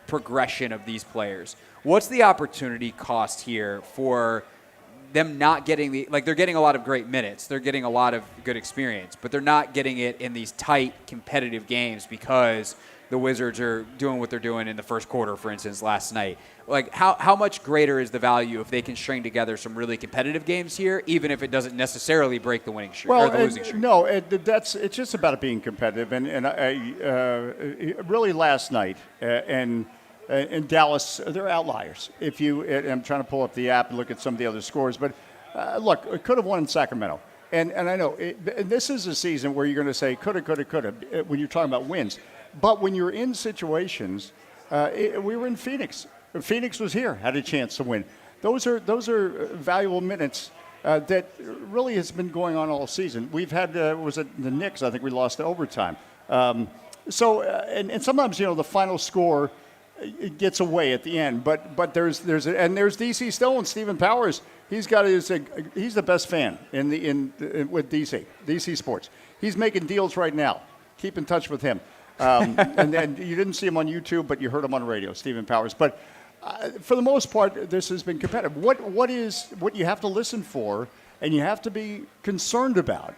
progression of these players, what's the opportunity cost here for them not getting they're getting a lot of great minutes. They're getting a lot of good experience, but they're not getting it in these tight competitive games because the Wizards are doing what they're doing in the first quarter, for instance, last night. Like, how much greater is the value if they can string together some really competitive games here, even if it doesn't necessarily break the winning streak or the losing streak? No, it's just about it being competitive. And really last night in Dallas, they're outliers. I'm trying to pull up the app and look at some of the other scores, but look, it could have won in Sacramento. And I know this is a season where you're going to say coulda when you're talking about wins. But when you're in situations, we were in Phoenix. Phoenix was here, had a chance to win. Those are valuable minutes that really has been going on all season. We've had was it the Knicks? I think we lost to overtime. And sometimes the final score it gets away at the end. But there's DC Stone, Stephen Powers. He's the best fan with DC Sports. He's making deals right now. Keep in touch with him. And you didn't see him on YouTube, but you heard him on radio, Stephen Powers. But for the most part, this has been competitive. What you have to listen for, and you have to be concerned about,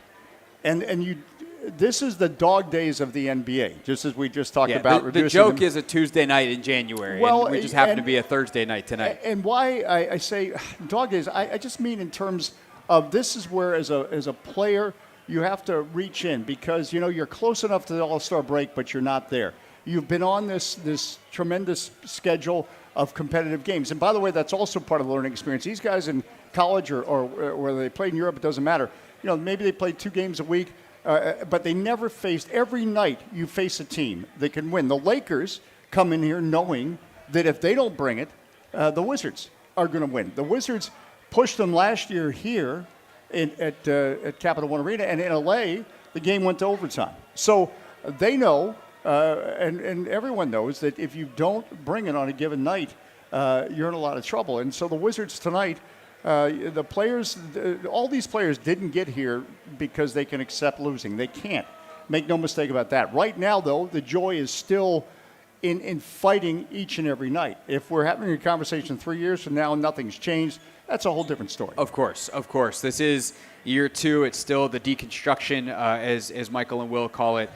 this is the dog days of the NBA, just as we just talked about. The joke is a Tuesday night in January, and we just happen to be a Thursday night tonight. And why I say dog days, I just mean in terms of this is where as a player you have to reach in because you're close enough to the All-Star break, but you're not there. You've been on this tremendous schedule of competitive games, and by the way, that's also part of the learning experience. These guys in college or whether they played in Europe, it doesn't matter. Maybe they played 2 games a week. But they never faced. Every night you face a team that can win. The Lakers come in here knowing that if they don't bring it, the Wizards are going to win. The Wizards pushed them last year here at Capital One Arena, and in LA, the game went to overtime. So they know, and everyone knows that if you don't bring it on a given night, you're in a lot of trouble. And so the Wizards tonight. The players, all these players didn't get here because they can accept losing. They can't. Make no mistake about that. Right now, though, the joy is still in fighting each and every night. If we're having a conversation 3 years from now and nothing's changed, that's a whole different story. Of course. This is Year 2, it's still the deconstruction, as Michael and Will call it.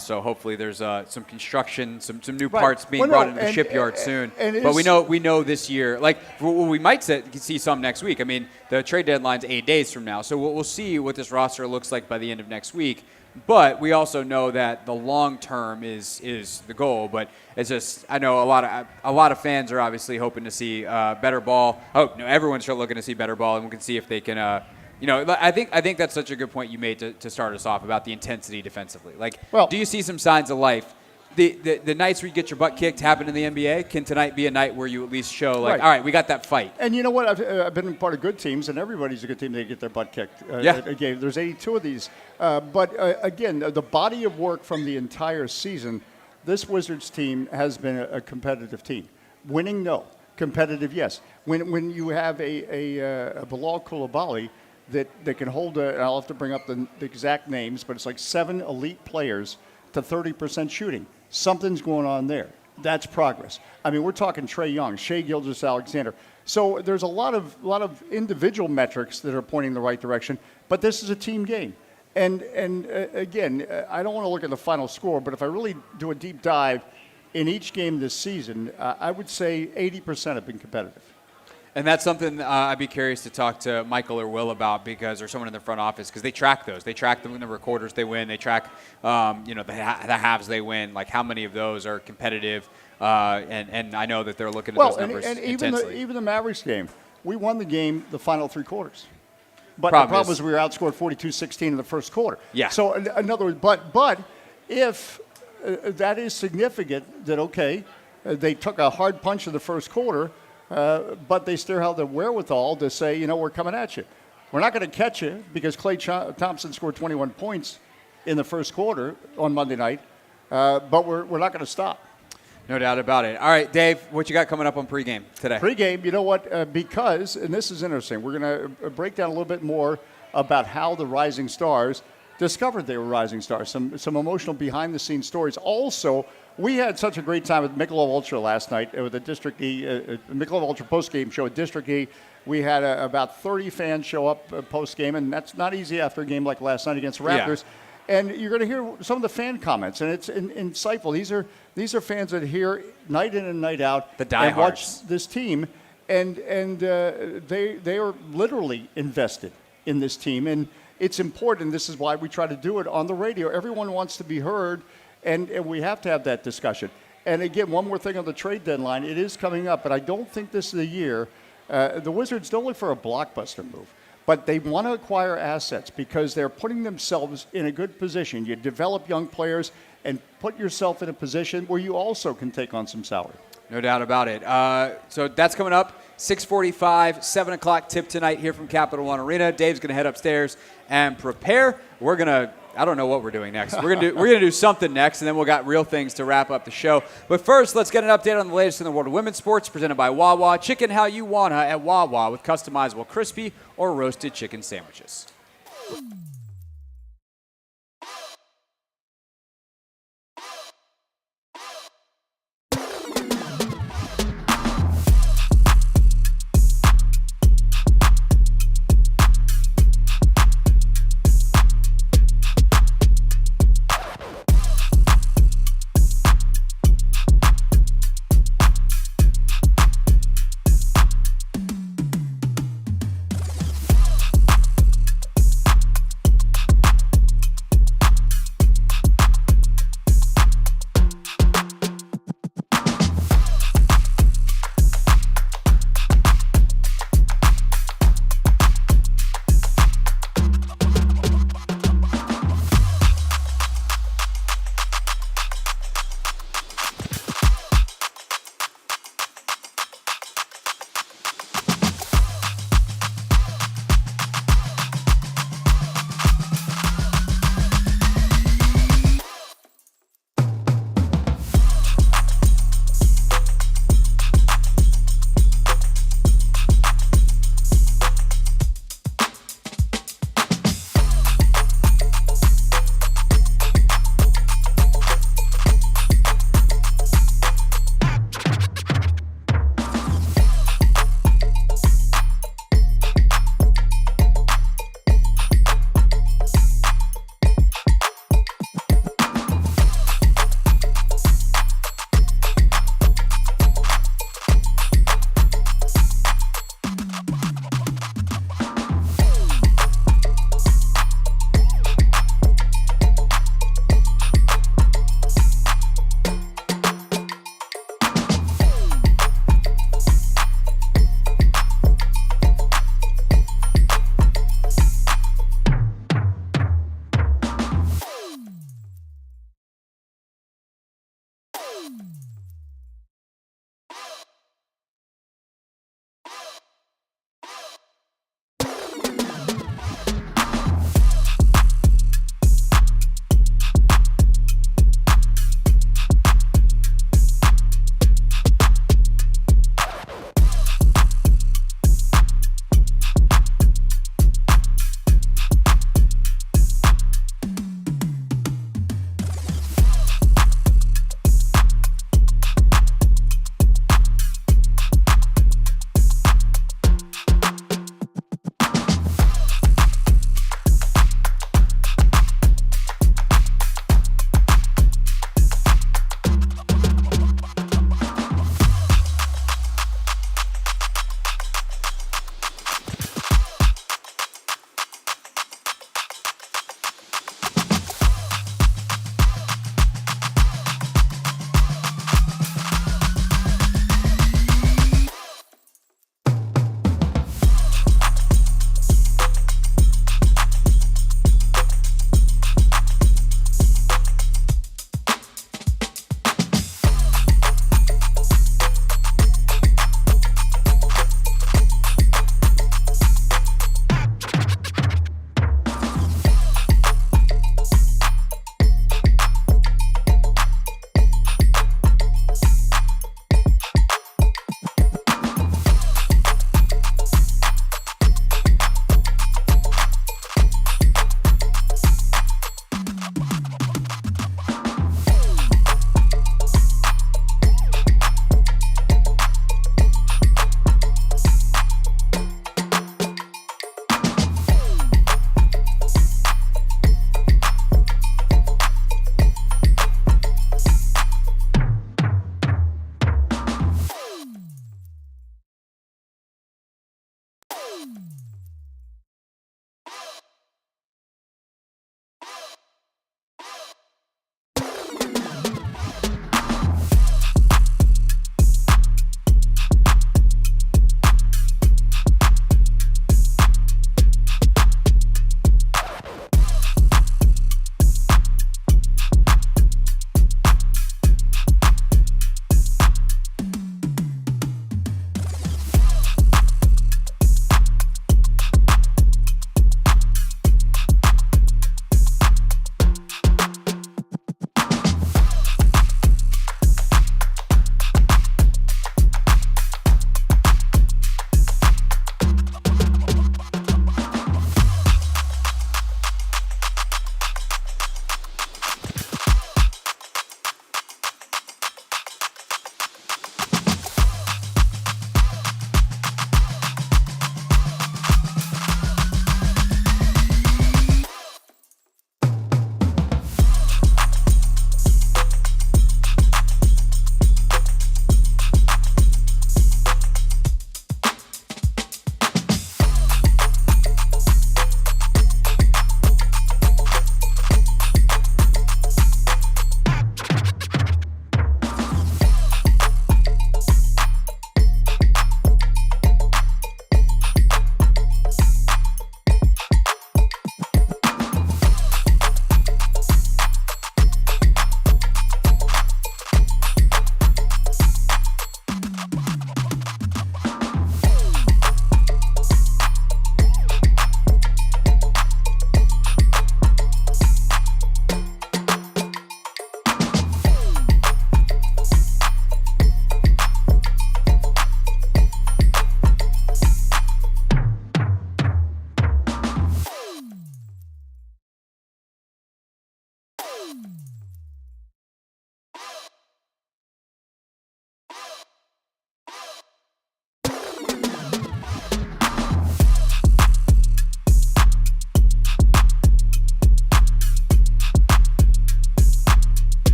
So hopefully there's some construction, some new parts being brought into the shipyard soon. But we know this year, like we might see some next week. I mean, the trade deadline's 8 days from now, so we'll see what this roster looks like by the end of next week. But we also know that the long term is the goal. But it's just, I know a lot of fans are obviously hoping to see better ball. Oh no, everyone's looking to see better ball, and we can see if they can. I think that's such a good point you made to start us off about the intensity defensively. Like, do you see some signs of life? The nights where you get your butt kicked happen in the NBA. Can tonight be a night where you at least show, like, all right, we got that fight? And you know what? I've been part of good teams, and everybody's a good team. They get their butt kicked. Again, there's 82 of these. But again, the body of work from the entire season, this Wizards team has been a competitive team. Winning, no. Competitive, yes. When you have a Bilal Coulibaly that can hold and I'll have to bring up the exact names, but it's like 7 elite players to 30% shooting. Something's going on there. That's progress. I mean, we're talking Trae Young, Shai Gilgeous-Alexander. So there's a lot of individual metrics that are pointing in the right direction, but this is a team game. And again, I don't want to look at the final score, but if I really do a deep dive in each game this season, I would say 80% have been competitive. And that's something I'd be curious to talk to Michael or Will about, or someone in the front office, because they track those. They track the number of quarters they win. They track, the halves they win. Like how many of those are competitive. And I know that they're looking at those numbers intensely. Even the Mavericks game, we won the game the final 3 quarters. But the problem is we were outscored 42-16 in the first quarter. Yeah. So in other words, but if that is significant, that okay, they took a hard punch in the first quarter. But they still have the wherewithal to say, we're coming at you. We're not going to catch you because Klay Thompson scored 21 points in the first quarter on Monday night, but we're not going to stop. No doubt about it. All right, Dave, what you got coming up on pregame today? Pregame, you know what? Because, and this is interesting, we're going to break down a little bit more about how the Rising Stars discovered they were rising stars, some emotional behind-the-scenes stories. Also, we had such a great time with Michelob Ultra last night with the District E, Michelob Ultra post-game show at District E. We had about 30 fans show up post-game, and that's not easy after a game like last night against the Raptors. Yeah. And you're going to hear some of the fan comments, and it's insightful. These are fans that hear night in and night out and watch this team, and they are literally invested in this team. And it's important. This is why we try to do it on the radio. Everyone wants to be heard, and we have to have that discussion. And again, one more thing on the trade deadline. It is coming up, but I don't think this is the year. The Wizards don't look for a blockbuster move, but they want to acquire assets because they're putting themselves in a good position. You develop young players and put yourself in a position where you also can take on some salary. No doubt about it. So that's coming up. 6:45, 7 o'clock tip tonight here from Capital One Arena. Dave's going to head upstairs and prepare. We're going to, I don't know what we're doing next. We're going to do something next, and then we'll got real things to wrap up the show. But first, let's get an update on the latest in the world of women's sports, presented by Wawa. Chicken how you wanna at Wawa with customizable crispy or roasted chicken sandwiches.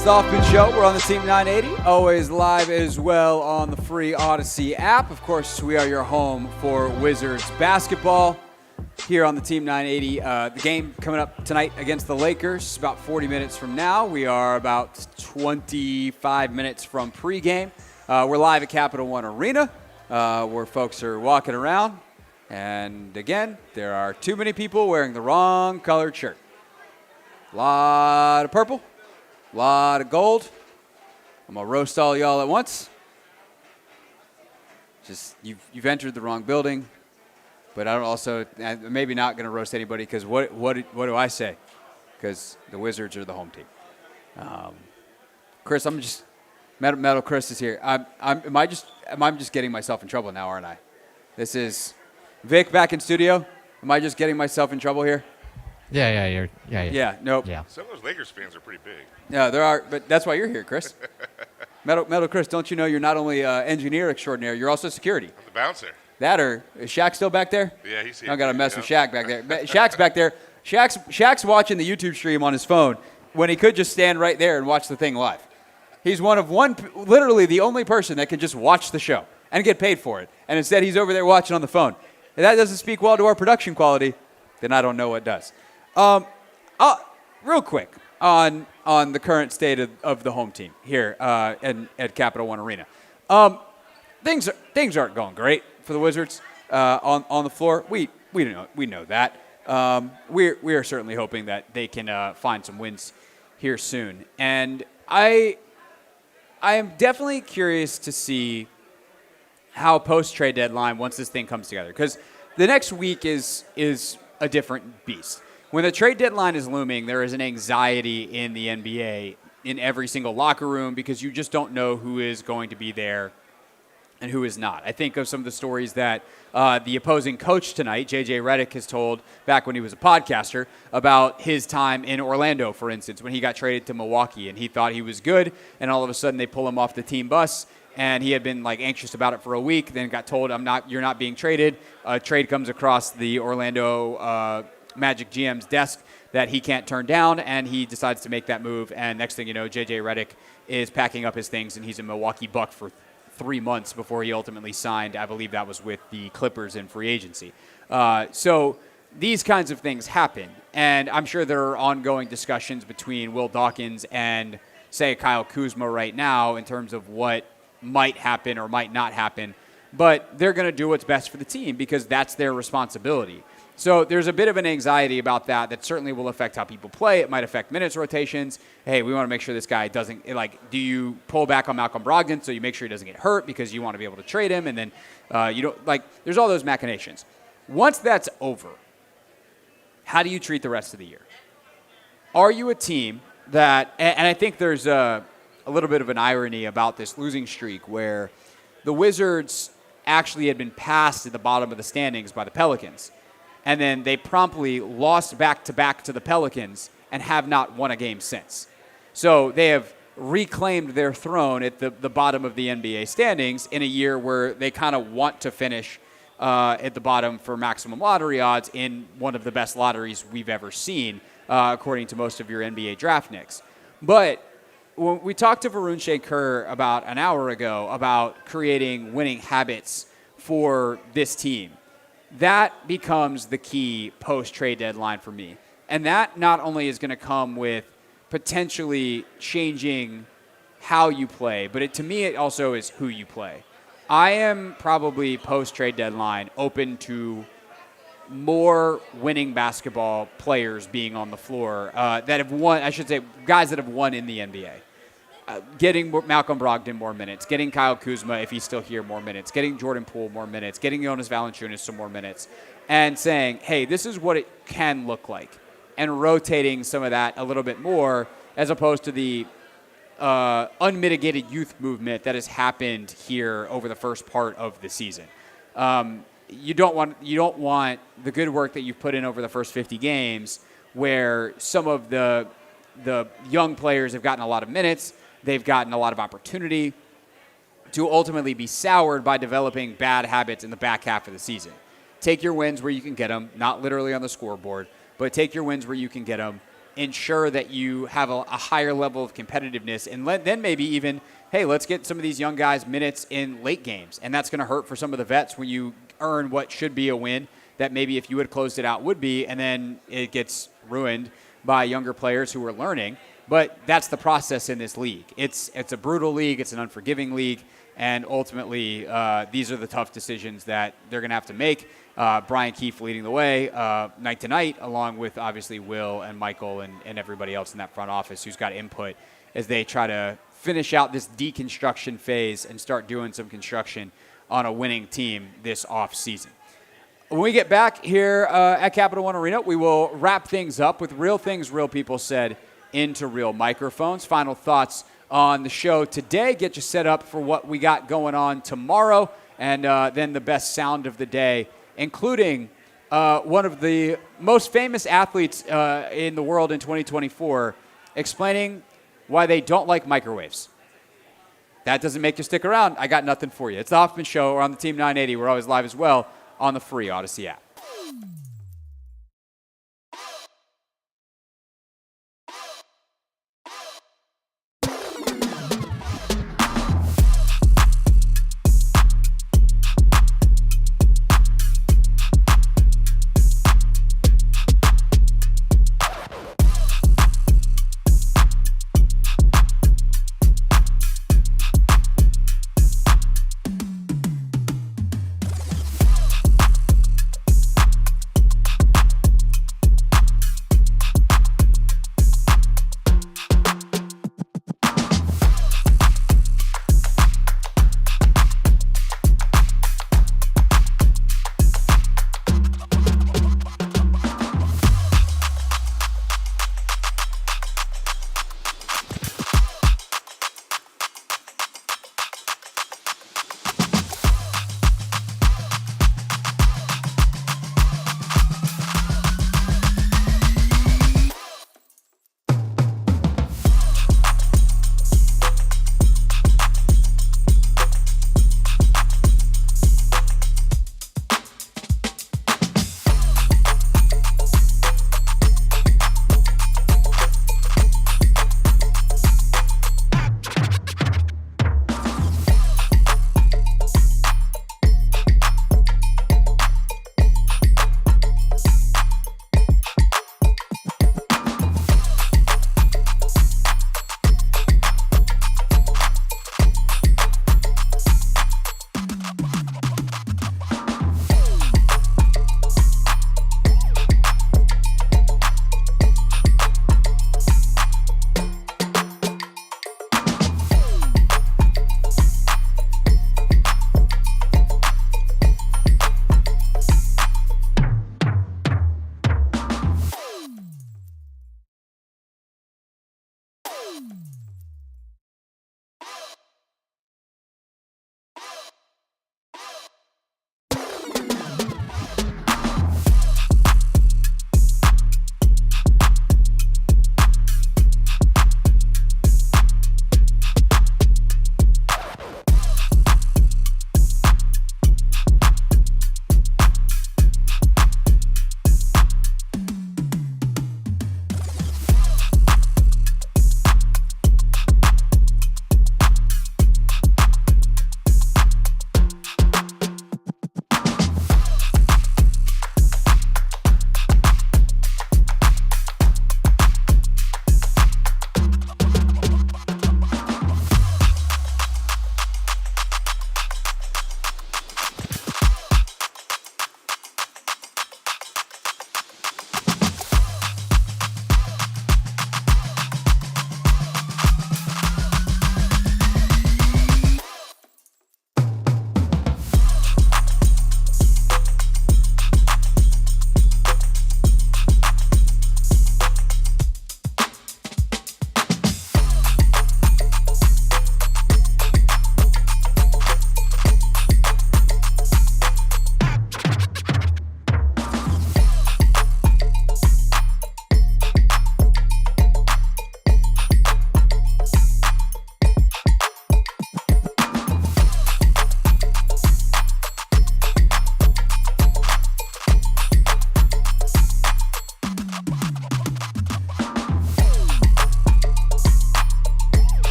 It's the Hoffman Show. We're on the Team 980, always live as well on the free Odyssey app. Of course, we are your home for Wizards basketball here on the Team 980. The game coming up tonight against the Lakers, about 40 minutes from now. We are about 25 minutes from pregame. We're live at Capital One Arena, where folks are walking around. And again, there are too many people wearing the wrong colored shirt. A lot of purple. A lot of gold. I'm going to roast all y'all at once. Just, you've entered the wrong building. But I'm maybe not going to roast anybody because what do I say? Because the Wizards are the home team. Chris, Metal Chris is here. Am I just getting myself in trouble now, aren't I? This is Vic back in studio. Am I just getting myself in trouble here? Yeah. Nope. Yeah. Some of those Lakers fans are pretty big. Yeah, there are, but that's why you're here, Chris. Metal Chris, don't you know you're not only engineer extraordinaire, you're also security. I'm the bouncer. Is Shaq still back there? Yeah, he's here. I got to mess with Shaq back there. Shaq's back there. Shaq's watching the YouTube stream on his phone when he could just stand right there and watch the thing live. He's literally the only person that can just watch the show and get paid for it. And instead, he's over there watching on the phone. If that doesn't speak well to our production quality, then I don't know what does. Real quick on the current state of the home team here at Capital One Arena. Things aren't going great for the Wizards on the floor. We know that. We are certainly hoping that they can find some wins here soon. And I am definitely curious to see how post-trade deadline, once this thing comes together, because the next week is a different beast. When the trade deadline is looming, there is an anxiety in the NBA in every single locker room because you just don't know who is going to be there and who is not. I think of some of the stories that the opposing coach tonight, JJ Redick, has told back when he was a podcaster about his time in Orlando, for instance, when he got traded to Milwaukee and he thought he was good, and all of a sudden they pull him off the team bus. And he had been anxious about it for a week, then got told, you're not being traded. A trade comes across the Orlando Magic GM's desk that he can't turn down, and he decides to make that move. And next thing you know, JJ Redick is packing up his things, and he's a Milwaukee Buck for 3 months before he ultimately signed. I believe that was with the Clippers in free agency. So these kinds of things happen, and I'm sure there are ongoing discussions between Will Dawkins and, say, Kyle Kuzma right now in terms of what might happen or might not happen, but they're going to do what's best for the team because that's their responsibility. So there's a bit of an anxiety about that certainly will affect how people play. It might affect minutes rotations. Hey, we want to make sure this guy doesn't, do you pull back on Malcolm Brogdon so you make sure he doesn't get hurt because you want to be able to trade him, and then you don't, there's all those machinations. Once that's over, how do you treat the rest of the year? Are you a team that, and I think there's a little bit of an irony about this losing streak where the Wizards actually had been passed at the bottom of the standings by the Pelicans, and then they promptly lost back-to-back to the Pelicans and have not won a game since. So they have reclaimed their throne at the bottom of the NBA standings in a year where they kind of want to finish at the bottom for maximum lottery odds in one of the best lotteries we've ever seen, according to most of your NBA draft nicks. But when we talked to Varun Shaker about an hour ago about creating winning habits for this team, that becomes the key post-trade deadline for me. And that not only is going to come with potentially changing how you play, but to me it also is who you play. I am probably post-trade deadline open to more winning basketball players being on the floor that have won, I should say, guys that have won in the NBA. Getting Malcolm Brogdon more minutes, getting Kyle Kuzma, if he's still here, more minutes, getting Jordan Poole more minutes, getting Jonas Valanciunas some more minutes, and saying, hey, this is what it can look like, and rotating some of that a little bit more as opposed to the unmitigated youth movement that has happened here over the first part of the season. You don't want the good work that you've put in over the first 50 games where some of the young players have gotten a lot of minutes, they've gotten a lot of opportunity to ultimately be soured by developing bad habits in the back half of the season. Take your wins where you can get them, not literally on the scoreboard, but take your wins where you can get them ensure that you have a higher level of competitiveness, and then maybe even, hey, let's get some of these young guys minutes in late games. And that's going to hurt for some of the vets when you earn what should be a win that maybe if you had closed it out would be, and then it gets ruined by younger players who are learning. But that's the process in this league. It's a brutal league. It's an unforgiving league. And ultimately, these are the tough decisions that they're going to have to make. Brian Keefe leading the way night to night, along with obviously Will and Michael and everybody else in that front office who's got input as they try to finish out this deconstruction phase and start doing some construction on a winning team this offseason. When we get back here at Capital One Arena, we will wrap things up with real things real people said into real microphones. Final thoughts on the show today. Get you set up for what we got going on tomorrow, and then the best sound of the day, including one of the most famous athletes in the world in 2024, explaining why they don't like microwaves. That doesn't make you stick around. I got nothing for you. It's the Hoffman Show. We're on the Team 980. We're always live as well on the free Odyssey app.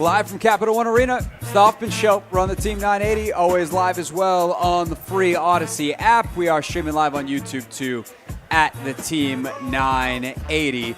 Live from Capital One Arena, it's the Hoffman Show. We're on the Team 980, always live as well on the free Odyssey app. We are streaming live on YouTube too at the Team 980.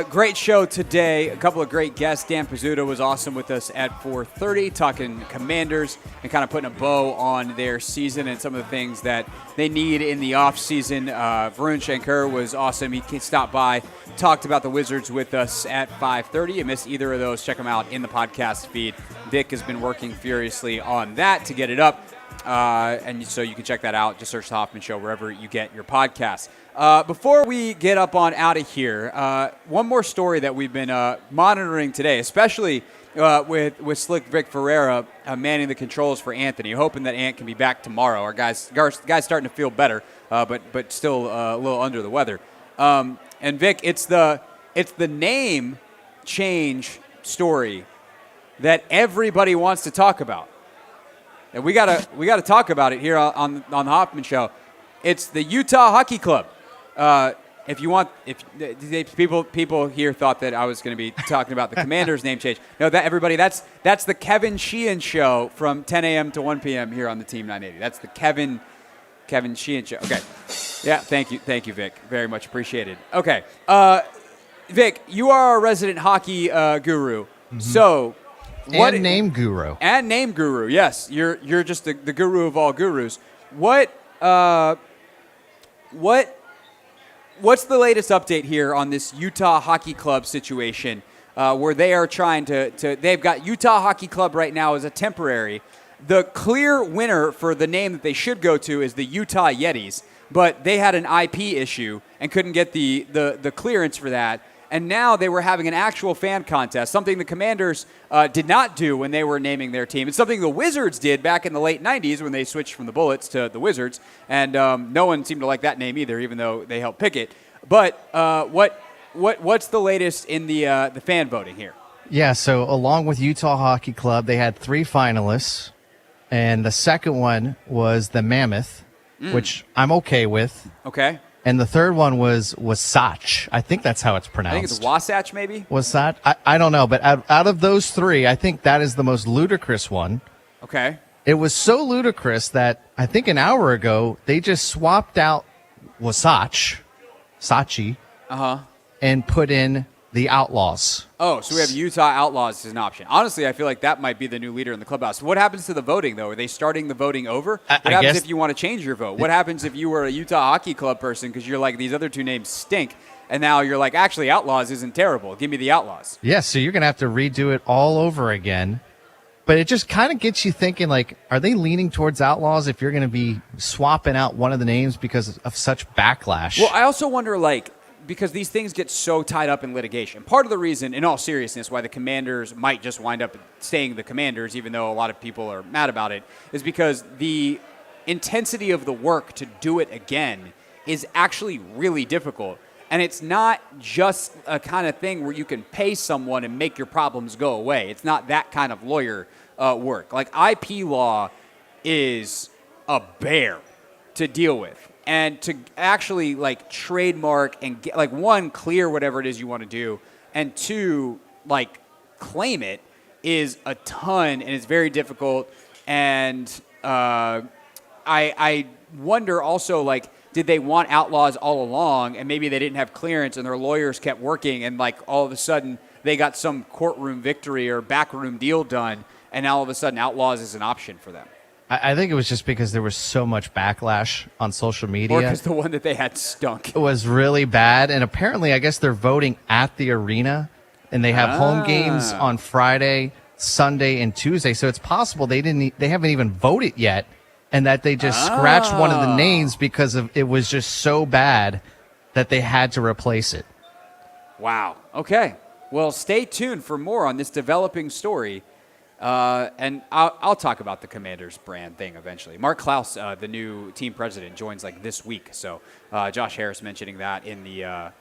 Great show today. A couple of great guests. Dan Pizzuta was awesome with us at 4:30, talking Commanders and kind of putting a bow on their season and some of the things that they need in the offseason. Varun Shankar was awesome. He stopped by, talked about the Wizards with us at 5:30. You missed either of those, check them out in the podcast feed. Vic has been working furiously on that to get it up. And so you can check that out. Just search the Hoffman Show wherever you get your podcasts. Before we get up on out of here, one more story that we've been monitoring today, especially with Slick Vic Ferreira manning the controls for Anthony, hoping that Ant can be back tomorrow. Our guy's starting to feel better, but still a little under the weather. And Vic, it's the name change story that everybody wants to talk about. And we gotta talk about it here on the Hoffman Show. It's the Utah Hockey Club. People here thought that I was going to be talking about the Commanders name change. No, that's the Kevin Sheehan Show from 10 a.m. to 1 p.m. here on the Team 980. That's the Kevin Sheehan Show. Okay, yeah, thank you, Vic. Very much appreciated. Okay, Vic, you are a resident hockey guru, so. And name guru. And name guru, yes. You're just the guru of all gurus. What's the latest update here on this Utah Hockey Club situation where they are trying to they've got Utah Hockey Club right now as a temporary. The clear winner for the name that they should go to is the Utah Yetis, but they had an IP issue and couldn't get the clearance for that. And now they were having an actual fan contest, something the Commanders did not do when they were naming their team. It's something the Wizards did back in the late 90s when they switched from the Bullets to the Wizards. And no one seemed to like that name either, even though they helped pick it. But what's the latest in the fan voting here? Yeah, so along with Utah Hockey Club, they had 3 finalists. And the second one was the Mammoth, which I'm okay with. Okay. And the third one was Wasatch. I think that's how it's pronounced. I think it's Wasatch, maybe? Wasatch? I don't know. But out of those 3, I think that is the most ludicrous one. Okay. It was so ludicrous that I think an hour ago, they just swapped out Wasatch, Sachi, and put in the Outlaws. Oh, so we have Utah Outlaws as an option. Honestly, I feel like that might be the new leader in the clubhouse. What happens to the voting, though? Are they starting the voting over? What happens if you want to change your vote? What happens if you were a Utah Hockey Club person because you're like, these other 2 names stink, and now you're like, actually, Outlaws isn't terrible. Give me the Outlaws. Yeah, so you're going to have to redo it all over again. But it just kind of gets you thinking, like, are they leaning towards Outlaws if you're going to be swapping out one of the names because of such backlash? Well, I also wonder, like, because these things get so tied up in litigation. Part of the reason, in all seriousness, why the Commanders might just wind up staying the Commanders, even though a lot of people are mad about it, is because the intensity of the work to do it again is actually really difficult. And it's not just a kind of thing where you can pay someone and make your problems go away. It's not that kind of lawyer work. Like, IP law is a bear to deal with. And to actually, like, trademark and get, like, 1, clear whatever it is you want to do, and 2, like, claim it is a ton, and it's very difficult. And I wonder also, like, did they want Outlaws all along, and maybe they didn't have clearance, and their lawyers kept working, and, like, all of a sudden they got some courtroom victory or backroom deal done, and now all of a sudden Outlaws is an option for them. I think it was just because there was so much backlash on social media. Or because the one that they had stunk. It was really bad. And apparently, I guess they're voting at the arena. And they have home games on Friday, Sunday, and Tuesday. So it's possible they haven't even voted yet. And that they just scratched one of the names because of it was just so bad that they had to replace it. Wow. Okay. Well, stay tuned for more on this developing story. And I'll talk about the Commanders brand thing eventually. Mark Klaus, the new team president, joins like this week. So Josh Harris mentioning that in the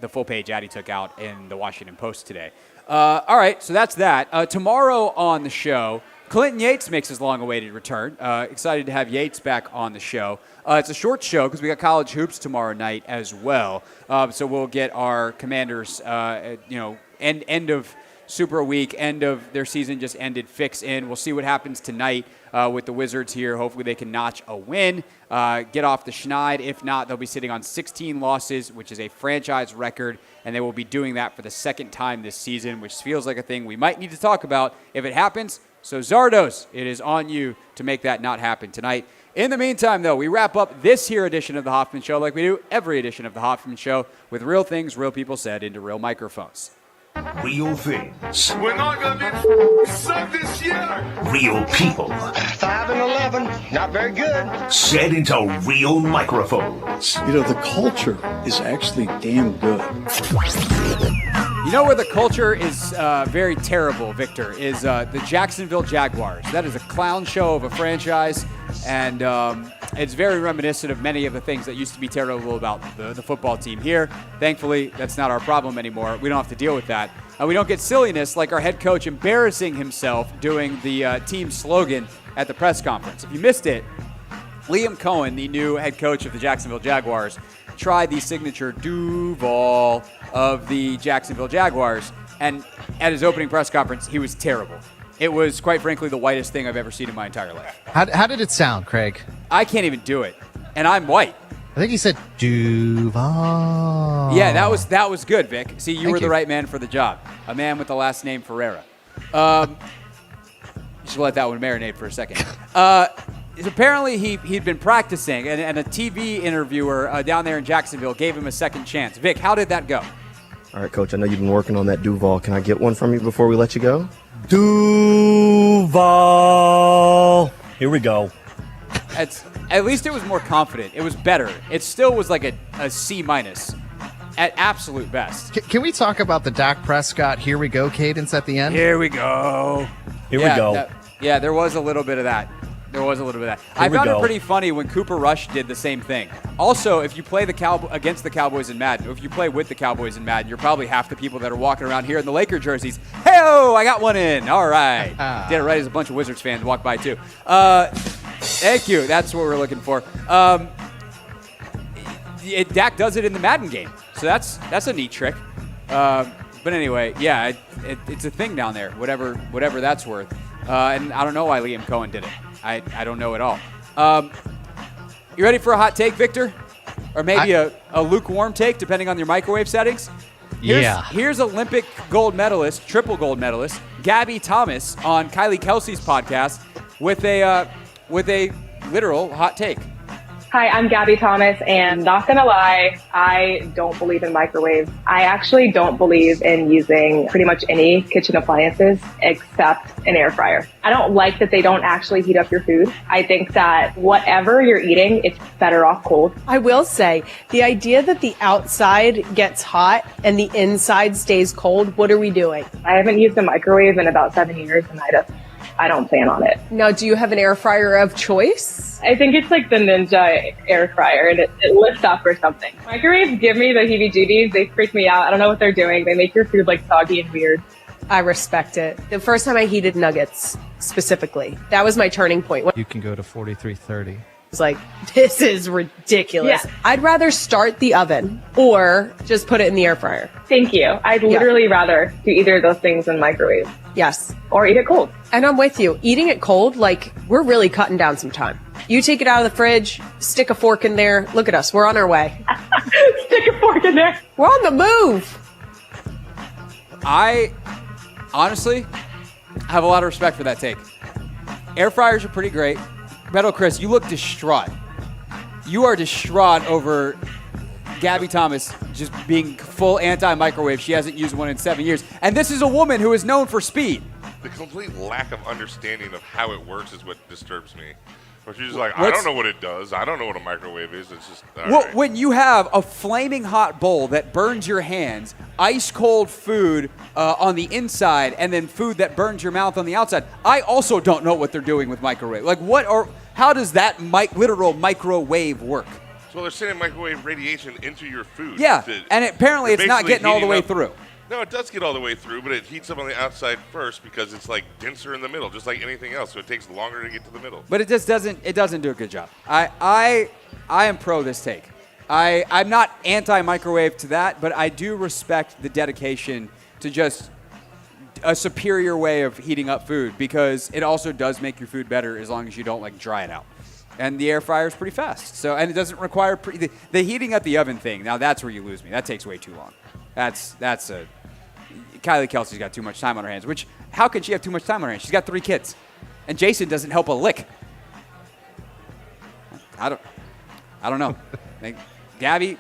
full page ad he took out in the Washington Post today. All right, so that's that. Tomorrow on the show, Clinton Yates makes his long-awaited return. Excited to have Yates back on the show. It's a short show because we got college hoops tomorrow night as well. So we'll get our Commanders, end of super week. End of their season just ended. Fix in. We'll see what happens tonight with the Wizards here. Hopefully they can notch a win, get off the schneid. If not, they'll be sitting on 16 losses, which is a franchise record, and they will be doing that for the second time this season, which feels like a thing we might need to talk about if it happens. So Zardos, it is on you to make that not happen tonight. In the meantime, though, we wrap up this here edition of the Hoffman Show like we do every edition of the Hoffman Show with real things, real people said into real microphones. Real things. We're not going to be sucked this year. Real people. 5-11, not very good. Said into real microphones. The culture is actually damn good. You know where the culture is very terrible, Victor, is the Jacksonville Jaguars. That is a clown show of a franchise, and it's very reminiscent of many of the things that used to be terrible about the football team here. Thankfully, that's not our problem anymore. We don't have to deal with that. We don't get silliness like our head coach embarrassing himself doing the team slogan at the press conference. If you missed it, Liam Cohen, the new head coach of the Jacksonville Jaguars, tried the signature Duval of the Jacksonville Jaguars, and at his opening press conference, he was terrible. It was, quite frankly, the whitest thing I've ever seen in my entire life. How did it sound, Craig? I can't even do it, and I'm white. I think he said Duval. Yeah, that was good, Vic. See, you were the right man for the job. A man with the last name Ferreira. You should let that one marinate for a second. Apparently, he'd been practicing, and a TV interviewer down there in Jacksonville gave him a second chance. Vic, how did that go? All right, Coach, I know you've been working on that Duval. Can I get one from you before we let you go? Duval. Here we go. At least it was more confident. It was better. It still was like a C- at absolute best. Can we talk about the Dak Prescott "Here we go" cadence at the end? Here we go. Here we go. There was a little bit of that. I found it pretty funny when Cooper Rush did the same thing. Also, if you play against the Cowboys in Madden, or if you play with the Cowboys in Madden, you're probably half the people that are walking around here in the Laker jerseys. Hey-oh, I got one in. All right. Did it right as a bunch of Wizards fans walk by, too. Thank you. That's what we're looking for. Dak does it in the Madden game, so that's a neat trick. But anyway, yeah, it's a thing down there, whatever that's worth. And I don't know why Liam Cohen did it. I don't know at all. You ready for a hot take, Victor? Or maybe a lukewarm take, depending on your microwave settings? Here's Olympic gold medalist, triple gold medalist, Gabby Thomas on Kylie Kelsey's podcast with a literal hot take. Hi, I'm Gabby Thomas, and not gonna lie, I don't believe in microwaves. I actually don't believe in using pretty much any kitchen appliances except an air fryer. I don't like that they don't actually heat up your food. I think that whatever you're eating, it's better off cold. I will say, the idea that the outside gets hot and the inside stays cold, what are we doing? I haven't used a microwave in about 7 years, and I don't plan on it. Now, do you have an air fryer of choice? I think it's like the Ninja air fryer, and it lifts up or something. Microwaves give me the heebie-jeebies. They freak me out. I don't know what they're doing. They make your food like soggy and weird. I respect it. The first time I heated nuggets, specifically, that was my turning point. You can go to 4330. It's like, this is ridiculous. Yeah. I'd rather start the oven or just put it in the air fryer. Thank you. I'd literally rather do either of those things in microwave. Yes. Or eat it cold. And I'm with you. Eating it cold, we're really cutting down some time. You take it out of the fridge, stick a fork in there. Look at us. We're on our way. Stick a fork in there. We're on the move. I honestly have a lot of respect for that take. Air fryers are pretty great. Beto Chris, you look distraught. You are distraught over Gabby Thomas just being full anti-microwave. She hasn't used one in 7 years. And this is a woman who is known for speed. The complete lack of understanding of how it works is what disturbs me. But she's just like, I don't know what it does. I don't know what a microwave is. It's just, right. When you have a flaming hot bowl that burns your hands, ice cold food on the inside, and then food that burns your mouth on the outside, I also don't know what they're doing with microwave. How does that literal microwave work? So they're sending microwave radiation into your food. Yeah, and apparently it's not getting all the way through. No, it does get all the way through, but it heats up on the outside first because it's denser in the middle, just like anything else. So it takes longer to get to the middle. But it just doesn't. It doesn't do a good job. I am pro this take. I'm not anti-microwave to that, but I do respect the dedication to just a superior way of heating up food because it also does make your food better as long as you don't like dry it out. And the air fryer is pretty fast. So, and it doesn't require the heating up the oven thing. Now that's where you lose me. That takes way too long. Kylie Kelsey's got too much time on her hands. Which, how can she have too much time on her hands? She's got 3 kids, and Jason doesn't help a lick. I don't know. Gabby.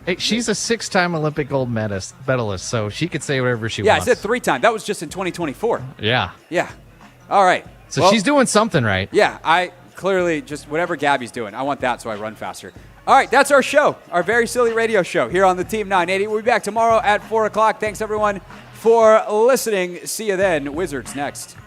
Hey, she's a 6-time Olympic gold medalist, so she could say whatever she Yeah, wants. I said 3 times. That was just in 2024. Yeah. Yeah. All right. So she's doing something right. Yeah, I clearly just whatever Gabby's doing, I want that so I run faster. All right, that's our show, our very silly radio show here on the Team 980. We'll be back tomorrow at 4 o'clock. Thanks, everyone, for listening. See you then. Wizards next.